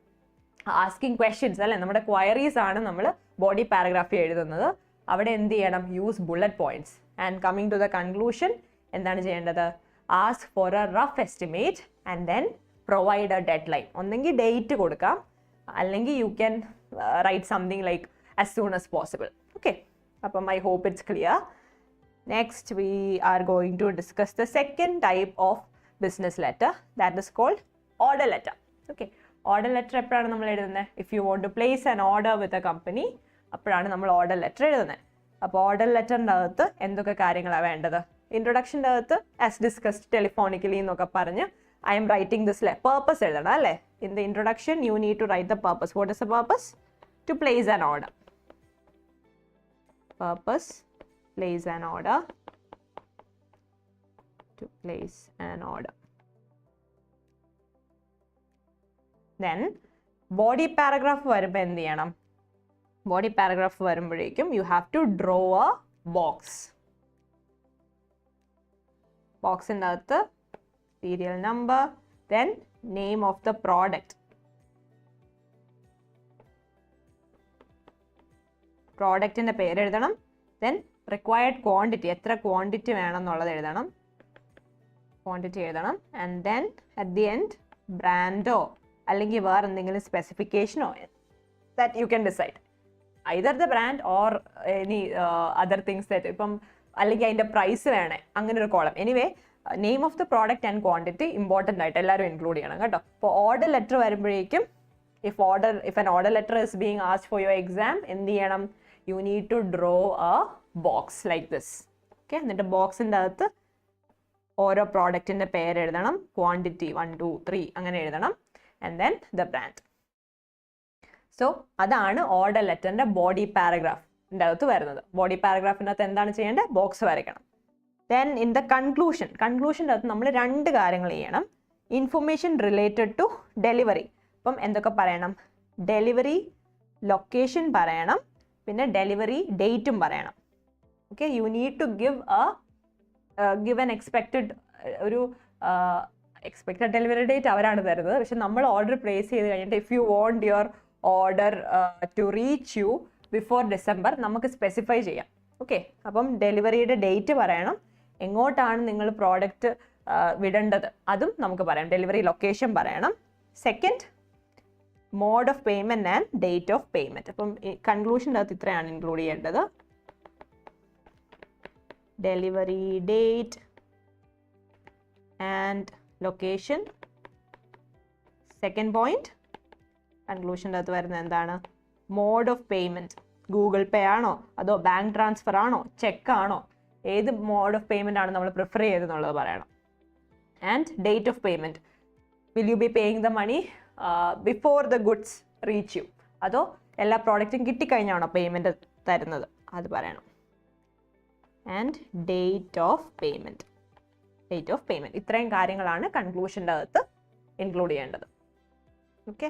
asking questions അല്ലേ, നമ്മുടെ ക്വയറീസ് ആണ് നമ്മൾ ബോഡി പാരഗ്രാഫിൽ എഴുതുന്നത്. അവിടെ എന്ത് ചെയ്യണം? Use bullet points. And coming to the conclusion എന്താണ് ചെയ്യേണ്ടത്? Ask for a rough estimate and then provide a deadline. ഒന്നെങ്കിൽ ഡേറ്റ് കൊടുക്കാം, അല്ലെങ്കിൽ you can write something like as soon as possible. Okay, അപ്പം I hope it's clear. Next we are going to discuss the second type of business letter, that is called order letter. Okay, order letter എപ്പോഴാണ് നമ്മൾ എഴുതുന്നത്? If you want to place an order with a company, അപ്പോഴാണ് നമ്മൾ order letter എഴുതുന്നത്. അപ്പോൾ order ലെറ്ററിൻ്റെ അകത്ത് എന്തൊക്കെ കാര്യങ്ങളാണ് വേണ്ടത്? ഇൻട്രൊഡക്ഷൻ്റെ അകത്ത് ആസ് ഡിസ്കസ്ഡ് ടെലിഫോണിക്കലി എന്നൊക്കെ പറഞ്ഞ് I'm writing this purpose എഴുതണം അല്ലേ? In the introduction you need to write the purpose. What is the purpose? To place an order. Purpose, place an order. To place an order. Then body paragraph വരുമ്പോൾ എന്ത് ചെയ്യണം? Body paragraph വരുമ്പോഴേക്കും you have to draw a box. ബോക്സിൻ്റെ അകത്ത് serial number, then name of the product, പ്രോഡക്റ്റിൻ്റെ പേര് എഴുതണം. Then required quantity, എത്ര ക്വാണ്ടിറ്റി വേണം എന്നുള്ളത് എഴുതണം, ക്വാണ്ടിറ്റി എഴുതണം. And then at the end ബ്രാൻഡോ അല്ലെങ്കിൽ വേറെ എന്തെങ്കിലും സ്പെസിഫിക്കേഷനോ that you can decide either the brand or any other things that, ഇപ്പം അല്ലെങ്കിൽ അതിൻ്റെ പ്രൈസ് വേണേ, അങ്ങനെ ഒരു column. Anyway name of the product and quantity important ആയിട്ട് എല്ലാവരും ഇൻക്ലൂഡ് ചെയ്യണം കേട്ടോ. അപ്പോൾ ഓർഡർ ലെറ്റർ വരുമ്പോഴേക്കും if an order letter is being asked for your exam, എന്ത് ചെയ്യണം? You need to draw a box like this. Okay, എന്നിട്ട് ബോക്സിൻ്റെ അകത്ത് ഓരോ പ്രോഡക്റ്റിൻ്റെ പേര് എഴുതണം, ക്വാണ്ടിറ്റി 1 2 3 അങ്ങനെ എഴുതണം, and then the brand. So അതാണ് ഓർഡർ ലെറ്ററിൻ്റെ ബോഡി പാരഗ്രാഫിൻ്റെ അകത്ത് വരുന്നത്. ബോഡി പാരഗ്രാഫിൻ്റെ അകത്ത് എന്താണ് ചെയ്യേണ്ടത്? ബോക്സ് വരയ്ക്കണം. ദെൻ ഇൻ ദ കൺക്ലൂഷൻ്റെ അകത്ത് നമ്മൾ 2 കാര്യങ്ങൾ ചെയ്യണം. Information related to delivery. അപ്പം എന്തൊക്കെ പറയണം? ഡെലിവറി ലൊക്കേഷൻ പറയണം, പിന്നെ ഡെലിവറി ഡേറ്റും പറയണം. Okay, you need to give an expected ഒരു എക്സ്പെക്റ്റഡ് ഡെലിവറി ഡേറ്റ് അവരാണ് തരുന്നത്. പക്ഷെ നമ്മൾ ഓർഡർ പ്ലേസ് ചെയ്ത് കഴിഞ്ഞിട്ട് if you want your order to reach you before December നമുക്ക് സ്പെസിഫൈ ചെയ്യാം. ഓക്കെ, അപ്പം ഡെലിവറിയുടെ ഡേറ്റ് പറയണം, എങ്ങോട്ടാണ് നിങ്ങൾ പ്രോഡക്റ്റ് വിടേണ്ടത് അതും നമുക്ക് പറയാം, ഡെലിവറി ലൊക്കേഷൻ പറയണം. Second, mode of payment and date of payment. അപ്പം കൺക്ലൂഷൻ്റെ അകത്ത് ഇത്രയാണ് ഇൻക്ലൂഡ് ചെയ്യേണ്ടത്. Delivery date and location. Second point, കൺക്ലൂഷൻ്റെ അകത്ത് വരുന്നത് എന്താണ്? Mode of payment. Google Pay ആണോ അതോ ബാങ്ക് ട്രാൻസ്ഫർ ആണോ ചെക്ക് ആണോ, ഏത് മോഡ് ഓഫ് പേയ്മെൻ്റ് ആണ് നമ്മൾ പ്രിഫർ ചെയ്തെന്നുള്ളത് പറയണം. And date of payment, will you be paying the money before the goods reach you, അതോ എല്ലാ പ്രോഡക്റ്റും കിട്ടിക്കഴിഞ്ഞാണോ പേയ്മെൻറ്റ് തരുന്നത്, അത് പറയണം. And date of payment. Date of payment, ഇത്രയും കാര്യങ്ങളാണ് കൺക്ലൂഷൻ്റെ അകത്ത് ഇൻക്ലൂഡ് ചെയ്യേണ്ടത്. Okay,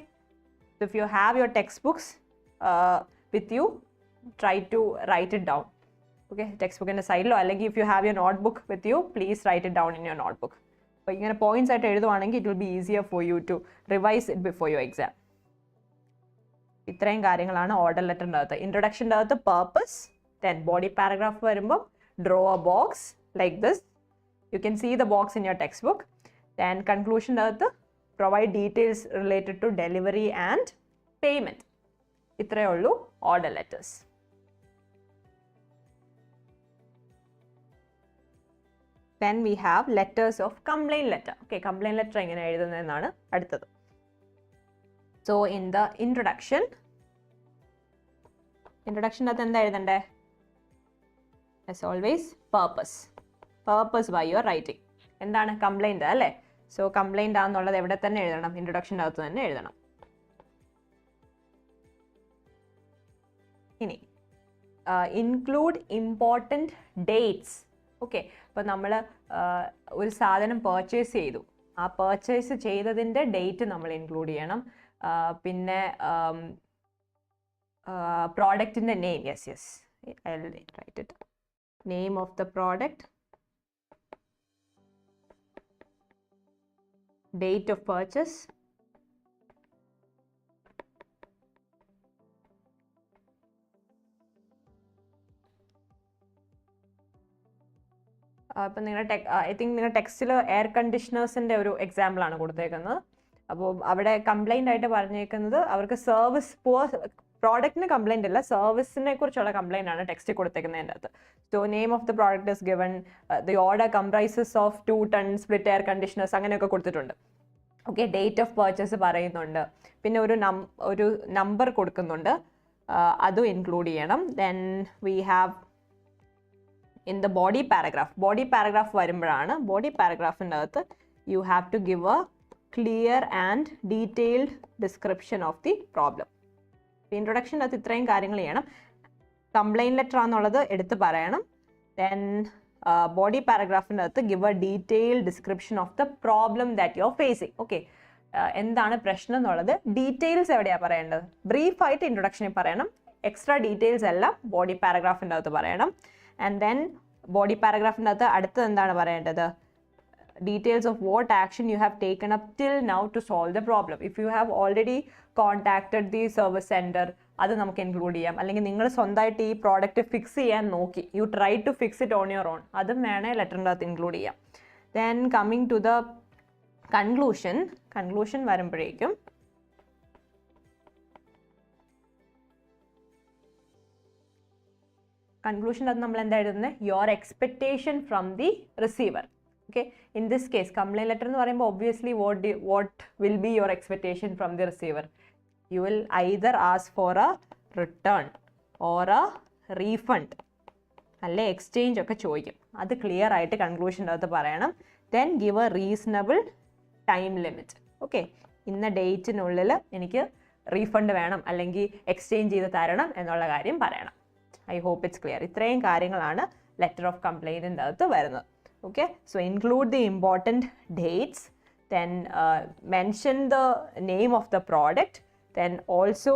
if you have your textbooks with you, try to write it down. Okay, textbook in the side lo, അല്ലെങ്കിൽ if you have your notebook with you, please write it down in your notebook. അപ്പോൾ ഇങ്ങനെ points ആയിട്ട് എഴുതുവാണെങ്കിൽ it will be easier for you to revise it before your exam. ഇത്രയും കാര്യങ്ങളാണ് order ലെറ്ററിൻ്റെ അകത്ത്. ഇൻട്രൊഡക്ഷൻ്റെ അകത്ത് purpose, then body paragraph വരുമ്പോൾ draw a box like this. You can see the box in your textbook. Then conclusion അകത്ത് provide details related to delivery and payment. ഇത്രയേ ഉള്ളൂ order letters. Then we have letters of complaint letter. Okay, complaint letter എങ്ങനെ എഴുതുന്നതെന്നാണ് അടുത്തത്. So in the introduction അകത്ത് എന്താ എഴുതണ്ടേ? As always, purpose by your writing. എന്താണ്? Complaint അല്ലേ? So complaint ആണെന്നുള്ളത് എവിടെ തന്നെ എഴുതണം? ഇൻട്രൊഡക്ഷൻ്റെ അകത്ത് തന്നെ എഴുതണം. ഇനി ഇൻക്ലൂഡ് ഇമ്പോർട്ടൻറ്റ് ഡേറ്റ്സ്. ഓക്കെ, അപ്പോൾ നമ്മൾ ഒരു സാധനം പർച്ചേസ് ചെയ്തു, ആ പർച്ചേസ് ചെയ്തതിൻ്റെ ഡേറ്റ് നമ്മൾ ഇൻക്ലൂഡ് ചെയ്യണം. പിന്നെ പ്രോഡക്റ്റിൻ്റെ name. Yes I will write it. Name of the product, date of purchase, അപ്പം നിങ്ങളുടെ ഐ തിങ്ക് നിങ്ങളുടെ ടെക്സ്റ്റിൽ എയർ കണ്ടീഷണേഴ്സിൻ്റെ ഒരു എക്സാമ്പിളാണ് കൊടുത്തേക്കുന്നത്. അപ്പോൾ അവിടെ കംപ്ലൈൻ്റ് ആയിട്ട് പറഞ്ഞേക്കുന്നത് അവർക്ക് സർവീസ് പ്രോഡക്റ്റിന് കംപ്ലൈൻ്റ് അല്ല, സർവീസിനെ കുറിച്ചുള്ള കംപ്ലൈൻ്റ് ആണ് ടെക്സ്റ്റിൽ കൊടുത്തേക്കുന്നതിൻ്റെ അകത്ത്. So name of the product is given, the order comprises of 2 ton split air conditioners, അങ്ങനെയൊക്കെ കൊടുത്തിട്ടുണ്ട്. ഓക്കെ, ഡേറ്റ് ഓഫ് പർച്ചേസ് പറയുന്നുണ്ട്, പിന്നെ ഒരു നമ്പർ കൊടുക്കുന്നുണ്ട്, അതും ഇൻക്ലൂഡ് ചെയ്യണം. Then we have in the body paragraph വരുമ്പോഴാണ് ബോഡി പാരഗ്രാഫിൻ്റെ അകത്ത് you have to give a clear and detailed description of the problem. ഇൻട്രൊഡക്ഷൻ്റെ അകത്ത് ഇത്രയും കാര്യങ്ങൾ ചെയ്യണം. കംപ്ലൈൻറ്റ് ലെറ്റർ ആണെന്നുള്ളത് എടുത്ത് പറയണം. ദെൻ ബോഡി പാരഗ്രാഫിൻ്റെ അകത്ത് give A detailed description of the problem that you are facing. Okay, എന്താണ് പ്രശ്നം എന്നുള്ളത് ഡീറ്റെയിൽസ് എവിടെയാണ് പറയേണ്ടത്? ബ്രീഫായിട്ട് ഇൻട്രൊഡക്ഷനിൽ പറയണം, എക്സ്ട്രാ ഡീറ്റെയിൽസ് എല്ലാം ബോഡി പാരഗ്രാഫിൻ്റെ അകത്ത് പറയണം. ആൻഡ് ദെൻ ബോഡി പാരഗ്രാഫിൻ്റെ അകത്ത് അടുത്തത് എന്താണ് പറയേണ്ടത്? details of what action you have taken up till now to solve the problem. If you have already contacted the service center, അത് നമുക്ക് ഇൻക്ലൂഡ് ചെയ്യാം. അല്ലെങ്കിൽ നിങ്ങൾ സ്വന്തമായിട്ട് ഈ പ്രോഡക്റ്റ് ഫിക്സ് ചെയ്യാൻ നോക്കി, you try to fix it on your own, അതും വേണേൽ ലെറ്ററിൻ്റെ അകത്ത് ഇൻക്ലൂഡ് ചെയ്യാം. Then coming to the conclusion വരുമ്പോഴേക്കും കൺക്ലൂഷൻ അത് നമ്മൾ എന്താ എഴുതുന്നത്? Your expectation from the receiver. Okay, in this case complaint letter എന്ന് പറയുമ്പോൾ obviously what will be your expectation from the receiver? You will either ask for a return or a refund, അല്ലെ exchange ഒക്കെ ചോദിക്കും. അത് clear ആയിട്ട് കൺക്ലൂഷൻ്റെ അകത്ത് പറയണം. Then give A reasonable time limit. Okay, ഇന്ന ഡേറ്റിനുള്ളിൽ എനിക്ക് റീഫണ്ട് വേണം അല്ലെങ്കിൽ എക്സ്ചേഞ്ച് ചെയ്ത് തരണം എന്നുള്ള കാര്യം പറയണം. I hope it's clear. ഇത്രയും കാര്യങ്ങളാണ് ലെറ്റർ ഓഫ് കംപ്ലൈൻറ്റിൻ്റെ അകത്ത് വരുന്നത്. Okay, so include the important dates, then mention the name of the product, then also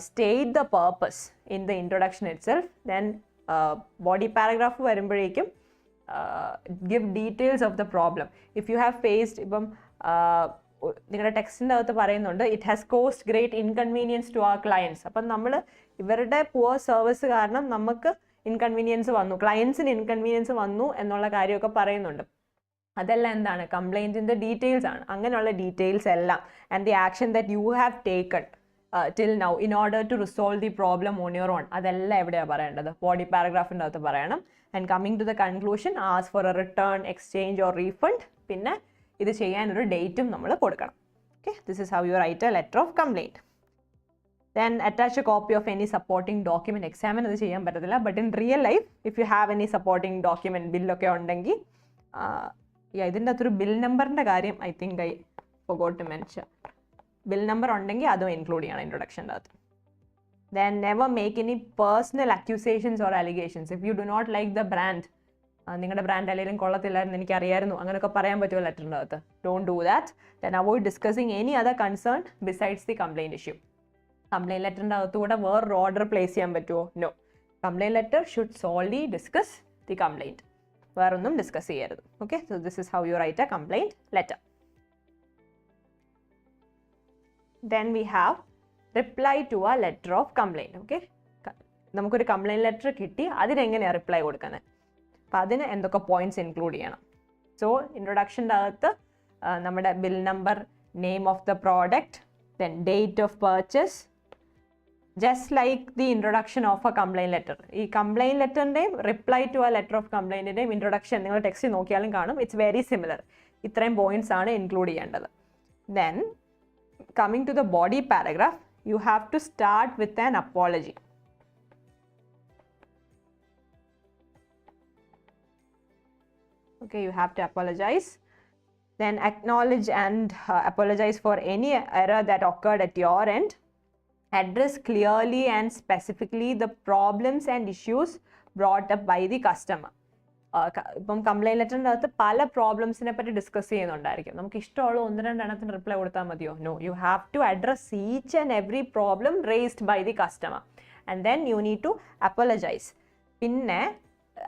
state the purpose in the introduction itself. Then body paragraph വരുമ്പോഴേക്കും give details of the problem. If you have faced ഇപ്പം നിങ്ങളുടെ ടെക്സ്റ്റിൻ്റെ അകത്ത് പറയുന്നുണ്ട് it has caused great inconvenience to our clients. അപ്പം നമ്മൾ ഇവരുടെ poor service കാരണം നമുക്ക് ഇൻകൺവീനിയൻസ് വന്നു, ക്ലയൻസിന് ഇൻകൺവീനിയൻസ് വന്നു എന്നുള്ള കാര്യമൊക്കെ പറയുന്നുണ്ട്. അതെല്ലാം എന്താണ്? കംപ്ലൈൻറ്റിൻ്റെ ഡീറ്റെയിൽസ് ആണ്. അങ്ങനെയുള്ള ഡീറ്റെയിൽസ് എല്ലാം and the action that you have taken till now in order to resolve the problem on your own. അതെല്ലാം എവിടെയാണ് പറയേണ്ടത്? ബോഡി പാരഗ്രാഫിൻ്റെ അകത്ത് പറയണം. And coming to the conclusion, ask for a return, exchange or refund. പിന്നെ ഇത് ചെയ്യാനൊരു ഡേറ്റും നമ്മൾ കൊടുക്കണം. Okay, this is how you write a letter of complaint. Then attach a copy of any supporting document. എക്സാമിന് അത് ചെയ്യാൻ പറ്റത്തില്ല, but in real life if you have any supporting document, ബില്ലൊക്കെ ഉണ്ടെങ്കിൽ, ഇതിൻ്റെ അകത്തൊരു ബിൽ നമ്പറിൻ്റെ കാര്യം I think I forgot to mention. Bill number ഉണ്ടെങ്കിൽ അതും ഇൻക്ലൂഡ് ചെയ്യണം ഇൻട്രൊഡക്ഷൻ്റെ അകത്ത്. Then never make any personal accusations or allegations. If you do not like the brand, നിങ്ങളുടെ ബ്രാൻഡ് അല്ലെങ്കിൽ കൊള്ളത്തില്ലായിരുന്നു, എനിക്കറിയായിരുന്നു, അങ്ങനെയൊക്കെ പറയാൻ പറ്റുമോ ലെറ്ററിൻ്റെ അകത്ത്? Don't do that. Then avoid discussing any other concern besides the complaint issue. Complaint ലെറ്ററിൻ്റെ അകത്തുകൂടെ വേറൊരു ഓർഡർ പ്ലേസ് ചെയ്യാൻ പറ്റുമോ? No. Complaint letter should solely discuss the complaint, വേറൊന്നും ഡിസ്കസ് ചെയ്യരുത്. Okay, so this is how you write a complaint letter. Then we have reply to a letter of complaint. Okay, നമുക്കൊരു complaint letter കിട്ടി, അതിനെങ്ങനെയാണ് reply കൊടുക്കുന്നത്? അപ്പോൾ അതിന് എന്തൊക്കെ points include ചെയ്യണം? സോ ഇൻട്രൊഡക്ഷൻ്റെ അകത്ത് നമ്മുടെ bill number, name of the product, then date of purchase, just like the introduction of a complaint letter. ഈ കംപ്ലൈൻറ്റ് ലെറ്ററിൻ്റെയും reply to a letter of കംപ്ലൈൻറ്റിൻ്റെയും ഇൻട്രൊഡക്ഷൻ നിങ്ങൾ ടെക്സ്റ്റ് നോക്കിയാലും കാണും, ഇറ്റ്സ് വെരി സിമിലർ. ഇത്രയും പോയിന്റ്സ് ആണ് ഇൻക്ലൂഡ് ചെയ്യേണ്ടത്. Then coming to the body paragraph, you have to start with an apology. Okay, you have to apologize. Then acknowledge and apologize for any error that occurred at your end. Address clearly and specifically the problems and issues brought up by the customer. ഇപ്പം complaint ലെറ്ററിൻ്റെ അകത്ത് പല പ്രോബ്ലംസിനെ പറ്റി discuss ചെയ്യുന്നുണ്ടായിരിക്കും. നമുക്ക് ഇഷ്ടമുള്ള 1-2 എണ്ണത്തിന് reply കൊടുത്താൽ മതിയോ? No, you have to address each and every problem raised by the customer and then you need to apologise. പിന്നെ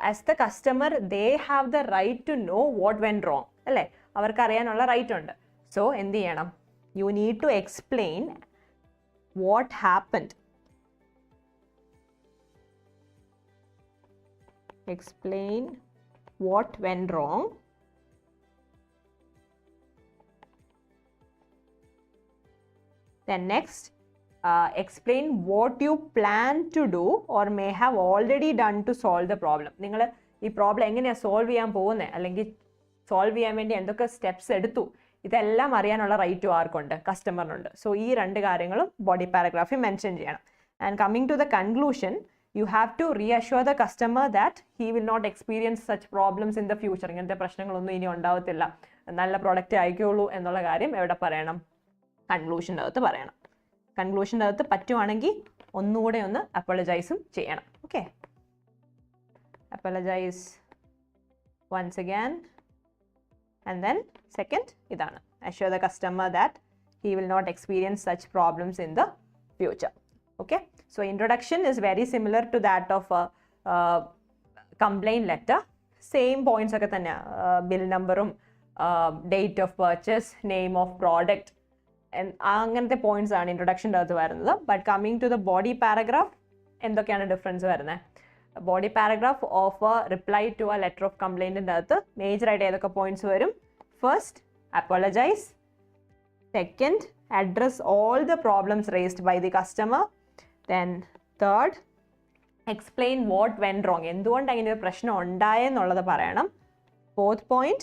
as the customer they have the right to know what went wrong, അല്ലേ? അവർക്ക് അറിയാനുള്ള right ഉണ്ട്. So എന്ത് ചെയ്യണം? You need to explain what happened. Explain what went wrong. Then next, explain what you plan to do or may have already done to solve the problem. നിങ്ങൾ ഈ problem എങ്ങനെയാണ് solve ചെയ്യാൻ പോകുന്നത്, അല്ലെങ്കിൽ solve ചെയ്യാൻ വേണ്ടി എന്തൊക്കെ സ്റ്റെപ്സ് എടുത്തു, ഇതെല്ലാം അറിയാനുള്ള റൈറ്റും ആർക്കുണ്ട്? കസ്റ്റമറിനുണ്ട്. സോ ഈ 2 കാര്യങ്ങളും ബോഡി പാരഗ്രാഫിൽ മെൻഷൻ ചെയ്യണം. And coming to the conclusion, you have to reassure the customer that he will not experience such problems in the future. ഇങ്ങനത്തെ പ്രശ്നങ്ങളൊന്നും ഇനി ഉണ്ടാവത്തില്ല, നല്ല പ്രോഡക്റ്റ് അയക്കുള്ളൂ എന്നുള്ള കാര്യം എവിടെ പറയണം? കൺക്ലൂഷൻ്റെ അകത്ത് പറയണം. കൺക്ലൂഷൻ്റെ അകത്ത് പറ്റുവാണെങ്കിൽ ഒന്നുകൂടെ ഒന്ന് അപ്പോളജൈസും ചെയ്യണം. Okay, apologise once again and then second ഇതാണ് assure the customer that he will not experience such problems in the future. Okay, so introduction is very similar to that of a complaint letter. Same points ഒക്കെ തന്നെ, bill numberും date of purchase, name of product, അങ്ങനത്തെ points ആണ് ഇൻട്രൊഡക്ഷൻ്റെ അകത്ത് വരുന്നത്. But coming to the body paragraph എന്തൊക്കെയാണ് difference വരുന്നത്? Body paragraph of a reply to a letter of കംപ്ലൈൻറ്റിൻ്റെ അകത്ത് മേജറായിട്ട് ഏതൊക്കെ പോയിന്റ്സ് വരും? First, apologise. Second, address all the problems raised by the customer. Then third, explain what went wrong. എന്തുകൊണ്ട് അങ്ങനെ ഒരു പ്രശ്നം ഉണ്ടായെന്നുള്ളത് പറയണം. Fourth point,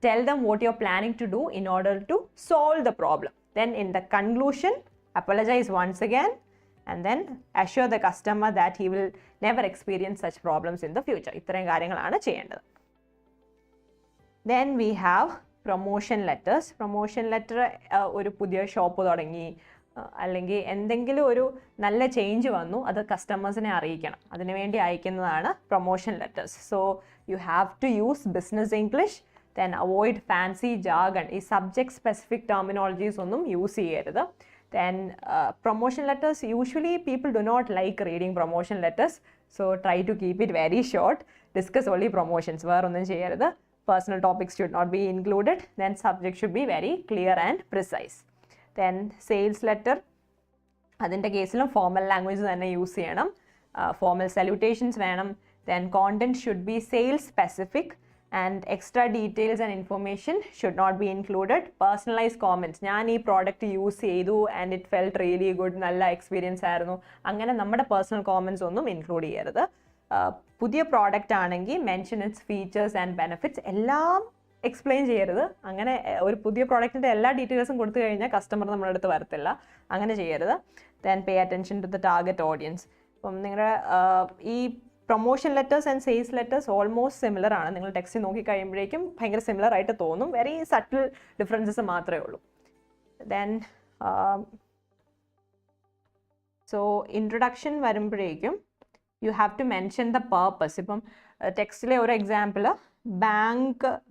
tell them what you're planning to do in order to solve the problem. Then in the conclusion, apologize once again and then assure the customer that he will never experience such problems in the future. ഇത്രയും കാര്യങ്ങളാണ് ചെയ്യേണ്ടത്. Then we have promotion letters. Promotion letter ഒരു പുതിയ shop തുടങ്ങി, അല്ലെങ്കിൽ എന്തെങ്കിലും ഒരു നല്ല ചേഞ്ച് വന്നു, അത് കസ്റ്റമേഴ്സിനെ അറിയിക്കണം, അതിനുവേണ്ടി അയക്കുന്നതാണ് promotion letters. So you have to use business English. Then avoid fancy jargon, ഈ സബ്ജക്ട് സ്പെസിഫിക് ടെർമിനോളജീസ് ഒന്നും യൂസ് ചെയ്യരുത്. Then promotion letters, usually people do not like reading promotion letters, so try to keep it very short. Discuss only promotions, വേറൊന്നും ചെയ്യരുത്. Personal topics should not be included. Then subject should be very clear and precise. Then sales letter, അതിൻ്റെ കേസിലും formal language തന്നെ use ചെയ്യണം. Formal salutations വേണം. Then content should be sales specific and extra details and information should not be included. Personalized comments, ഞാൻ ഈ product use ചെയ്തു and it felt really good, നല്ല experience ആയിരുന്നു, അങ്ങനെ നമ്മുടെ പേഴ്സണൽ കോമൻസ് ഒന്നും ഇൻക്ലൂഡ് ചെയ്യരുത്. പുതിയ പ്രോഡക്റ്റ് ആണെങ്കിൽ mention it's features and benefits, എല്ലാം എക്സ്പ്ലെയിൻ ചെയ്യരുത്. അങ്ങനെ ഒരു പുതിയ പ്രോഡക്റ്റിൻ്റെ എല്ലാ ഡീറ്റെയിൽസും കൊടുത്തു കഴിഞ്ഞാൽ കസ്റ്റമർ നമ്മുടെ അടുത്ത് വരത്തില്ല, അങ്ങനെ ചെയ്യരുത്. Then pay attention to the target audience. അപ്പം നിങ്ങളുടെ ഈ promotion letters and sales letters almost similar ആണ്. നിങ്ങൾ ടെക്സ്റ്റ് നോക്കി കഴിയുമ്പോഴേക്കും ഭയങ്കര സിമിലർ ആയിട്ട് തോന്നും, വെരി സട്ടിൽ ഡിഫറൻസസ് മാത്രമേ ഉള്ളൂ. ദെൻ സോ ഇൻട്രൊഡക്ഷൻ വരുമ്പോഴേക്കും you have to mention the purpose. ഇപ്പം ടെക്സ്റ്റിലെ ഒരു എക്സാമ്പിൾ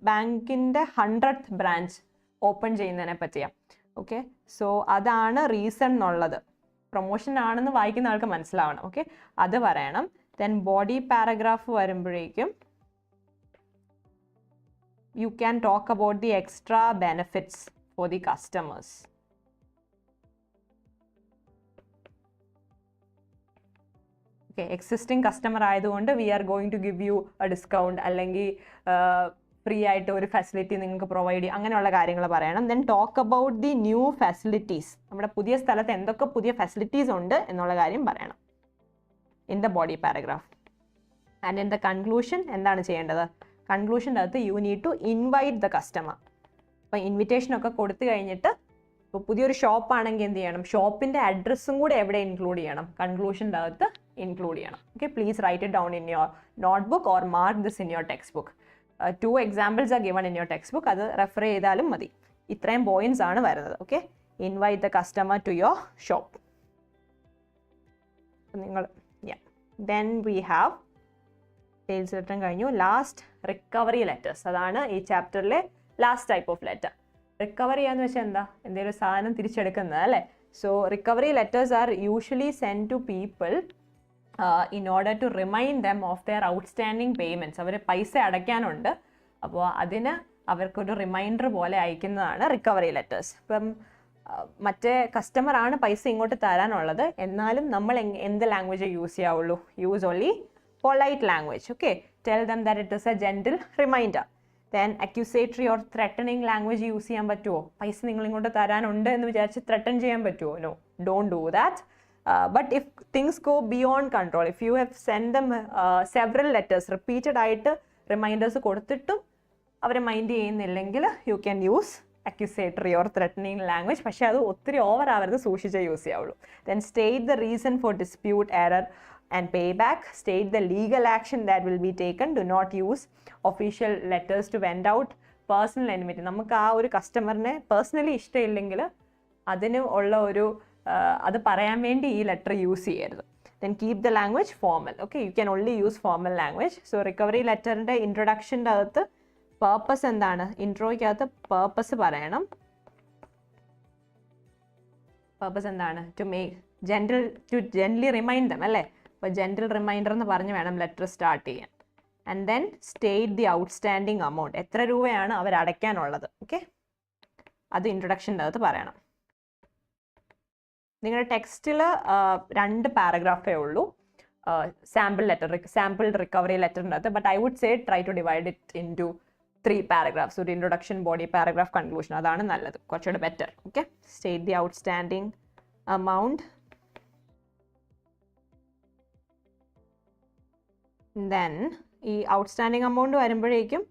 ബാങ്കിൻ്റെ 100th ബ്രാഞ്ച് ഓപ്പൺ ചെയ്യുന്നതിനെ പറ്റിയാണ്. ഓക്കെ, സോ അതാണ് റീസൺ എന്നുള്ളത്. പ്രൊമോഷൻ ആണെന്ന് വായിക്കുന്ന ആൾക്ക് മനസ്സിലാവണം. ഓക്കെ, അത് പറയണം. Then body paragraph വരുമ്പോഴേക്കും you can talk about the extra benefits for the customers. Okay, existing customer ആയതുകൊണ്ട് we are going to give you a discount, അല്ലെങ്കിൽ ഫ്രീ ആയിട്ട് ഒരു ഫെസിലിറ്റി നിങ്ങൾക്ക് പ്രൊവൈഡ് ചെയ്യും, അങ്ങനെയുള്ള കാര്യങ്ങൾ പറയണം. Then talk about the new facilities, നമ്മുടെ പുതിയ സ്ഥലത്ത് എന്തൊക്കെ പുതിയ ഫെസിലിറ്റീസ് ഉണ്ട് എന്നുള്ള കാര്യം പറയണം in the body paragraph. And in the conclusion എന്താണ് ചെയ്യേണ്ടത്? കൺക്ലൂഷൻ്റെ അകത്ത് you need to invite the customer. അപ്പോൾ ഇൻവിറ്റേഷനൊക്കെ കൊടുത്തു കഴിഞ്ഞിട്ട്, ഇപ്പോൾ പുതിയൊരു ഷോപ്പാണെങ്കിൽ എന്ത് ചെയ്യണം? ഷോപ്പിൻ്റെ അഡ്രസ്സും കൂടെ എവിടെ ഇൻക്ലൂഡ് ചെയ്യണം? കൺക്ലൂഷൻ്റെ അകത്ത് ഇൻക്ലൂഡ് ചെയ്യണം. Okay, please write it down in your notebook or mark this in your text book. 2 examples are given in your textbook, അത് റെഫർ ചെയ്താലും മതി. ഇത്രയും പോയിന്റ്സ് ആണ് വരുന്നത്. Okay, invite the customer to your shop. നിങ്ങൾ then we have sales letter കഴിഞ്ഞു. Last recovery letters, അതാണ് ഈ ചാപ്റ്ററിലെ last type of letter. Recovery എന്ന് വെച്ചാൽ എന്താ? എന്തെങ്കിലും സാധനം തിരിച്ചെടുക്കുന്നത് അല്ലേ? So recovery letters are usually send to people in order to remind them of their outstanding payments. അവർ പൈസ അടയ്ക്കാനുണ്ട്, അപ്പോൾ അതിന് അവർക്കൊരു റിമൈൻഡർ പോലെ അയക്കുന്നതാണ് റിക്കവറി ലെറ്റേഴ്സ്. ഇപ്പം മറ്റേ കസ്റ്റമറാണ് പൈസ ഇങ്ങോട്ട് തരാനുള്ളത്, എന്നാലും നമ്മൾ എന്ത് ലാംഗ്വേജ് യൂസ് ചെയ്യാവുള്ളൂ? Use only polite language. Okay, tell them that it is a gentle reminder. Then accusatory or threatening language use ചെയ്യാൻ പറ്റുമോ? പൈസ നിങ്ങൾ ഇങ്ങോട്ട് തരാനുണ്ട് എന്ന് വിചാരിച്ച് ത്രെട്ടൻ ചെയ്യാൻ പറ്റുമോ? No, don't do that. But if things go beyond control, if you have send them several letters, repeated ആയിട്ട് റിമൈൻഡേഴ്സ് കൊടുത്തിട്ടും അവരെ മൈൻഡ് ചെയ്യുന്നില്ലെങ്കിൽ you can use accusatory or threatening language. പക്ഷേ അത് ഒത്തിരി ഓവർ ആവരുത്, സൂക്ഷിച്ചേ യൂസ് ചെയ്യാവുള്ളൂ. Then state the reason for dispute, error and pay back. State the legal action that will be taken. Do not use official letters to vent out personal enmity. നമുക്ക് ആ ഒരു കസ്റ്റമറിനെ personally ഇഷ്ടമില്ലെങ്കിൽ അതിന് ഉള്ള ഒരു അത് പറയാൻ വേണ്ടി ഈ ലെറ്റർ യൂസ് ചെയ്യരുത്. Then keep the language formal. Okay, you can only use formal language. So recovery ലെറ്ററിൻ്റെ ഇൻട്രൊഡക്ഷൻ്റെ അകത്ത് പേർപ്പസ് എന്താണ്? ഇൻട്രോയ്ക്കകത്ത് പേർപ്പസ് പറയണം. പേർപ്പസ് എന്താണ്? ടു ജെന്റ്ലി റിമൈൻഡ് ദം അല്ലേ? അപ്പോൾ ജെന്റിൽ റിമൈൻഡർ എന്ന് പറഞ്ഞ് വേണം ലെറ്റർ സ്റ്റാർട്ട് ചെയ്യാൻ. And then state the outstanding amount, എത്ര രൂപയാണ് അവർ അടയ്ക്കാനുള്ളത്. ഓക്കെ, അത് ഇൻട്രൊഡക്ഷൻ്റെ അകത്ത് പറയണം. നിങ്ങളുടെ ടെക്സ്റ്റിൽ 2 പാരഗ്രാഫേ ഉള്ളൂ സാമ്പിൾ റിക്കവറി ലെറ്ററിൻ്റെ അകത്ത്. But I would say try to divide it into 3 paragraphs. ഒരു ഇൻട്രൊഡക്ഷൻ, ബോഡി പാരഗ്രാഫ്, കൺക്ലൂഷൻ, അതാണ് നല്ലത്, കുറച്ചുകൂടെ better. Okay, state the outstanding amount. Then ഈ ഔട്ട്സ്റ്റാൻഡിങ് എമൗണ്ട് വരുമ്പോഴേക്കും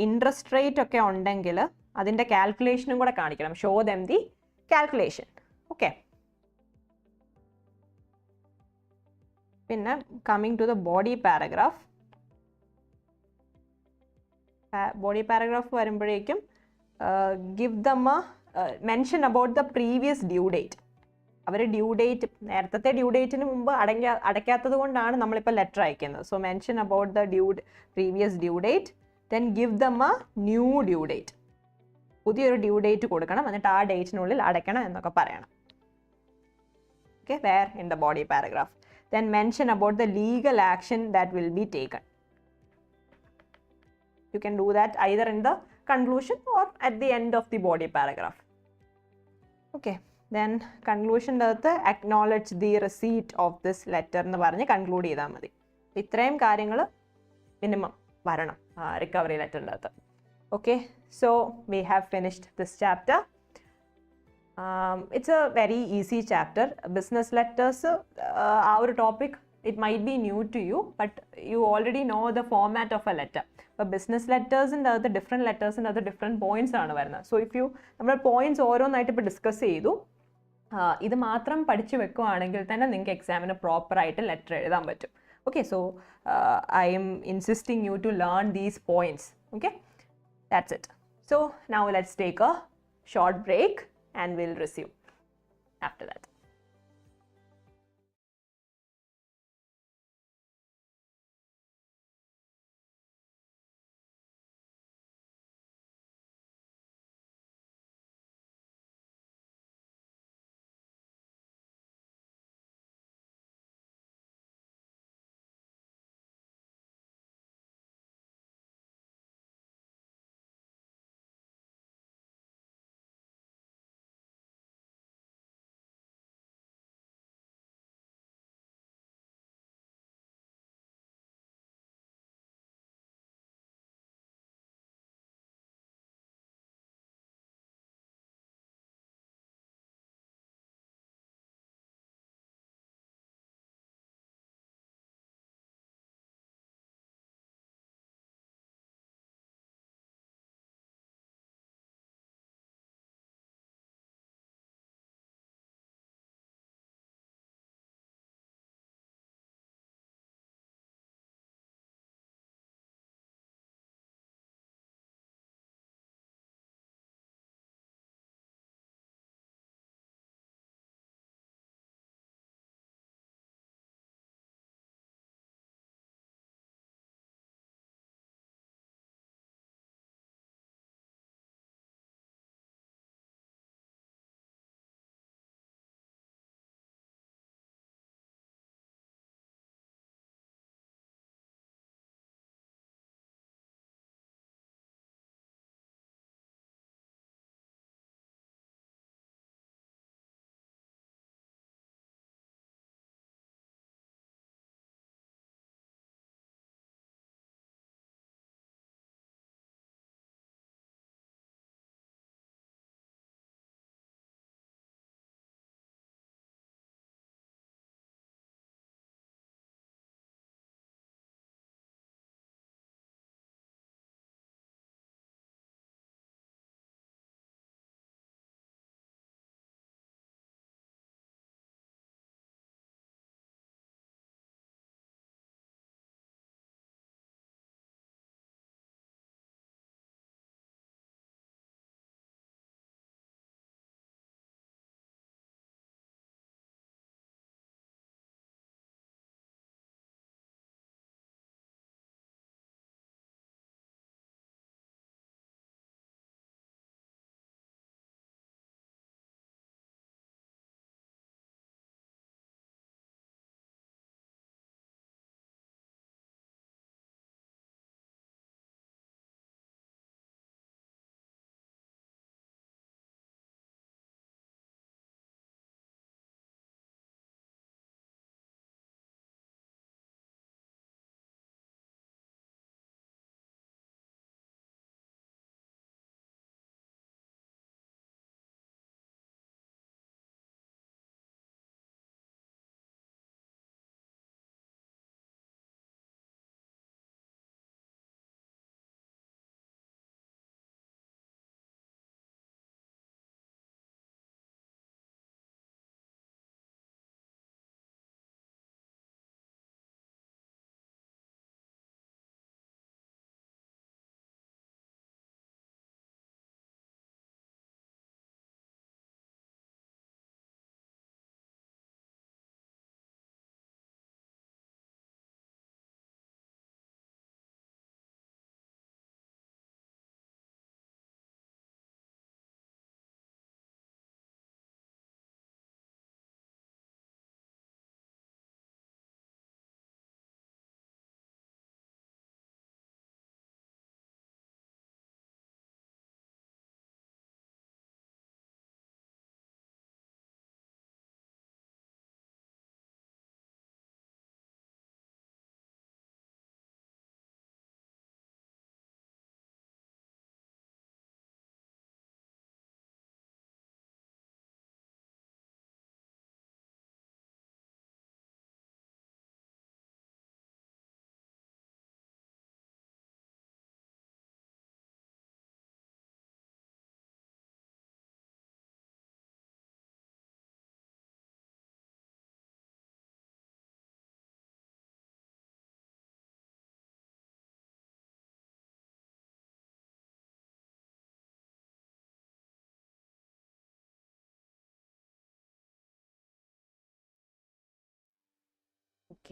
ഇൻട്രസ്റ്റ് റേറ്റ് ഒക്കെ ഉണ്ടെങ്കിൽ അതിൻ്റെ കാൽക്കുലേഷനും കൂടെ കാണിക്കണം. Show them the calculation. Okay, പിന്നെ coming to the body paragraph. Body paragraph വരുമ്പോഴേക്കും give them mention about the previous due date. Our due date, നേരത്തെ ഡ്യൂ ഡേറ്റിന് മുമ്പ് അടയ്ക്കാത്തത് കൊണ്ടാണ് നമ്മളിപ്പോൾ ലെറ്റർ അയക്കുന്നത്. So mention about the previous due date. Then give them a new due date. പുതിയൊരു due date കൊടുക്കണം, എന്നിട്ട് ആ ഡേറ്റിനുള്ളിൽ അടയ്ക്കണം എന്നൊക്കെ പറയണം. Okay, where in the body paragraph. Then mention about the legal action that will be taken. You can do that either in the conclusion or at the end of the body paragraph. Okay, then conclusion അകത്ത് acknowledge the receipt of this letter എന്ന് പറഞ്ഞ് conclude ചെയ്താൽ മതി. ഇത്രയും കാര്യങ്ങൾ minimum വരണം. recovery letter. Okay, so we have finished this chapter. It's a very easy chapter. Business letters, our topic, it might be new to you, but you already know the format of a letter. But business letters and the different letters and other different points are varna. So if you നമ്മൾ points ഓരോന്നായിട്ട് ഇപ്പോൾ discuss ചെയ്തു, ഇത് മാത്രം പഠിച്ചു വെക്കുകയാണെങ്കിൽ തന്നെ നിങ്ങൾക്ക് എക്സാമിന് പ്രോപ്പറായിട്ട് ലെറ്റർ എഴുതാൻ പറ്റും. Okay, so I am insisting you to learn these points. Okay, that's it. So now let's take a short break and we'll resume after that.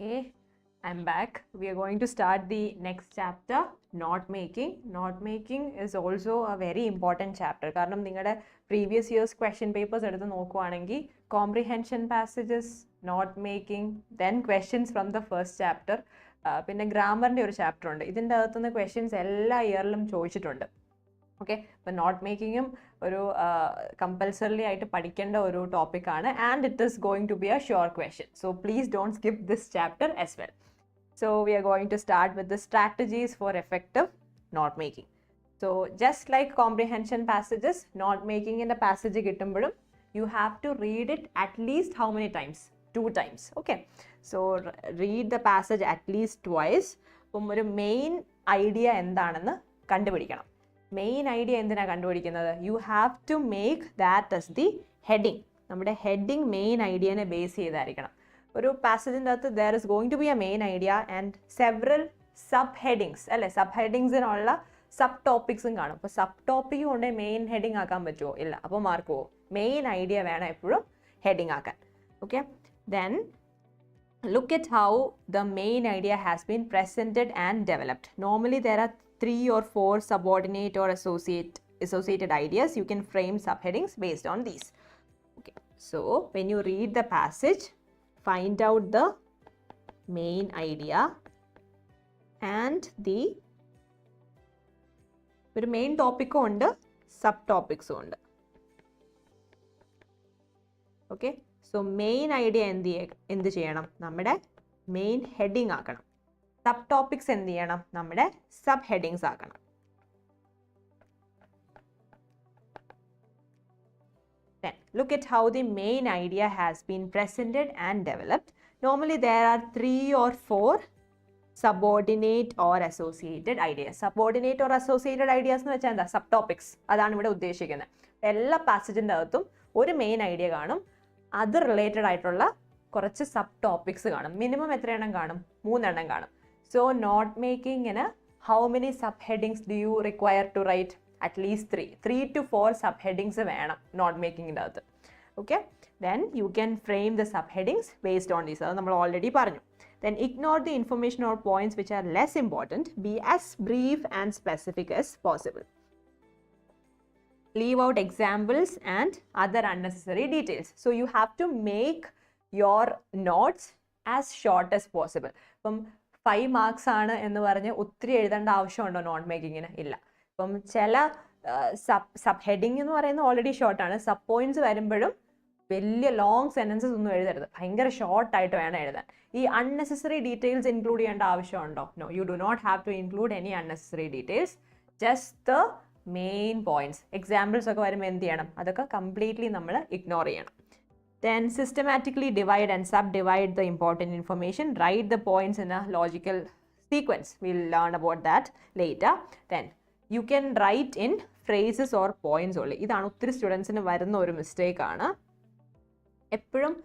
Okay, I'm back. We are going to start the next chapter, note making. Note making is also a very important chapter. കാരണം നിങ്ങളുടെ previous years question papers എടുത്ത് നോക്കുവാണെങ്കിൽ comprehension passages, note making, then questions from the first chapter, പിന്നെ ഗ്രാമറിൻ്റെ ഒരു chapter ഉണ്ട്. ഇതിൻ്റെ അകത്തുനിന്ന് questions എല്ലാ ഇയറിലും ചോദിച്ചിട്ടുണ്ട്. ഓക്കെ, അപ്പോൾ നോട്ട് മേക്കിങ്ങും ഒരു കമ്പൽസറിലി ആയിട്ട് പഠിക്കേണ്ട ഒരു ടോപ്പിക്കാണ് and it is going to be a sure question. So please don't skip this chapter as well. So we are going to start with the strategies for effective note making. So just like comprehension passages, note മേക്കിങ്ങിൻ്റെ passage കിട്ടുമ്പോഴും you have to read it at least how many times? 2 times. Okay, so read the passage at least twice. അപ്പം ഒരു main idea എന്താണെന്ന് കണ്ടുപിടിക്കണം. Main idea എന്തിനാണ് കണ്ടുപിടിക്കുന്നത്? You have to make that as the heading. നമ്മുടെ heading main ഐഡിയനെ base ചെയ്തായിരിക്കണം. ഒരു പാസേജിൻ്റെ അകത്ത് there is going to be a main idea and several sub headings, അല്ലേ? സബ് ഹെഡിങ്സിനുള്ള സബ് ടോപ്പിക്സും കാണും. അപ്പോൾ സബ് ടോപ്പിക് കൊണ്ട് മെയിൻ ഹെഡിങ് ആക്കാൻ പറ്റുമോ? ഇല്ല. അപ്പോൾ മാർക്ക് പോകും. മെയിൻ ഐഡിയ വേണം എപ്പോഴും ഹെഡിങ് ആക്കാൻ. Okay, then look at how the main idea has been presented and developed. Normally there are 3 or 4 subordinate or associated ideas. You can frame subheadings based on these. Okay, so when you read the passage, find out the main idea and the ഒരു main ടോപ്പിക്കും ഉണ്ട്, sub ടോപ്പിക്സും ഉണ്ട്. Okay, so main idea എന്ത് ചെയ്യണം? നമ്മുടെ main heading ആക്കണം. Sub topics എന്ത് ചെയ്യണം? നമ്മുടെ സബ് ഹെഡിങ്സ് ആക്കണം. Then look at how the main idea has been presented and developed. Normally there are 3 or 4 subordinate or associated ideas. Subordinate or associated ideas എന്ന് വെച്ചാൽ എന്താ? Sub topics. അതാണ് ഇവിടെ ഉദ്ദേശിക്കുന്നത്. എല്ലാ പാസേജിൻ്റെ അകത്തും ഒരു മെയിൻ ഐഡിയ കാണും, അത് റിലേറ്റഡ് ആയിട്ടുള്ള കുറച്ച് സബ് ടോപ്പിക്സ് കാണും. മിനിമം എത്ര എണ്ണം കാണും? 3 എണ്ണം കാണും. സോ നോട്ട് മേക്കിങ്ങിന് how many sub headings do you require to write? At least 3 to 4 sub headings വേണം നോട്ട് മേക്കിങ്ങിൻ്റെ അകത്ത്. Okay, then you can frame the sub headings based on these. അത് നമ്മൾ ഓൾറെഡി പറഞ്ഞു. Then ignore the information or points which are less important. Be as brief and specific as possible. Leave out examples and other unnecessary details. So you have to make your notes as short as possible. ഇപ്പം 5 marks ആണ് എന്ന് പറഞ്ഞ് ഒത്തിരി എഴുതേണ്ട ആവശ്യമുണ്ടോ not മേക്കിങ്ങിന്? ഇല്ല. ഇപ്പം ചില സബ് ഹെഡിങ് എന്ന് പറയുന്നത് ഓൾറെഡി ഷോർട്ടാണ്. സബ് പോയിന്റ്സ് വരുമ്പോഴും വലിയ ലോങ് സെൻറ്റൻസസ് ഒന്നും എഴുതരുത്, ഭയങ്കര ഷോർട്ടായിട്ട് വേണം എഴുതാൻ. ഈ അൺനെസസറി ഡീറ്റെയിൽസ് ഇൻക്ലൂഡ് ചെയ്യേണ്ട ആവശ്യമുണ്ടോ? No, you do not have to include any unnecessary details, just the main points. Examples ഒക്കെ വരുമ്പോൾ എന്ത് ചെയ്യണം? അതൊക്കെ കംപ്ലീറ്റ്ലി നമ്മൾ ഇഗ്നോർ ചെയ്യണം. Then systematically divide and subdivide the important information. Write the points in a logical sequence. We'll learn about that later. Then you can write in phrases or points only. ഇതാണ് ഒത്തിരി സ്റ്റുഡൻസിന് വരുന്ന ഒരു mistake ആണ്. എപ്പോഴും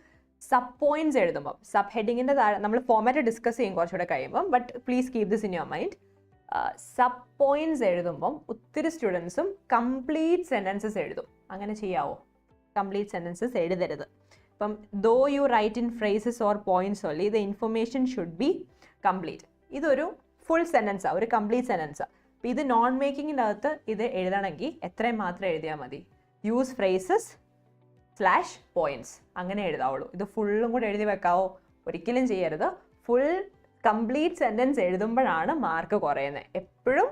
sub points എഴുതുമ്പോൾ sub ഹെഡിങ്ങിൻ്റെ താഴെ നമ്മൾ ഫോമാറ്റ് ഡിസ്കസ് ചെയ്യും കുറച്ചുകൂടെ കഴിയുമ്പം, but please keep this in your mind. Sub points എഴുതുമ്പം ഒത്തിരി സ്റ്റുഡൻസും കംപ്ലീറ്റ് സെൻറ്റൻസസ് എഴുതും. അങ്ങനെ ചെയ്യാവോ? കംപ്ലീറ്റ് സെൻറ്റൻസസ് എഴുതരുത്. ഇപ്പം though you write in phrases or points only, the information should be complete. ഇതൊരു ഫുൾ സെൻറ്റൻസാണ്, ഒരു കംപ്ലീറ്റ് സെൻറ്റൻസാണ്. അപ്പം ഇത് നോൺ മേക്കിങ്ങിൻ്റെ അകത്ത് ഇത് എഴുതണമെങ്കിൽ എത്രയും മാത്രം എഴുതിയാൽ മതി? യൂസ് ഫ്രേസസ് / പോയിന്റ്സ്, അങ്ങനെ എഴുതാവുള്ളൂ. ഇത് ഫുള്ളും കൂടെ എഴുതി വെക്കാവോ? ഒരിക്കലും ചെയ്യരുത്. ഫുൾ കംപ്ലീറ്റ് സെൻറ്റൻസ് എഴുതുമ്പോഴാണ് മാർക്ക് കുറയുന്നത്. എപ്പോഴും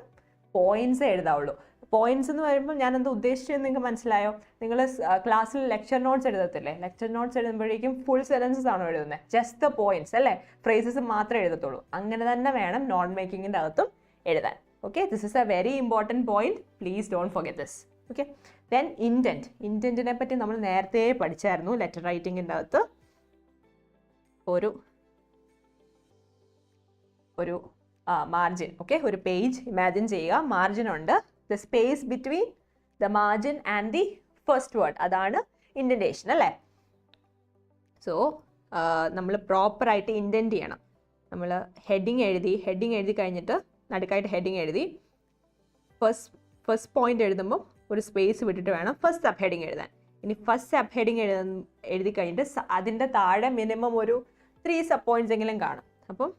പോയിന്റ്സ് എഴുതാവുള്ളൂ. പോയിന്റ്സ് എന്ന് വരുമ്പോൾ ഞാൻ എന്താ ഉദ്ദേശിച്ചതെന്ന് നിങ്ങൾക്ക് മനസ്സിലായോ? നിങ്ങൾ ക്ലാസ്സിൽ ലെക്ചർ നോട്ട്സ് എഴുതത്തില്ലേ? ലെക്ചർ നോട്ട്സ് എഴുതുമ്പോഴേക്കും ഫുൾ സെൻറ്റൻസസ് ആണോ എഴുതുന്നത്? ജസ്റ്റ് ദ പോയിന്റ്സ്, അല്ലേ? ഫ്രേസസ് മാത്രമേ എഴുതത്തുള്ളൂ. അങ്ങനെ തന്നെ വേണം നോൺ മേക്കിങ്ങിൻ്റെ അകത്തും എഴുതാൻ. Okay, this is a very important point. Please don't forget this. Okay, then indent. ഇൻറ്റൻറ്റിനെ പറ്റി നമ്മൾ നേരത്തെ പഠിച്ചായിരുന്നു ലെറ്റർ റൈറ്റിങ്ങിൻ്റെ അകത്ത്. ഒരു മാർജിൻ, ഓക്കെ, ഒരു പേജ് ഇമാജിൻ ചെയ്യുക. മാർജിൻ ഉണ്ട്. The space between the margin and the first word, അതാണ് ഇൻഡൻറ്റേഷൻ, അല്ലേ? സോ നമ്മൾ പ്രോപ്പറായിട്ട് ഇൻറ്റൻറ്റ് ചെയ്യണം. നമ്മൾ ഹെഡിങ് എഴുതി കഴിഞ്ഞിട്ട് നടുക്കായിട്ട് ഹെഡിങ് എഴുതി ഫസ്റ്റ് പോയിന്റ് എഴുതുമ്പോൾ ഒരു സ്പേസ് വിട്ടിട്ട് വേണം ഫസ്റ്റ് സബ് ഹെഡിങ് എഴുതാൻ. ഇനി ഫസ്റ്റ് സബ് ഹെഡിങ് എഴുതി കഴിഞ്ഞിട്ട് അതിൻ്റെ താഴെ മിനിമം ഒരു 3 സബ് പോയിന്റ്സ് എങ്കിലും കാണും. അപ്പം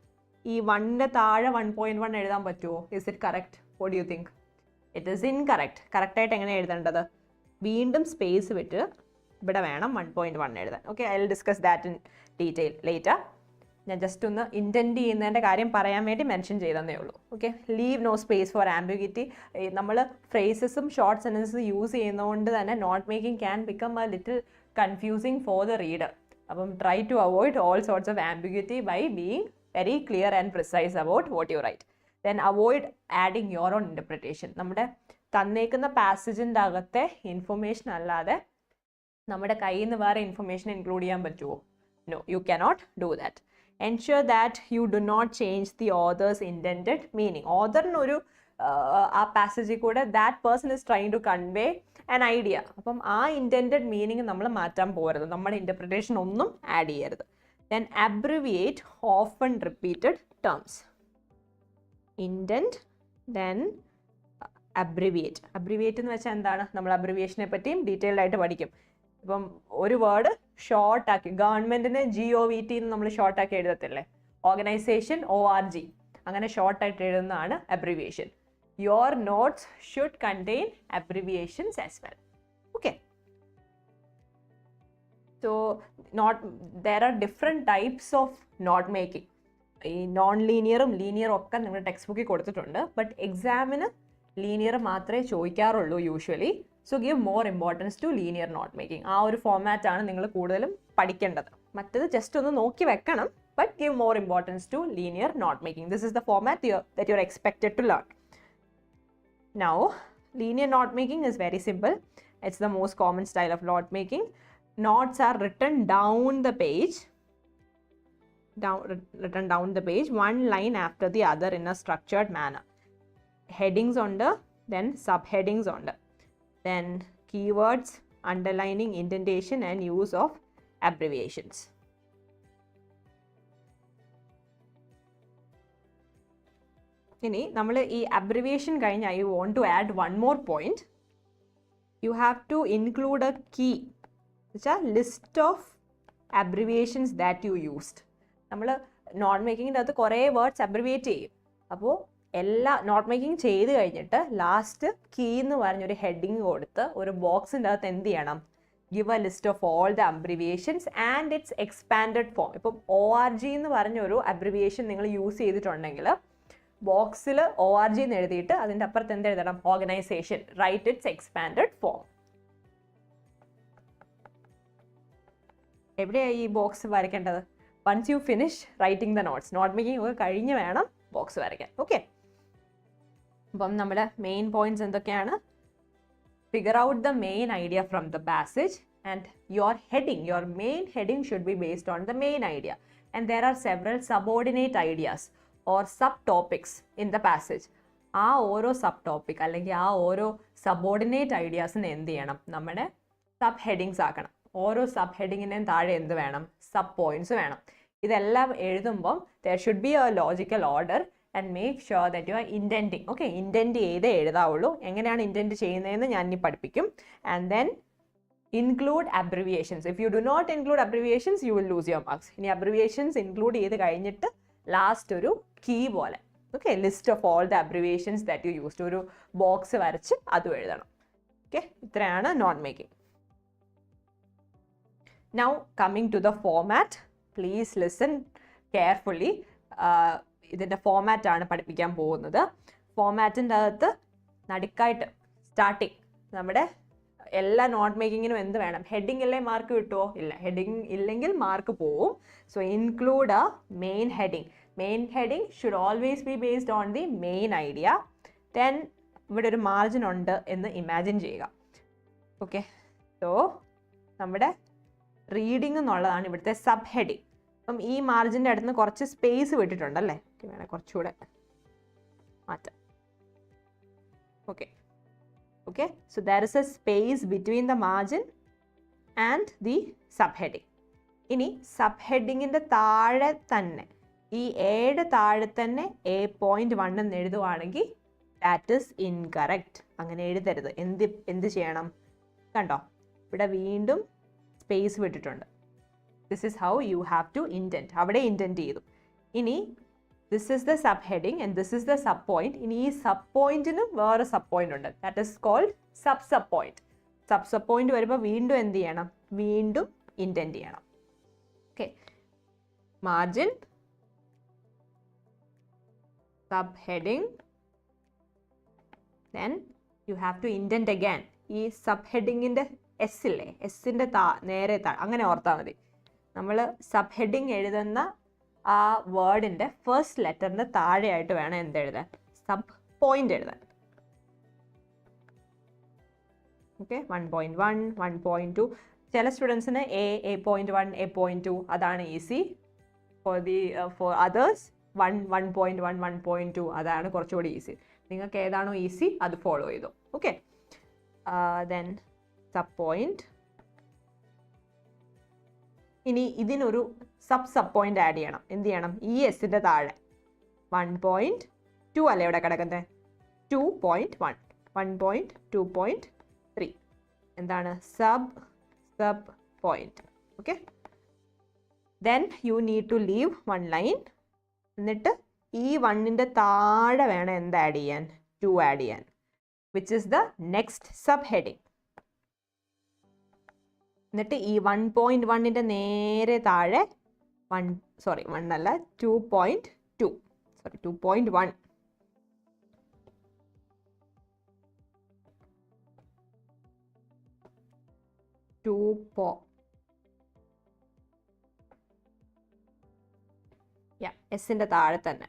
ഈ 1ന്റെ താഴെ 1.1 എഴുതാൻ പറ്റുമോ? Is it correct? What do you think? It is incorrect. കറക്റ്റായിട്ട് എങ്ങനെ എഴുതേണ്ടത്? വീണ്ടും സ്പേസ് വിട്ട് ഇവിടെ വേണം 1.1 എഴുതാൻ. Okay, I will discuss that in detail later. ഞാൻ ജസ്റ്റ് ഒന്ന് ഇൻറ്റൻറ്റ് ചെയ്യുന്നതിൻ്റെ കാര്യം പറയാൻ വേണ്ടി മെൻഷൻ ചെയ്തതേ ഉള്ളൂ. Okay, leave no space for ambiguity. നമ്മൾ ഫ്രേസസും ഷോർട്ട് സെൻറ്റൻസസും യൂസ് ചെയ്യുന്നതുകൊണ്ട് തന്നെ note making can become a little confusing for the reader. അപ്പം try to avoid all sorts of ambiguity by being very clear and precise about what you write. Then avoid adding your own interpretation. നമ്മുടെ തന്നേക്കുന്ന പാസേജിൻ്റെ അകത്തെ information അല്ലാതെ നമ്മുടെ കയ്യിൽ നിന്ന് വേറെ information include ചെയ്യാൻ പറ്റുമോ? No, you cannot do that. Ensure that you do not change the author's intended meaning. Author ഒരു ആ പാസേജിൽ കൂടെ that person is trying to convey an idea. അപ്പം ആ ഇൻറ്റൻറ്റഡ് മീനിങ് നമ്മൾ മാറ്റാൻ പോകരുത്, നമ്മുടെ ഇൻ്റർപ്രിറ്റേഷൻ ഒന്നും ആഡ് ചെയ്യരുത്. Then abbreviate often repeated terms. Intent, then abbreviate. Abbreviate എന്ന് വെച്ചാൽ എന്താണ്? നമ്മൾ അബ്രിവിയേഷനെ പറ്റിയും ഡീറ്റെയിൽഡ് ആയിട്ട് പഠിക്കും. ഇപ്പം ഒരു വേർഡ് ഷോർട്ടാക്കി, ഗവൺമെൻറ്റിന് GOVT എന്ന് നമ്മൾ ഷോർട്ടാക്കി എഴുതത്തില്ലേ? ഓർഗനൈസേഷൻ ORG, അങ്ങനെ ഷോർട്ടായിട്ട് എഴുതുന്നതാണ് abbreviation. Your notes should contain abbreviations as well. Okay, so there are different types of note making. ഈ നോൺ ലീനിയറും ലീനിയറും ഒക്കെ നിങ്ങളുടെ ടെക്സ്റ്റ് ബുക്കിൽ കൊടുത്തിട്ടുണ്ട്. ബട്ട് എക്സാമിന് ലീനിയർ മാത്രമേ ചോദിക്കാറുള്ളൂ usually. So give more importance to linear note making. ആ ഒരു ഫോമാറ്റാണ് നിങ്ങൾ കൂടുതലും പഠിക്കേണ്ടത്. മറ്റത് ജസ്റ്റ് ഒന്ന് നോക്കി വെക്കണം, but give more importance to linear note making. This is the format that you are expected to learn. Now, linear note making is very simple. It's the most common style of note making. Notes are written down the page, one line after the other in a structured manner. Headings ഉണ്ട്, then subheadings ഉണ്ട്, then keywords, underlining, indentation and use of abbreviations. ഇനി നമ്മൾ ഈ abbreviation കഴിഞ്ഞ് I want to add one more point. You have to include a key, which are list of abbreviations that you used. നമ്മൾ not മേക്കിങ്ങിൻ്റെ അകത്ത് കുറേ words അബ്രിവിയേറ്റ് ചെയ്യും. അപ്പോൾ എല്ലാ നോട്ട് മേക്കിംഗ് ചെയ്ത് കഴിഞ്ഞിട്ട് ലാസ്റ്റ് കീ എന്ന് പറഞ്ഞൊരു ഹെഡിങ് കൊടുത്ത് ഒരു ബോക്സിൻ്റെ അകത്ത് എന്ത് ചെയ്യണം? Give A list of all the abbreviations and it's expanded form. ഇപ്പം ORG എന്ന് പറഞ്ഞൊരു അബ്രിവിയേഷൻ നിങ്ങൾ യൂസ് ചെയ്തിട്ടുണ്ടെങ്കിൽ ബോക്സിൽ ORG എന്ന് എഴുതിയിട്ട് അതിൻ്റെ അപ്പുറത്ത് എന്ത് എഴുതണം? Organisation. Right it's expanded form. എവിടെയാണ് ഈ ബോക്സ് വരയ്ക്കേണ്ടത്? Once you finish writing the notes, note making ഒക്കെ കഴിഞ്ഞ് വേണം ബോക്സ് വരയ്ക്കാൻ. ഓക്കെ, അപ്പം നമ്മുടെ മെയിൻ പോയിന്റ്സ് എന്തൊക്കെയാണ്? Figure out the main idea from the passage and your main heading should be based on the main idea, and there are several subordinate ideas or subtopics in the passage. ആ ഓരോ sub topic അല്ലെങ്കിൽ ആ ഓരോ subordinate ഐഡിയാസിന് എന്ത് ചെയ്യണം? നമ്മുടെ sub headings ആക്കണം. ഓരോ സബ് ഹെഡിങ്ങിൻ്റെയും താഴെ എന്ത് വേണം? സബ് പോയിന്റ്സ് വേണം. ഇതെല്ലാം എഴുതുമ്പം there should be a logical order and make sure that you are indenting. Okay, intent ചെയ്തേ എഴുതാവുള്ളൂ. എങ്ങനെയാണ് ഇൻറ്റൻറ്റ് ചെയ്യുന്നതെന്ന് ഞാൻ ഇനി പഠിപ്പിക്കും. And then include abbreviations. If you do not include abbreviations, you will lose your marks. ഇനി abbreviations include ചെയ്ത് കഴിഞ്ഞിട്ട് last ഒരു കീ പോലെ, okay, list of all the abbreviations that you used, ഒരു ബോക്സ് വരച്ച് അതും എഴുതണം. ഓക്കെ, ഇത്രയാണ് note making. Now coming to the format, please listen carefully. ഇതിൻ്റെ ഫോമാറ്റാണ് പഠിപ്പിക്കാൻ പോകുന്നത്. ഫോമാറ്റിൻ്റെ അകത്ത് നടുക്കായിട്ട് സ്റ്റാർട്ടിങ് നമ്മുടെ എല്ലാ നോട്ട് മേക്കിങ്ങിനും എന്ത് വേണം? ഹെഡിങ് അല്ലേ മാർക്ക് കിട്ടുമോ? ഇല്ല, ഹെഡിങ് ഇല്ലെങ്കിൽ മാർക്ക് പോവും. So include A main heading. Main heading should always be based on the main idea. Then ഇവിടെ ഒരു മാർജിൻ ഉണ്ട് എന്ന് ഇമാജിൻ ചെയ്യുക. ഓക്കെ, സോ നമ്മുടെ റീഡിംഗ് എന്നുള്ളതാണ് ഇവിടുത്തെ സബ് ഹെഡിങ്. അപ്പം ഈ മാർജിൻ്റെ അടുത്ത് നിന്ന് കുറച്ച് സ്പേസ് വിട്ടിട്ടുണ്ടല്ലേ? വേണേൽ കുറച്ചുകൂടെ മാറ്റാം. Okay, so there is a space between the margin and the subheading. ഇനി സബ്ഹെഡിങ്ങിൻ്റെ താഴെ തന്നെ, ഈ എയുടെ താഴെ തന്നെ A.1 എന്ന് എഴുതുവാണെങ്കിൽ ദാറ്റ് ഈസ് ഇൻകറക്റ്റ്. അങ്ങനെ എഴുതരുത്. എന്ത് ചെയ്യണം? കണ്ടോ, ഇവിടെ വീണ്ടും സ്പേസ് വിട്ടിട്ടുണ്ട്. This is how you have to indent. അവിടെ ഇൻറ്റൻറ്റ് ചെയ്തു. ഇനി this is the subheading and this is the subpoint. ഇനി ഈ subpointനും വേറെ subpoint ഉണ്ട്. That is called sub-subpoint. Sub-subpoint വരുമ്പോൾ വീണ്ടും എന്ത് ചെയ്യണം? വീണ്ടും ഇൻഡെന്റ് ചെയ്യണം. Okay. Margin, subheading, then you have to indent again. ഈ സബ്ഹെഡിങ്ങിൻ്റെ എസ് ഇല്ലേ, എസിൻ്റെ നേരെ അങ്ങനെ ഓർത്താൽ മതി. നമ്മൾ സബ്ഹെഡിങ് എഴുതുന്ന ആ വേർഡിൻ്റെ ഫസ്റ്റ് ലെറ്ററിൻ്റെ താഴെയായിട്ട് വേണം എന്തെഴുതാൻ? സബ് പോയിന്റ് എഴുതാൻ. ഓക്കെ, 1.1, 1.2. ചില സ്റ്റുഡൻസിന് A.1, A.2 അതാണ് ഈസി. ഫോർ അതേഴ്സ് 1.1, 1.2 അതാണ് കുറച്ചുകൂടി ഈസി. നിങ്ങൾക്ക് ഏതാണോ ഈസി അത് ഫോളോ ചെയ്തു. Okay, then sub point. ഇനി ഇതിനൊരു സബ് പോയിന്റ് ആഡ് ചെയ്യണം. എന്ത് ചെയ്യണം? ഈ എസിൻ്റെ താഴെ 1.2 അല്ലേ ഇവിടെ കിടക്കുന്നത്? 2.1, 1.2.3 എന്താണ്? Sub point. Okay, then you need to leave 1 line. എന്നിട്ട് ഈ 1ൻ്റെ താഴെ വേണം എന്ത് ആഡ് ചെയ്യാൻ? 2 ആഡ് ചെയ്യാൻ, which is the next sub heading. എന്നിട്ട് ഈ 1.1ൻ്റെ നേരെ താഴെ 1 അല്ല 2.2, 2.1. എസിൻ്റെ താഴെ തന്നെ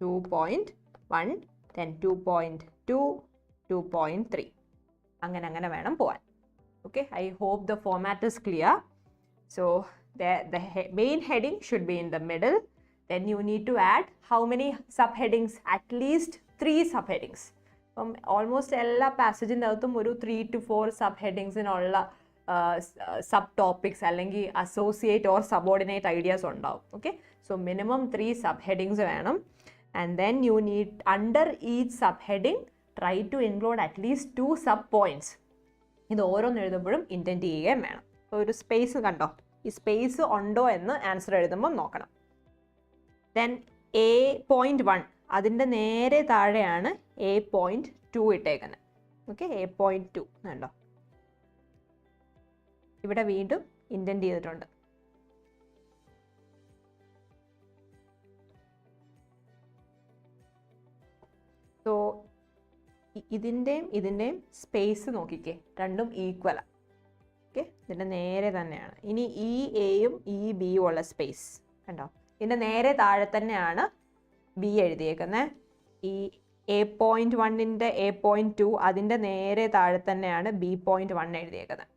2.1, then 2.2, 2.3 അങ്ങനെ വേണം പോവാൻ. Okay, I hope the format is clear. So the main heading should be in the middle. Then you need to add how many subheadings? At least 3 subheadings. Almost എല്ലാ പാസേജിൻ്റെ അകത്തും ഒരു 3 to 4 subheadingsനുള്ള സബ് ടോപ്പിക്സ് അല്ലെങ്കിൽ associate or subordinate ideas ഉണ്ടാവും. Okay, so minimum 3 subheadings വേണം. And then you need under each subheading try to include at least 2 sub points. ഇത് ഓരോന്ന് എഴുതുമ്പോഴും intent ചെയ്യുകയും വേണം. അപ്പോൾ ഒരു സ്പേസ് കണ്ടോ? ഈ സ്പേസ് ഉണ്ടോ എന്ന് ആൻസർ എഴുതുമ്പോൾ നോക്കണം. ദെൻ A.1 അതിൻ്റെ നേരെ താഴെയാണ് A.2 ഇട്ടേക്കുന്നത്. ഓക്കെ, A.2 കണ്ടോ? ഇവിടെ വീണ്ടും ഇൻറ്റൻറ്റ് ചെയ്തിട്ടുണ്ട്. സോ ഇതിൻ്റെയും സ്പേസ് നോക്കിക്കേ, രണ്ടും ഈക്വലാണ്. ഓക്കെ, ഇതിൻ്റെ നേരെ തന്നെയാണ്. ഇനി ഈ എയും ഈ ബിയും ഉള്ള സ്പേസ് കണ്ടോ? ഇതിൻ്റെ നേരെ താഴെ തന്നെയാണ് ബി എഴുതിയേക്കുന്നത്. ഈ A.1ൻ്റെ A.2 അതിൻ്റെ നേരെ താഴെ തന്നെയാണ് B.1 എഴുതിയേക്കുന്നത്.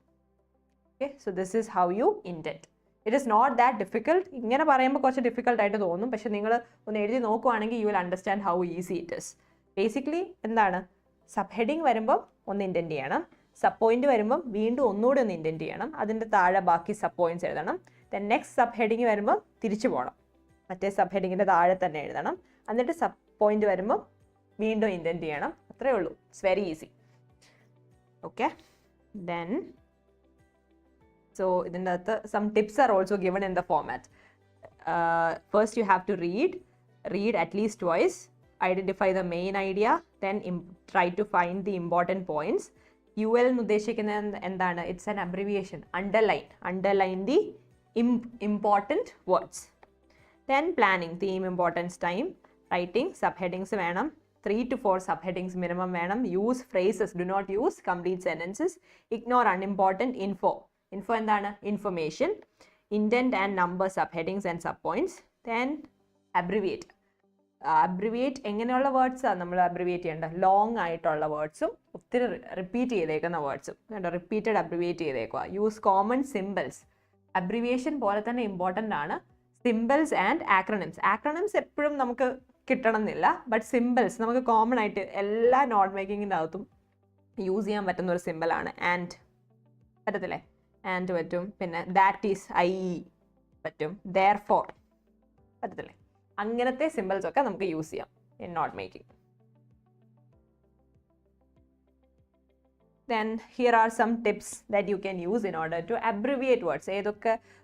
Okay, so this is how you indent. It is not that difficult. ഇങ്ങനെ പറയുമ്പോൾ കുറച്ച് ഡിഫിക്കൽട്ടായിട്ട് തോന്നും, പക്ഷെ നിങ്ങൾ ഒന്ന് എഴുതി നോക്കുവാണെങ്കിൽ U will understand how easy it is. Basically എന്താണ്? സബ് ഹെഡിങ് വരുമ്പോൾ ഒന്ന് ഇൻറ്റൻറ്റ് ചെയ്യണം, സബ് പോയിന്റ് വരുമ്പം വീണ്ടും ഒന്നുകൂടി ഒന്ന് ഇൻറ്റൻറ്റ് ചെയ്യണം, അതിൻ്റെ താഴെ ബാക്കി സബ് പോയിന്റ്സ് എഴുതണം. ദെൻ നെക്സ്റ്റ് സബ് ഹെഡിങ് വരുമ്പോൾ തിരിച്ചു പോകണം, മറ്റേ സബ് ഹെഡിങ്ങിൻ്റെ താഴെ തന്നെ എഴുതണം. എന്നിട്ട് സബ് പോയിന്റ് വരുമ്പോൾ വീണ്ടും ഇൻറ്റൻറ്റ് ചെയ്യണം. അത്രേ ഉള്ളൂ. It's very easy. Okay, then so ഇതിൻ്റെ അകത്ത് some tips are also given in the format. First you have to read at least twice. Identify the main idea, then try to find the important points. UL എന്ന് ഉദ്ദേശിക്കുന്നത് എന്താണ്? It's an abbreviation. Underline the important words. Then planning, theme, importance, time. Writing, subheadings വേണം. 3 to 4 subheadings minimum വേണം. Use phrases. Do not use complete sentences. Ignore unimportant info. Info എന്താണ്? Information. Indent and number subheadings and subpoints. Then abbreviate. എങ്ങനെയുള്ള വേർഡ്സാണ് നമ്മൾ അബ്രിവിയേറ്റ് ചെയ്യേണ്ടത്? Long ആയിട്ടുള്ള വേർഡ്സും ഒത്തിരി repeat ചെയ്തേക്കുന്ന വേർഡ്സും കണ്ടോ? റിപ്പീറ്റഡ് അബ്രിവിയേറ്റ് ചെയ്തേക്കുക. Use common symbols. അബ്രിവിയേഷൻ പോലെ തന്നെ ഇമ്പോർട്ടൻ്റ് ആണ് സിമ്പിൾസ് ആൻഡ് ആക്രണിംസ്. ആക്രണിംസ് എപ്പോഴും നമുക്ക് കിട്ടണം എന്നില്ല, ബട്ട് സിമ്പിൾസ് നമുക്ക് കോമൺ ആയിട്ട് എല്ലാ നോട്ട് മേക്കിങ്ങിൻ്റെ അകത്തും യൂസ് ചെയ്യാൻ പറ്റുന്ന ഒരു സിമ്പിളാണ്. ആൻഡ് പറ്റത്തില്ലേ? ആൻഡ് പറ്റും. പിന്നെ ദാറ്റ് ഈസ്, IE പറ്റും. ദെയർഫോർ പറ്റത്തില്ലേ? അങ്ങനത്തെ സിമ്പിൾസ് ഒക്കെ നമുക്ക് യൂസ് ചെയ്യാം in note making. then here are some tips that you can use in order to abbreviate words.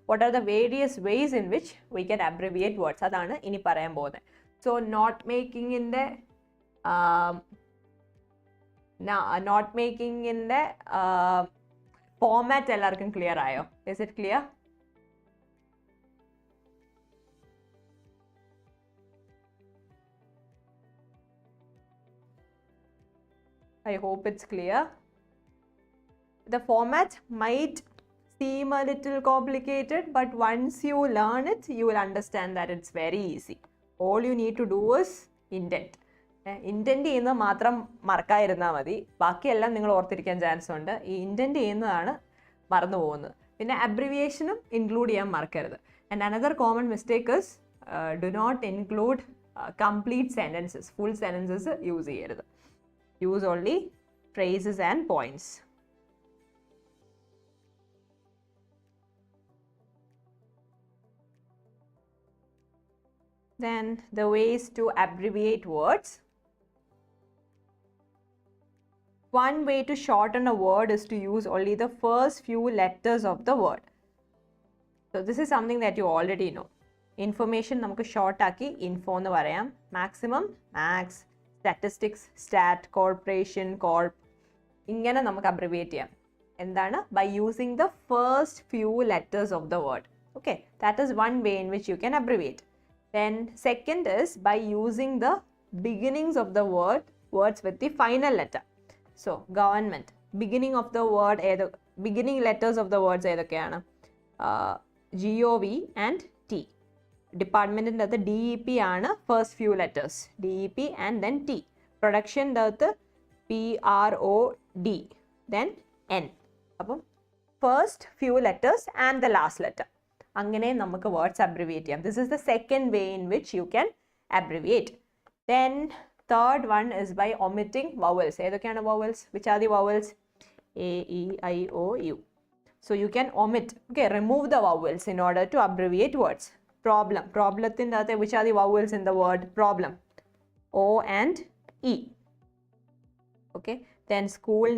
What are the various ways in which we can abbreviate words? Adana ini parayan povunne. So note making in the format ellarkum clear ayo? Is it clear? I hope it's clear. The format might seem a little complicated, but once you learn it, you will understand that it's very easy. All you need to do is indent. Indent ചെയ്യുന്ന മാത്രം മറക്കാതിരുന്നാൽ മതി. ബാക്കിയെല്ലാം നിങ്ങൾ ഓർത്തിരിക്കാൻ chance ഉണ്ട്. ഈ intent ചെയ്യുന്നതാണ് മറന്നു പോകുന്നത്. പിന്നെ അബ്രിവിയേഷനും ഇൻക്ലൂഡ് ചെയ്യാൻ മറക്കരുത്. And another common mistake is do not include complete sentences. Full sentences use ചെയ്യരുത്. Use only phrases and points. Then the ways to abbreviate words. One way to shorten a word is to use only the first few letters of the word. So this is something that you already know. Information namukku short aaki info ennu parayam. Maximum, max. Statistics, stat, corporation, corp. Ingana namukku abbreviate cheyam. Endana? By using the first few letters of the word. Okay, that is one way in which you can abbreviate. Then second is by using the beginnings of the words with the final letter. So government, beginning of the word, beginning letters of the words edokeyana? GOV and T. Department in the DEP ആണ് first few letters. DEP and then T. Production the PROD. Then N. അപ്പം first few letters and the last letter. അങ്ങനെ നമുക്ക് words abbreviate ചെയ്യാം. This is the second way in which you can abbreviate. Then third one is by omitting vowels. ഏതൊക്കെയാണ് vowels? Which are the vowels? A, E, I, O, U. So you can omit, okay, remove the vowels in order to abbreviate words. Problem. Problematinte which are the vowels in the word problem? O and E. Okay. Then school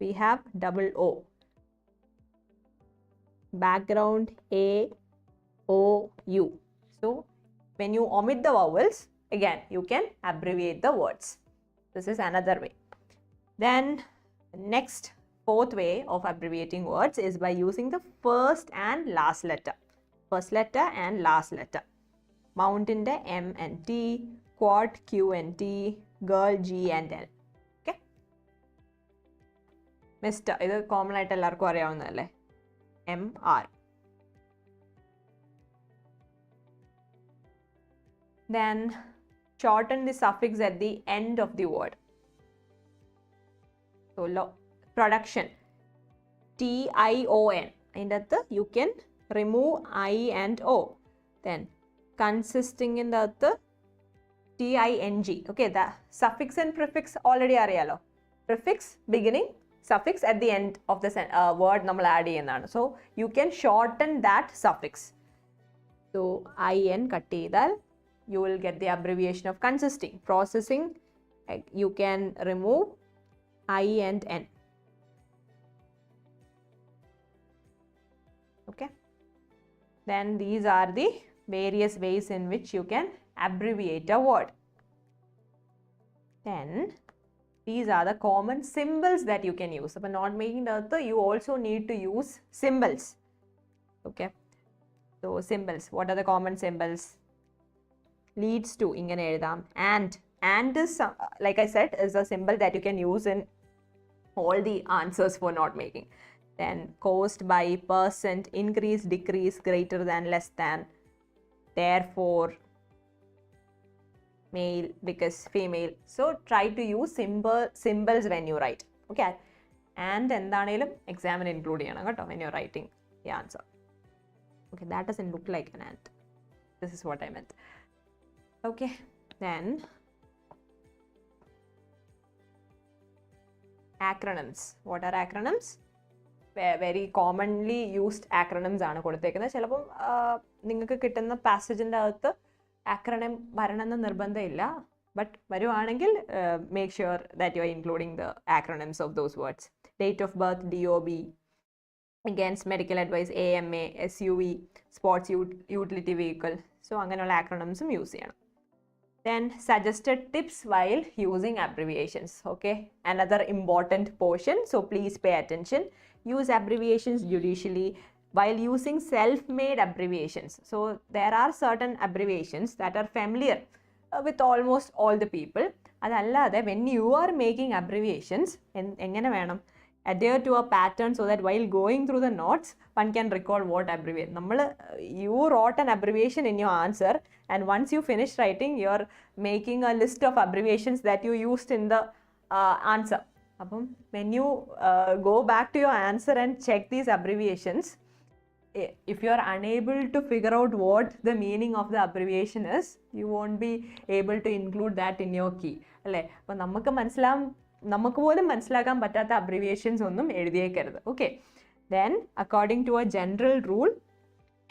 we have double O. Background A, O, U. So when you omit the vowels, again you can abbreviate the words. This is another way. Then next, fourth way of abbreviating words is by using the first and last letter. First letter and last letter. Mountain M and T, quad Q and T, girl G and L. Okay. Mr. This is common ആയിട്ട് എല്ലാവർക്കും അറിയാവുന്നതല്ലേ? MR. Then shorten the suffix at the end of the word. So production, TION. In that you can remove I and O. Then consisting in the TING. Okay, the suffix and prefix already ariyalo. Prefix beginning, suffix at the end of the word nammal add cheyyannanu. So you can shorten that suffix. So IN cut cheyidal you will get the abbreviation of consisting. Processing, you can remove I and N. Okay. Then these are the various ways in which you can abbreviate a word. Then these are the common symbols that you can use. But not making the you also need to use symbols. Okay. So symbols. What are the common symbols? Leads to ingane ezhudam. And is like I said is a symbol that you can use in all the answers for not making. Then caused by, percent, increase, decrease, greater than, less than, therefore, male, because female. So try to use symbols when you write. Okay. And endanelum exam include cheyanam keto when you're writing the answer. Okay, that doesn't look like an ant. This is what I meant. Okay. Then acronyms. What are acronyms? Very commonly used acronyms ആണ് കൊടുത്തേക്കുന്നത്. ചിലപ്പം നിങ്ങൾക്ക് കിട്ടുന്ന പാസേജിൻ്റെ അകത്ത് acronym വരണമെന്ന് നിർബന്ധമില്ല. But varuvaanengil make sure that you are including the acronyms of those words. Date of birth, DOB, against medical advice, AMA, SUV, sports utility vehicle. So anganulla acronyms use cheyanam. Then suggested tips while using abbreviations. Okay, another important portion, so please pay attention. Use abbreviations judicially while using self-made abbreviations. So there are certain abbreviations that are familiar with almost all the people. Adallade when you are making abbreviations, engane venam adhere to a pattern so that while going through the notes, one can recall what abbreviation. You wrote an abbreviation in your answer, and once you finish writing, you're making a list of abbreviations that you used in the answer. When you go back to your answer and check these abbreviations, if you are unable to figure out what the meaning of the abbreviation is, you won't be able to include that in your key. നമുക്ക് പോലും മനസ്സിലാക്കാൻ പറ്റാത്ത abbreviations ഒന്നും എഴുതിയേക്കരുത്. Okay, then according to a general rule,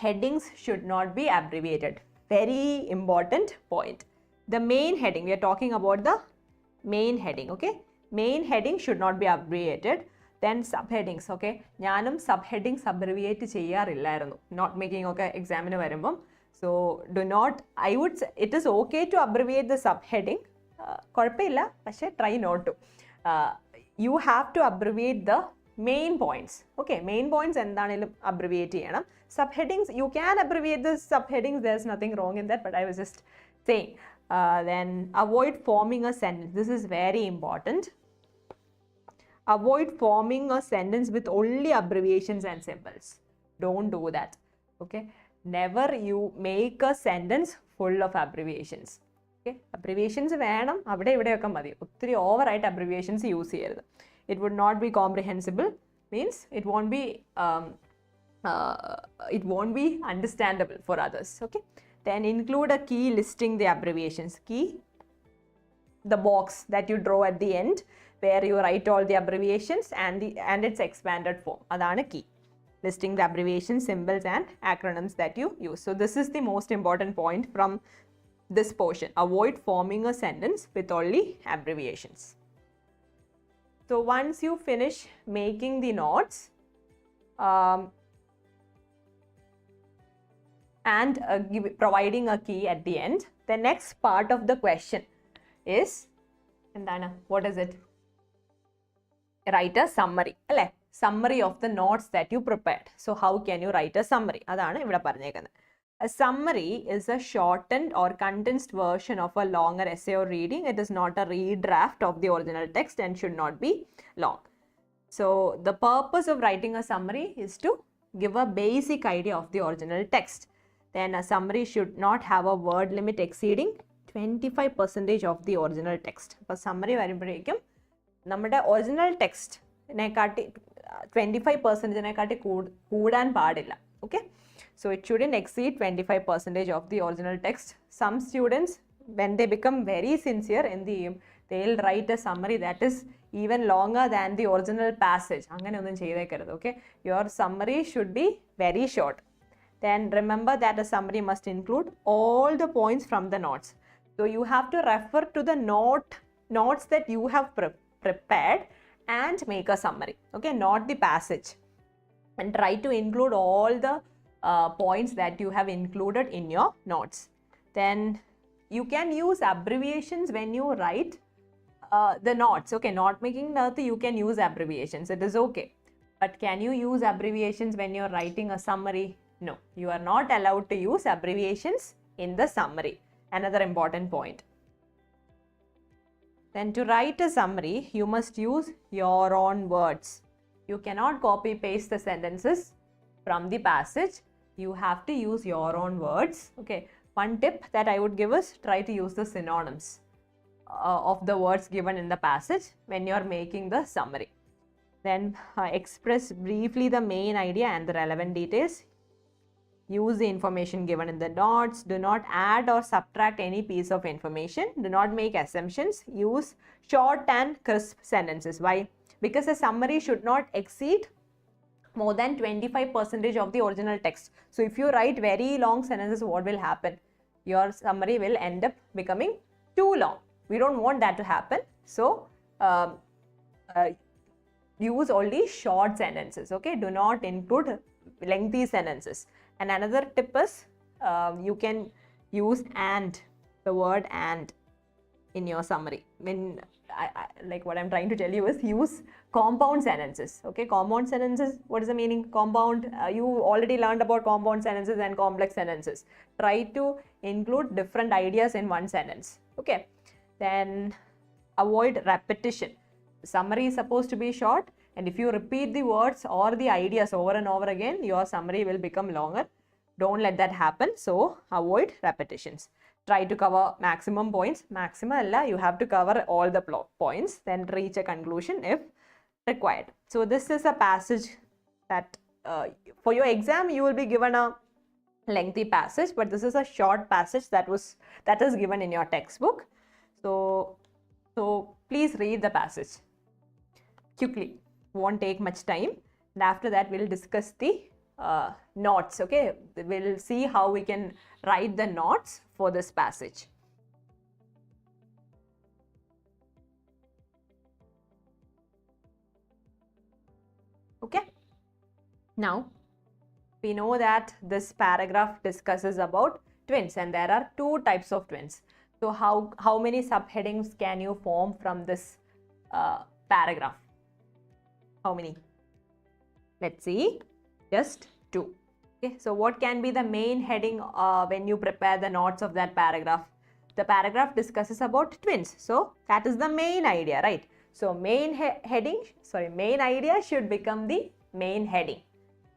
headings should not be abbreviated. Very important point. The main heading, we are talking about the main heading. Okay, main heading should not be abbreviated. Then subheadings. Okay, ഞാനും subheadings abbreviate ചെയ്യാറില്ലായിരുന്നു not making ഒക്കെ എക്സാമിന് വരുമ്പം. So do not, I would say it is okay to abbreviate the subheading. കുഴപ്പമില്ല, പക്ഷേ try not to. You have to abbreviate the main points. Okay, main points എന്താണെങ്കിലും abbreviate ചെയ്യണം. Subheadings, you can abbreviate the subheadings, there's nothing wrong in that, but I was just saying. Then avoid forming a sentence. This is very important. Avoid forming a sentence with only abbreviations and symbols. Don't do that. Okay, never you make a sentence full of abbreviations. Okay, abbreviations വേണം, അവിടെ ഇവിടെയൊക്കെ മതി, ഒത്തിരി ഓവറായിട്ട് abbreviations use ചെയ്യരുത്. It would not be comprehensible, means it won't be understandable for others. Okay, then include a key listing the abbreviations. Key, the box that you draw at the end where you write all the abbreviations and its expanded form. Adana key, listing the abbreviations, symbols and acronyms that you use. So this is the most important point from this portion. Avoid forming a sentence with only abbreviations. So once you finish making the notes and providing a key at the end, the next part of the question is, what is it? Write a summary. Summary of the notes that you prepared. So how can you write a summary? Adana ivida parnekkunnu. A summary is a shortened or condensed version of a longer essay or reading. It is not a redraft of the original text and should not be long. So the purpose of writing a summary is to give a basic idea of the original text. Then a summary should not have a word limit exceeding 25% of the original text. അപ്പോൾ summary വരുമ്പോഴേക്കും നമ്മുടെ original ടെക്സ്റ്റിനെക്കാട്ടി 25%-നെക്കാട്ടി കൂടാൻ പാടില്ല. Okay, so it shouldn't exceed 25% of the original text. Some students, when they become very sincere in the aim, they'll write a summary that is even longer than the original passage. അങ്ങനെ ഒന്നും ചെയ്തേക്കരുത്. Okay, your summary should be very short. Then remember that a summary must include all the points from the notes. So you have to refer to the notes that you have prepared and make a summary. Okay, not the passage. And try to include all the points that you have included in your notes. Then you can use abbreviations when you write the notes. Okay, not making notes, you can use abbreviations. It is okay. But can you use abbreviations when you're writing a summary? No, you are not allowed to use abbreviations in the summary. Another important point. Then to write a summary, you must use your own words. You cannot copy paste the sentences from the passage. You have to use your own words. Okay, one tip that I would give is try to use the synonyms of the words given in the passage when you are making the summary. Then express briefly the main idea and the relevant details. Use the information given in the notes. Do not add or subtract any piece of information. Do not make assumptions. Use short and crisp sentences. Why? Because a summary should not exceed more than 25% of the original text. So if you write very long sentences, what will happen? Your summary will end up becoming too long. we don't want that to happen. So use only short sentences. Okay, do not include lengthy sentences. And another tip is you can use and, the word and, in your summary. When like what I'm trying to tell you is use compound sentences. Okay, compound sentences, what is the meaning? Compound, you already learned about compound sentences and complex sentences. Try to include different ideas in one sentence. Okay, then avoid repetition. The summary is supposed to be short, and if you repeat the words or the ideas over and over again, your summary will become longer. Don't let that happen. So avoid repetitions. Try to cover maximum points. Maximum alla, you have to cover all the points, then reach a conclusion if required. So this is a passage that for your exam you will be given a lengthy passage, but this is a short passage that is given in your textbook. So please read the passage quickly. Won't take much time, and after that we'll discuss the notes. Okay, we'll see how we can write the notes for this passage. Okay, now we know that this paragraph discusses about twins, and there are two types of twins. So how many subheadings can you form from this paragraph? How many? Let's see, just two. Okay, so what can be the main heading when you prepare the notes of that paragraph? The paragraph discusses about twins, so that is the main idea, right? So main main idea should become the main heading.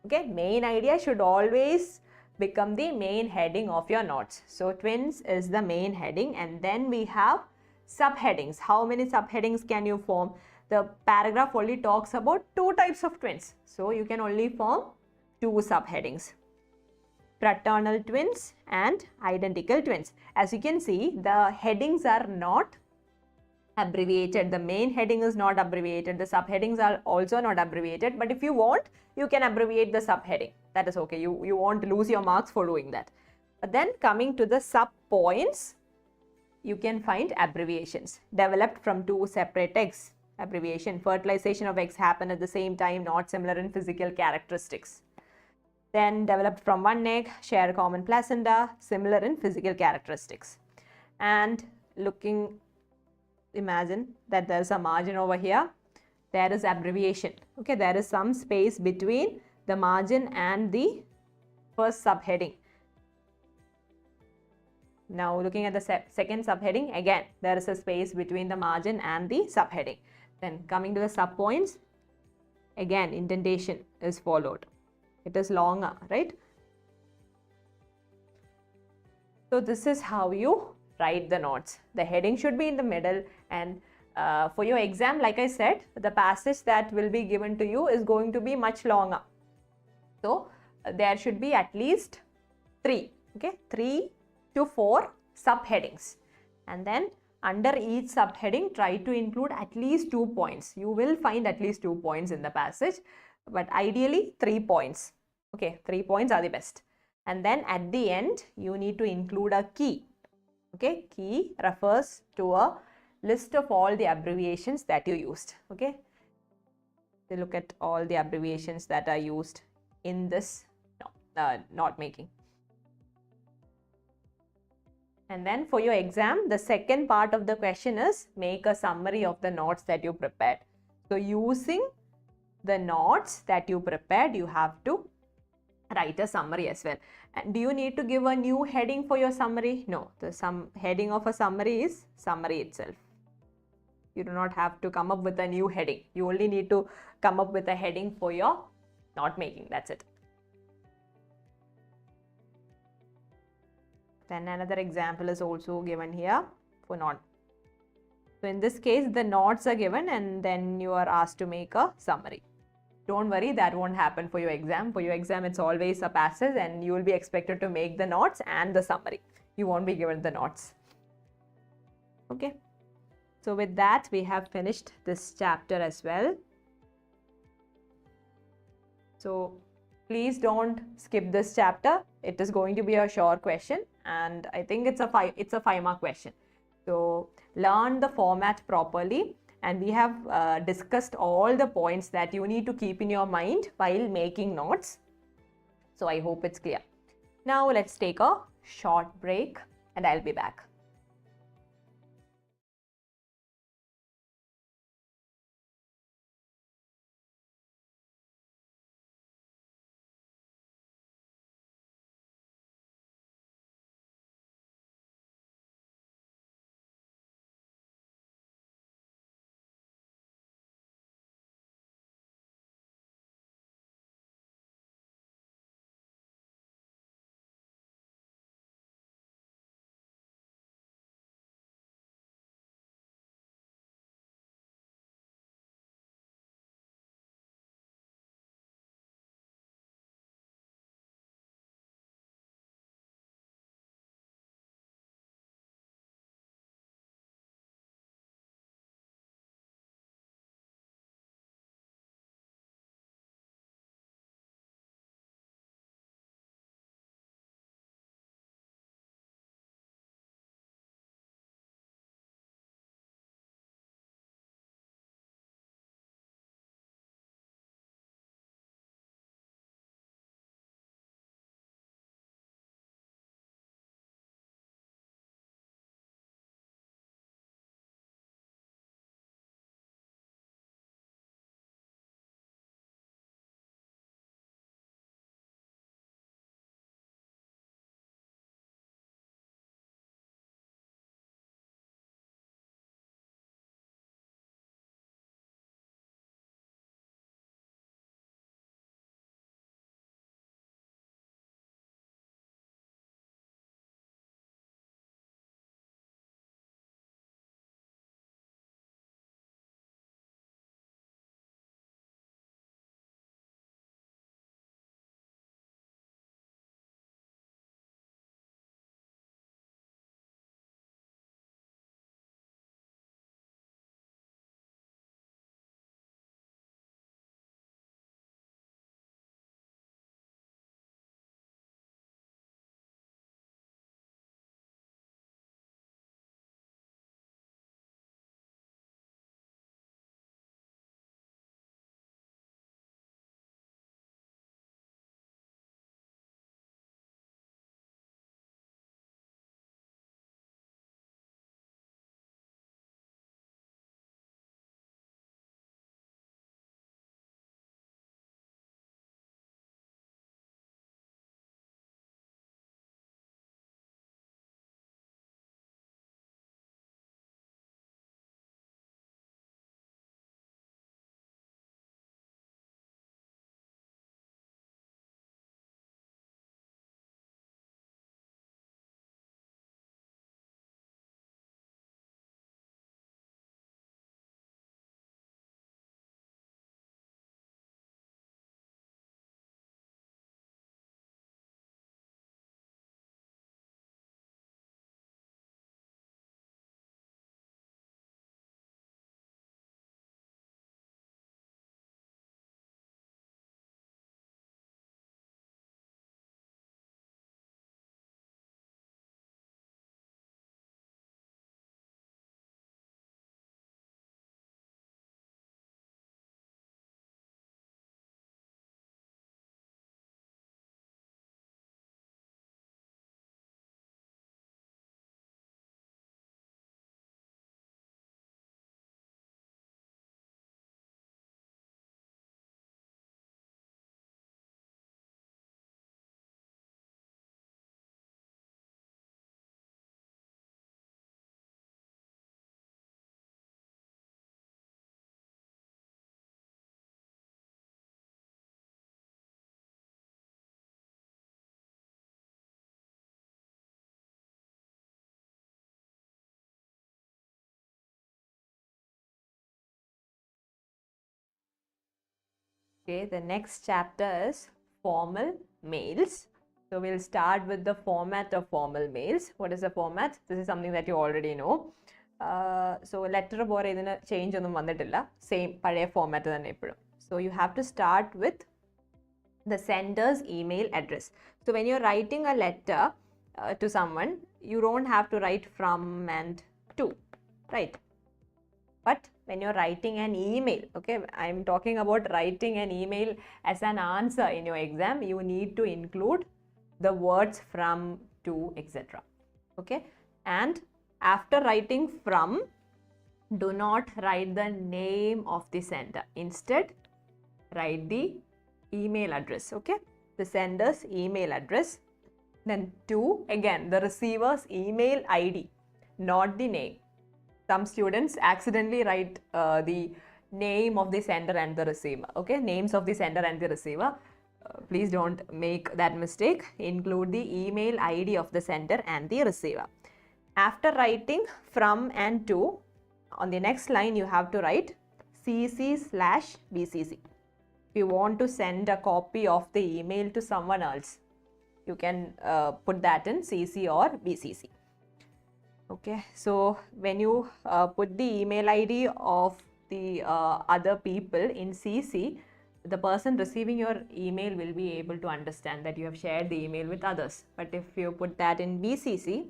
Okay, main idea should always become the main heading of your notes. So twins is the main heading, and then we have subheadings. How many subheadings can you form? The paragraph only talks about two types of twins, so you can only form two subheadings: fraternal twins and identical twins. As you can see, the headings are not abbreviated. The main heading is not abbreviated. The subheadings are also not abbreviated, but if you want, you can abbreviate the subheading. That is okay. You won't lose your marks for doing that. But then coming to the sub points, you can find abbreviations developed from two separate eggs. Abbreviation: fertilization of eggs happen at the same time, not similar in physical characteristics. Then developed from one egg, share common placenta, similar in physical characteristics. And imagine that there is a margin over here. There is abbreviation. Okay, there is some space between the margin and the first subheading. Now looking at the second subheading, again there is a space between the margin and the subheading. Then coming to the subpoints, again indentation is followed. It is longer, right? So this is how you write the notes. The heading should be in the middle, and for your exam, like I said, the passage that will be given to you is going to be much longer. So there should be at least 3 to 4 subheadings, and then under each subheading try to include at least 2 points. You will find at least 2 points in the passage, but ideally 3 points. Okay, 3 points are the best. And then at the end you need to include a key. Okay, key refers to a list of all the abbreviations that you used. Okay, so look at all the abbreviations that are used in this note making. And then for your exam, the second part of the question is make a summary of the notes that you prepared. So using the notes that you prepared, you have to write a summary as well. And do you need to give a new heading for your summary? No, the heading of a summary is summary itself. You do not have to come up with a new heading. You only need to come up with a heading for your note making. That's it. Then another example is also given here for note. So in this case, the notes are given and then you are asked to make a summary. Don't worry, that won't happen for your exam. For your exam, it's always a passage and you will be expected to make the notes and the summary. You won't be given the notes. Okay. So with that, we have finished this chapter as well. So please don't skip this chapter. It is going to be a short question, and I think it's a 5-mark question. So learn the format properly, and we have discussed all the points that you need to keep in your mind while making notes. So I hope it's clear. Now let's take a short break and I'll be back. Okay, the next chapter is formal mails. So we'll start with the format of formal mails. What is the format? This is something that you already know. So letter പോലെ ഇതിന് change ഒന്നും വന്നിട്ടില്ല, same പഴയ format തന്നെ എപ്പോഴും. So you have to start with the sender's email address. So when you're writing a letter to someone, you don't have to write from and to, right? But when you're writing an email, okay, I'm talking about writing an email as an answer in your exam, you need to include the words from, to, etc. Okay, and after writing from, do not write the name of the sender. Instead, write the email address, okay, the sender's email address. Then to, again, the receiver's email ID, not the name. Some students accidentally write the name of the sender and the receiver, okay, names of the sender and the receiver. Please don't make that mistake. Include the email ID of the sender and the receiver. After writing from and to, on the next line you have to write CC/BCC. If you want to send a copy of the email to someone else, you can put that in CC or BCC. Okay, so when you put the email ID of the other people in CC, the person receiving your email will be able to understand that you have shared the email with others. But if you put that in BCC,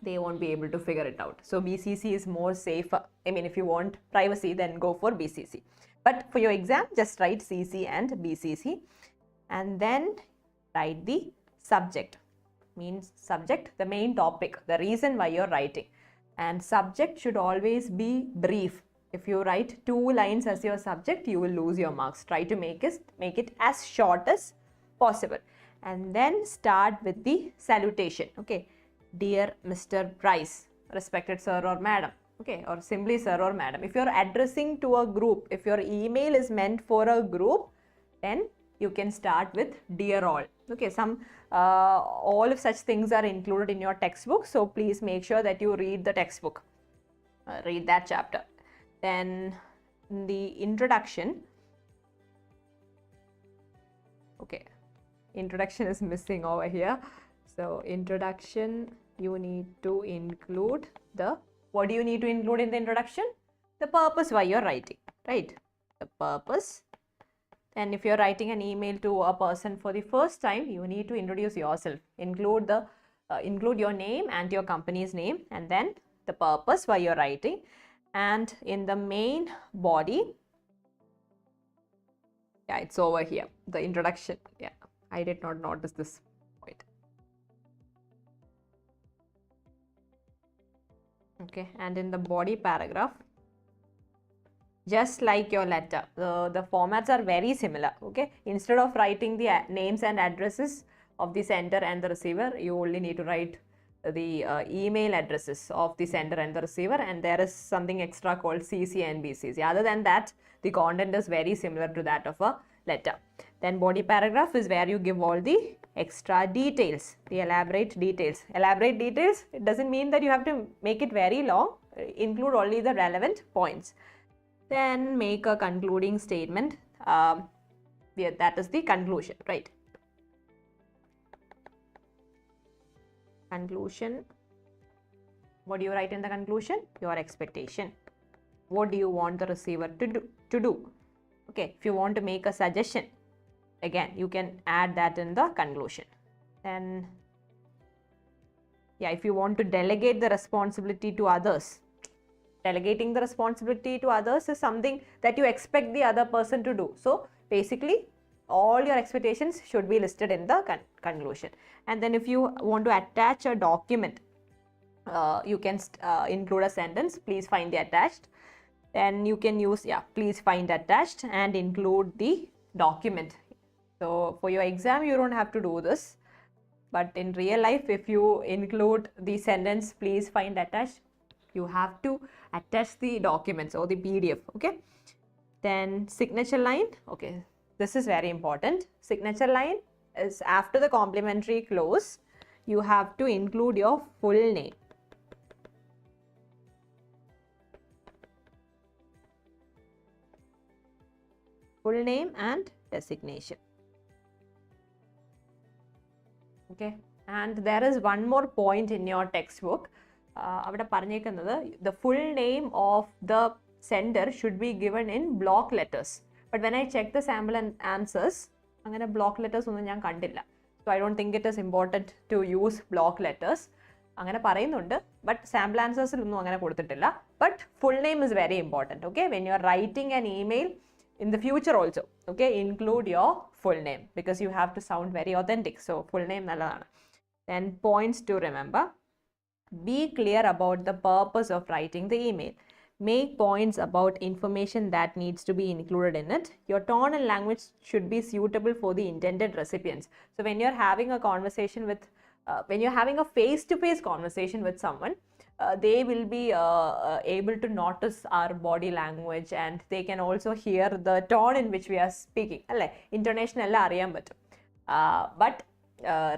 they won't be able to figure it out. So BCC is more safer. I mean, if you want privacy, then go for BCC. But for your exam, just write CC and BCC. And then write the subject. Means subject, the main topic, the reason why you're writing. And subject should always be brief. If you write 2 lines as your subject, you will lose your marks. Try to make it as short as possible. And then start with the salutation. Okay, dear Mr. Price, respected sir or madam. Okay, or simply sir or madam. If you're addressing to a group, if your email is meant for a group, then you can start with dear all. Okay, all of such things are included in your textbook, so please make sure that you read the textbook, read that chapter. Then the introduction, okay, introduction is missing over here. So introduction, you need to include the, what do you need to include in the introduction? The purpose why you're writing, right? The purpose. And if you're writing an email to a person for the first time, you need to introduce yourself. Include your name and your company's name, and then the purpose why you're writing. And in the main body, yeah, it's over here, the introduction. Yeah, I did not notice this point. Okay, and in the body paragraph, just like your letter, the formats are very similar. Okay, instead of writing the names and addresses of the sender and the receiver, you only need to write the email addresses of the sender and the receiver, and there is something extra called CC and BCC. Other than that, the content is very similar to that of a letter. Then body paragraph is where you give all the extra details, the elaborate details. Elaborate details, it doesn't mean that you have to make it very long. Include only the relevant points. Then make a concluding statement. That is the conclusion, right? Conclusion. What do you write in the conclusion? Your expectation. What do you want the receiver to do? Okay, if you want to make a suggestion, again, you can add that in the conclusion. Then, yeah, if you want to delegate the responsibility to others, delegating the responsibility to others is something that you expect the other person to do. So basically, all your expectations should be listed in the conclusion. And then if you want to attach a document, you can include a sentence, please find the attached. Then you can use, yeah, please find attached and include the document. So for your exam, you don't have to do this. But in real life, if you include the sentence, please find attached, you have to attach the documents or the PDF, okay? Then signature line, okay, this is very important. Signature line is after the complimentary clause, you have to include your full name. Full name and designation. Okay, and there is one more point in your textbook. The full name of the sender should be given in block letters. But when I check the sample and answers, block letters, so I don't think it is important to use block letters. അങ്ങനെ പറയുന്നുണ്ട്, but sample ആൻസേഴ്സിലൊന്നും അങ്ങനെ കൊടുത്തിട്ടില്ല. But full name is very important. Okay, when you are writing an email in the future also, okay, include your full name because you have to sound very authentic. So full name nalladana. Then points to remember: be clear about the purpose of writing the email. Make points about information that needs to be included in it. Your tone and language should be suitable for the intended recipients. So when you're having a conversation with when you're having a face-to-face conversation with someone, they will be able to notice our body language, and they can also hear the tone in which we are speaking. Alle intonation ella ariyan pattum. But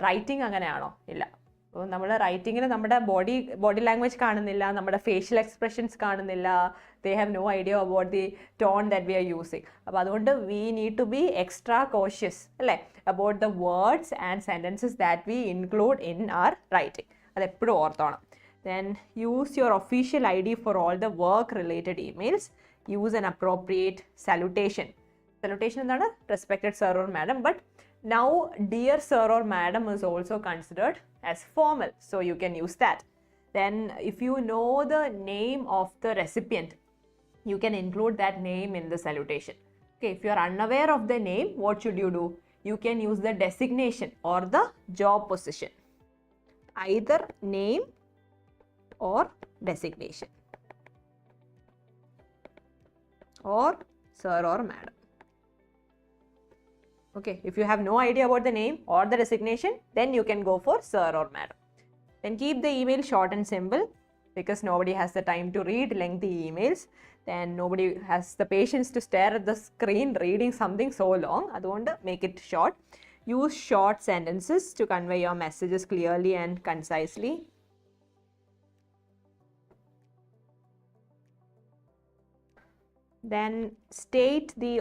writing അങ്ങനെയാണോ? ഇല്ല. അപ്പോൾ നമ്മൾ റൈറ്റിങ്ങിൽ നമ്മുടെ body language കാണുന്നില്ല, നമ്മുടെ facial expressions കാണുന്നില്ല. They have no idea about the tone that we are using. അപ്പോൾ അതുകൊണ്ട് we need to be extra cautious അല്ലേ about the words and sentences that we include in our writing. അതെപ്പോഴും ഓർത്തോണം. Then use your official ID for all the work related emails. Use an appropriate salutation. Salutation is not respected sir or madam, but now dear sir or madam is also considered as formal, so you can use that. Then if you know the name of the recipient, you can include that name in the salutation. Okay, if you are unaware of the name, what should you do? You can use the designation or the job position. Either name or designation, or sir or madam. Okay, if you have no idea about the name or the designation, then you can go for sir or madam. Then keep the email short and simple because nobody has the time to read lengthy emails. Then nobody has the patience to stare at the screen reading something so long. Adonde make it short. Use short sentences to convey your messages clearly and concisely. Then state the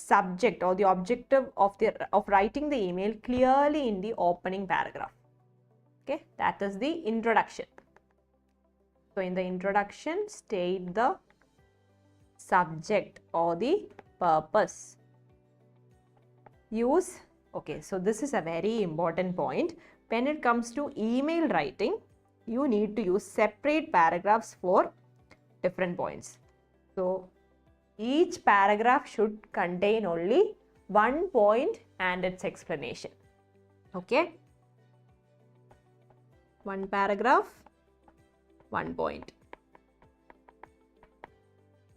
subject or the objective of writing the email clearly in the opening paragraph. Okay, that is the introduction. So in the introduction, state the subject or the purpose. Use, okay, so this is a very important point. When it comes to email writing, you need to use separate paragraphs for different points. So each paragraph should contain only one point and its explanation. Okay, one paragraph, one point.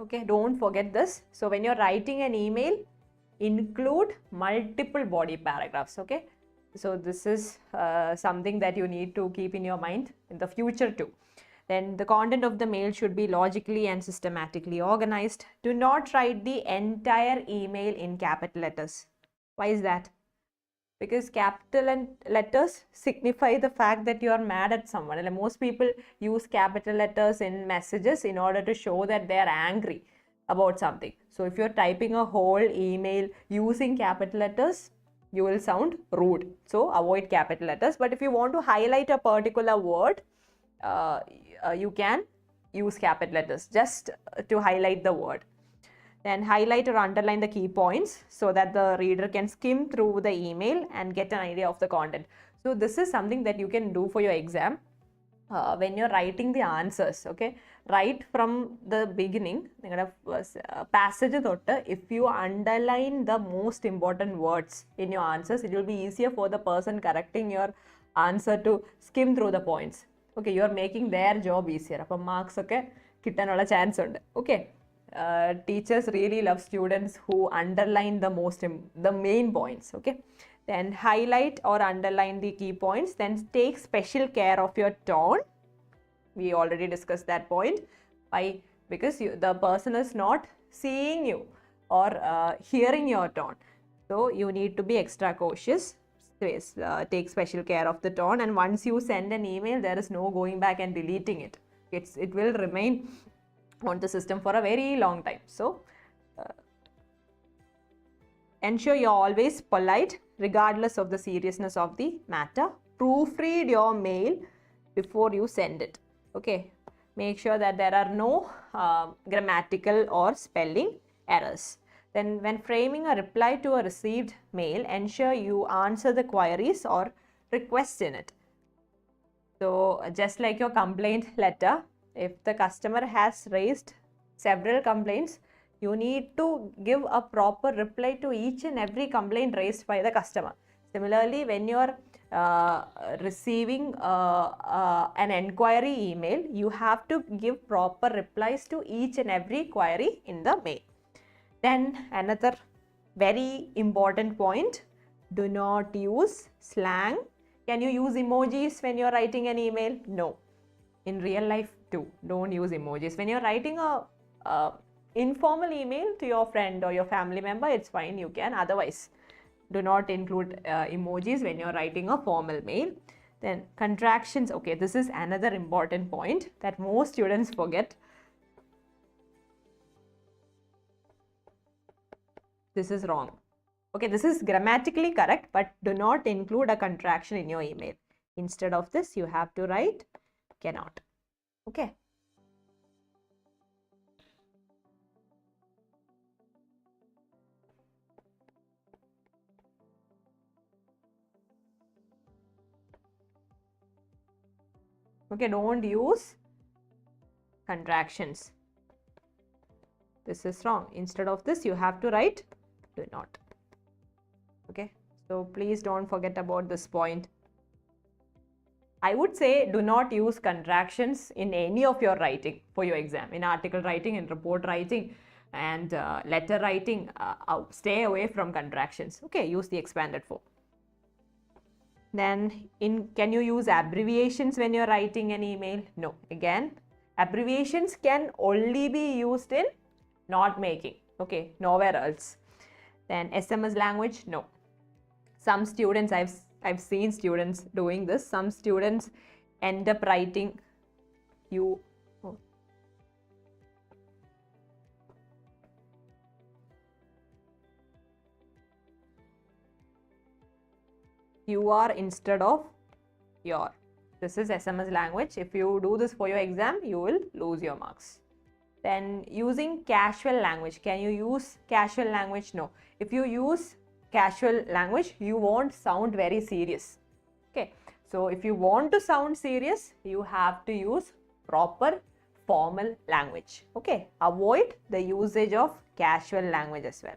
Okay, don't forget this. So when you're writing an email, include multiple body paragraphs. Okay, so this is something that you need to keep in your mind in the future too. Then the content of the mail should be logically and systematically organized. Do not write the entire email in capital letters. Why is that? Because capital letters signify the fact that you are mad at someone. And most people use capital letters in messages in order to show that they are angry about something. So if you're typing a whole email using capital letters, you will sound rude. So avoid capital letters. But if you want to highlight a particular word, you can use capital letters just to highlight the word. Then highlight or underline the key points so that the reader can skim through the email and get an idea of the content. So this is something that you can do for your exam when you're writing the answers. Okay, right from the beginning, passage thotta, if you underline the most important words in your answers, it will be easier for the person correcting your answer to skim through the points. Okay, you are making their job easier. അപ്പോൾ marks ഒക്കെ കിട്ടാനുള്ള chance ഉണ്ട്. Okay, teachers really love students who underline the main points. Okay, then highlight or underline the key points. Then take special care of your tone. We already discussed that point. Because the person is not seeing you or hearing your tone, so you need to be extra cautious. Take special care of the tone, and once you send an email, there is no going back and deleting it. It will remain on the system for a very long time. So ensure you're always polite regardless of the seriousness of the matter. Proofread your mail before you send it. Okay, make sure that there are no grammatical or spelling errors. Then when framing a reply to a received mail, ensure you answer the queries or requests in it. So just like your complaint letter, if the customer has raised several complaints, you need to give a proper reply to each and every complaint raised by the customer. Similarly, when you're receiving an enquiry email, you have to give proper replies to each and every query in the mail. Then another very important point, do not use slang. Can you use emojis when you're writing an email? No. In real life too, don't use emojis. When you're writing a informal email to your friend or your family member, it's fine, you can. Otherwise, do not include emojis when you're writing a formal mail. Then contractions. Okay, this is another important point that most students forget. This is wrong. Okay, this is grammatically correct, but do not include a contraction in your email. Instead of this, you have to write cannot. Okay. Okay, don't use contractions. This is wrong. Instead of this, you have to write do not. Okay, so please don't forget about this point. I would say do not use contractions in any of your writing for your exam. In article writing, in report writing, and letter writing, stay away from contractions. Okay, use the expanded form. Then can you use abbreviations when you're writing an email? No. Again, abbreviations can only be used in note making. Okay, nowhere else. Then SMS language, no. Some students, I've seen students doing this. Some students end up writing you are instead of your. This is SMS language. If you do this for your exam, you will lose your marks. Then using casual language. Can you use casual language? No. If you use casual language, you won't sound very serious. Okay. So if you want to sound serious, you have to use proper formal language. Okay. Avoid the usage of casual language as well.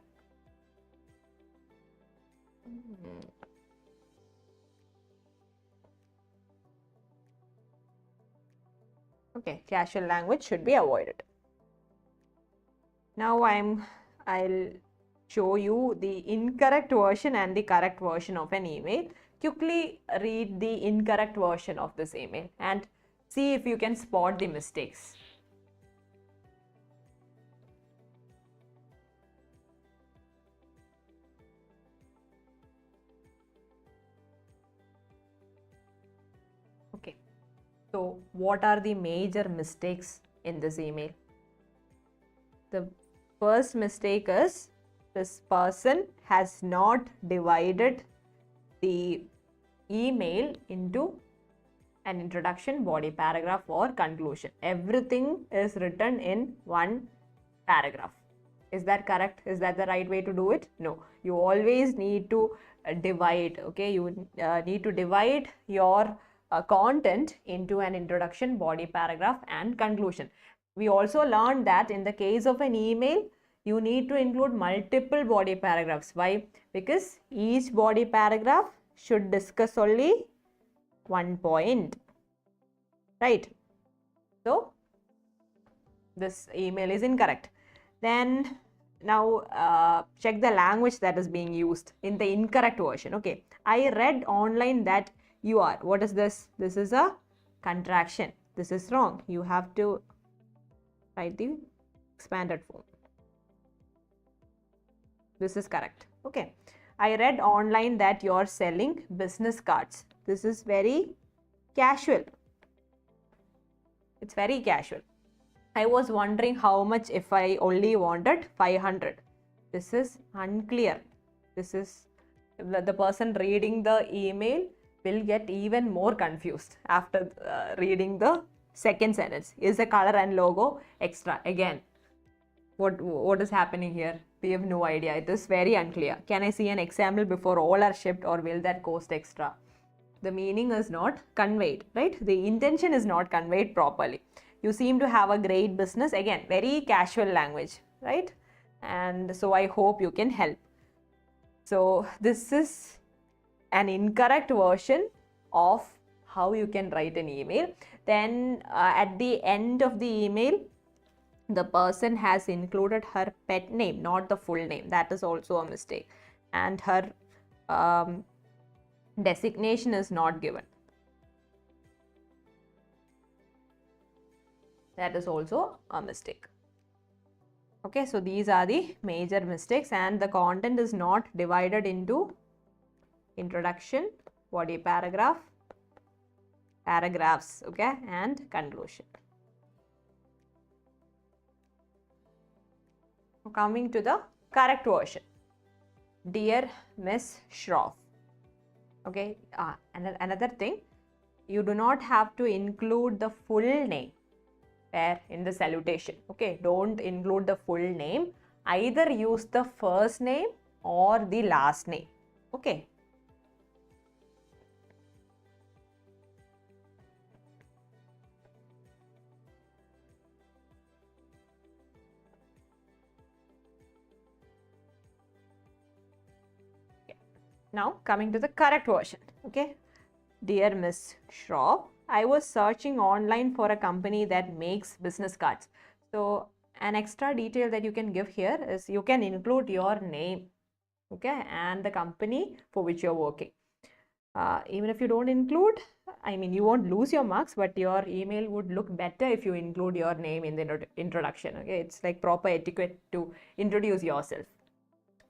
Okay. Casual language should be avoided. Now I'll show you the incorrect version and the correct version of an email. Quickly read the incorrect version of this email and see if you can spot the mistakes. Okay, so what are the major mistakes in this email? The first mistake is this person has not divided the email into an introduction, body paragraph or conclusion. Everything is written in one paragraph. Is that correct? Is that the right way to do it? No. You always need to divide. Okay, you need to divide your content into an introduction, body paragraph and conclusion. We also learned that in the case of an email, you need to include multiple body paragraphs. Why? Because each body paragraph should discuss only one point, right? So this email is incorrect. Then now check the language that is being used in the incorrect version. Okay, I read online that you are. What is this? This is a contraction. This is wrong. You have to write the expanded form. This is correct. Okay. I read online that you're selling business cards. This is very casual. It's very casual. I was wondering how much if I only wanted 500. This is unclear. This is the person reading the email will get even more confused after reading the second sentence. Is the color and logo extra? Again, what is happening here? We have no idea. It is very unclear. Can I see an example before all are shipped, or will that cost extra? the meaning is not conveyed, right? The intention is not conveyed properly. You seem to have a great business. Again, very casual language, right? And so I hope you can help. So this is an incorrect version of how you can write an email. Then at the end of the email, the person has included her pet name, not the full name. That is also a mistake. And her designation is not given. That is also a mistake. Okay, so these are the major mistakes, and the content is not divided into introduction, body paragraph, paragraphs, okay, and conclusion. Coming to the correct version. Dear Miss Shroff. Okay, another thing, you do not have to include the full name there in the salutation. Okay, don't include the full name. Either use the first name or the last name. Okay. Now coming to the correct version. Okay, dear Miss Shroff, I was searching online for a company that makes business cards. So an extra detail that you can give here is you can include your name, okay, and the company for which you're working. Even if you don't include, I mean, you won't lose your marks, but your email would look better if you include your name in the introduction. Okay, it's like proper etiquette to introduce yourself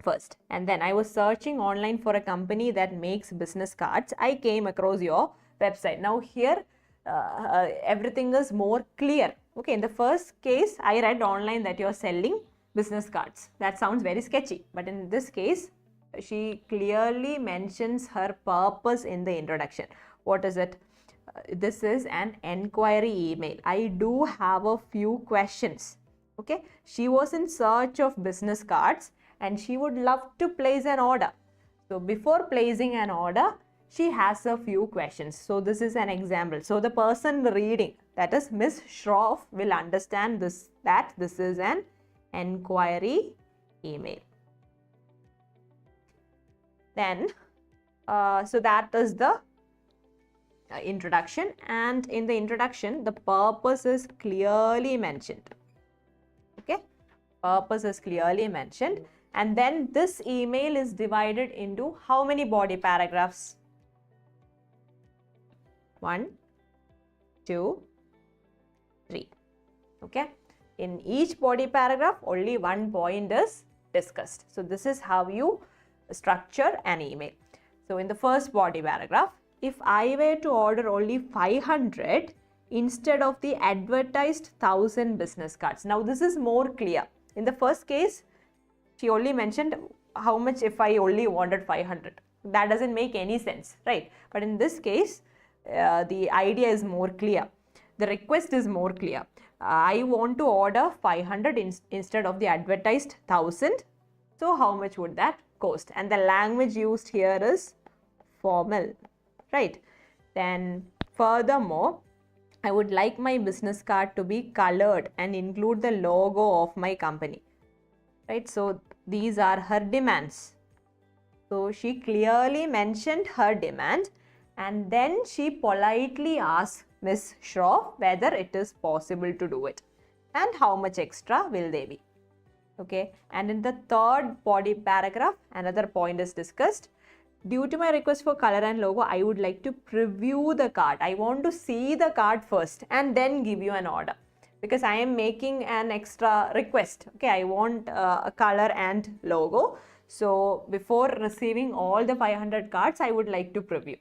first. And then I was searching online for a company that makes business cards. I came across your website. Now here everything is more clear. Okay, in the first case I read online that you're selling business cards. That sounds very sketchy, but in this case she clearly mentions her purpose in the introduction. What is it? This is an enquiry email. I do have a few questions. Okay, she was in search of business cards and she would love to place an order. So before placing an order, she has a few questions. So this is an example. So the person reading, that is Miss Shroff, will understand this, that this is an enquiry email. Then, so that is the introduction, and in the introduction, the purpose is clearly mentioned. Okay, purpose is clearly mentioned. And then this email is divided into how many body paragraphs? 1, 2, 3. Okay. In each body paragraph, only one point is discussed. So this is how you structure an email. So in the first body paragraph, if I were to order only 500 instead of the advertised 1000 business cards. Now this is more clear. In the first case, she only mentioned how much if I only wanted 500. That doesn't make any sense, right? But in this case, the idea is more clear. The request is more clear. I want to order 500 instead of the advertised 1000. So how much would that cost? And the language used here is formal, right? Then furthermore, I would like my business card to be colored and include the logo of my company. Right, so these are her demands. So she clearly mentioned her demand, and then she politely asked Miss Shroff whether it is possible to do it and how much extra will they be. Okay, and in the third body paragraph, another point is discussed. Due to my request for color and logo, I would like to preview the card. I want to see the card first and then give you an order, because I am making an extra request. Okay, I want a color and logo. So before receiving all the 500 cards, I would like to preview.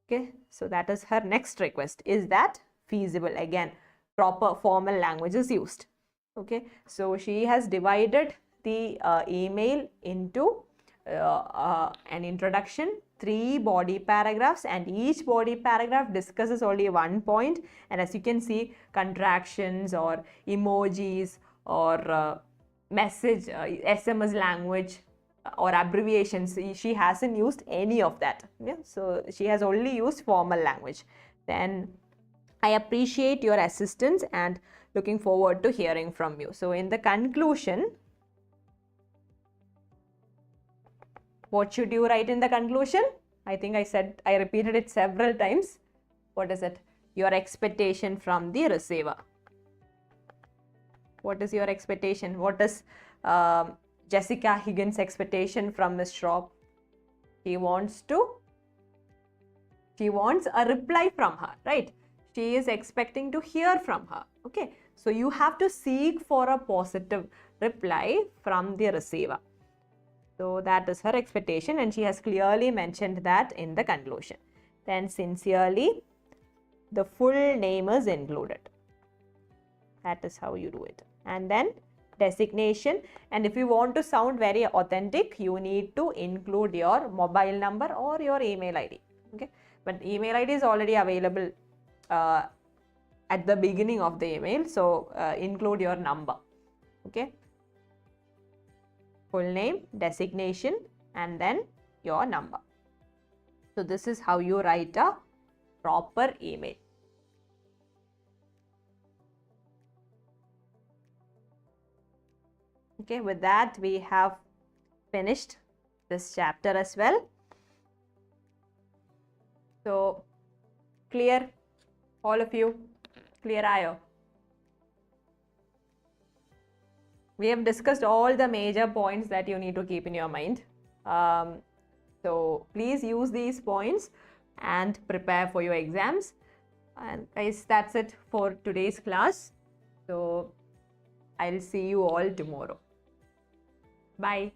Okay, so that is her next request. Is that feasible? Again, proper formal language is used. Okay, so she has divided the email into an introduction, 3 body paragraphs, and each body paragraph discusses only one point. And as you can see, contractions or emojis or message SMS language or abbreviations. She hasn't used any of that. Yeah? So she has only used formal language. Then I appreciate your assistance and looking forward to hearing from you. So in the conclusion, what should you write in the conclusion? I think I repeated it several times. What is it? Your expectation from the receiver. What is your expectation? What is Jessica Higgins' expectation from Ms. Schropp? She wants a reply from her, right? She is expecting to hear from her. Okay, so you have to seek for a positive reply from the receiver. So that is her expectation, and she has clearly mentioned that in the conclusion. Then sincerely, the full name is included. That is how you do it. And then designation, and if you want to sound very authentic, you need to include your mobile number or your email ID. Okay, but email ID is already available at the beginning of the email, so include your number. Okay, full name, designation, and then your number. So this is how you write a proper email. Okay, with that we have finished this chapter as well. So clear, all of you? Clear, ayo? We have discussed all the major points that you need to keep in your mind. So please use these points and prepare for your exams. And guys, that's it for today's class. So I'll see you all tomorrow. Bye.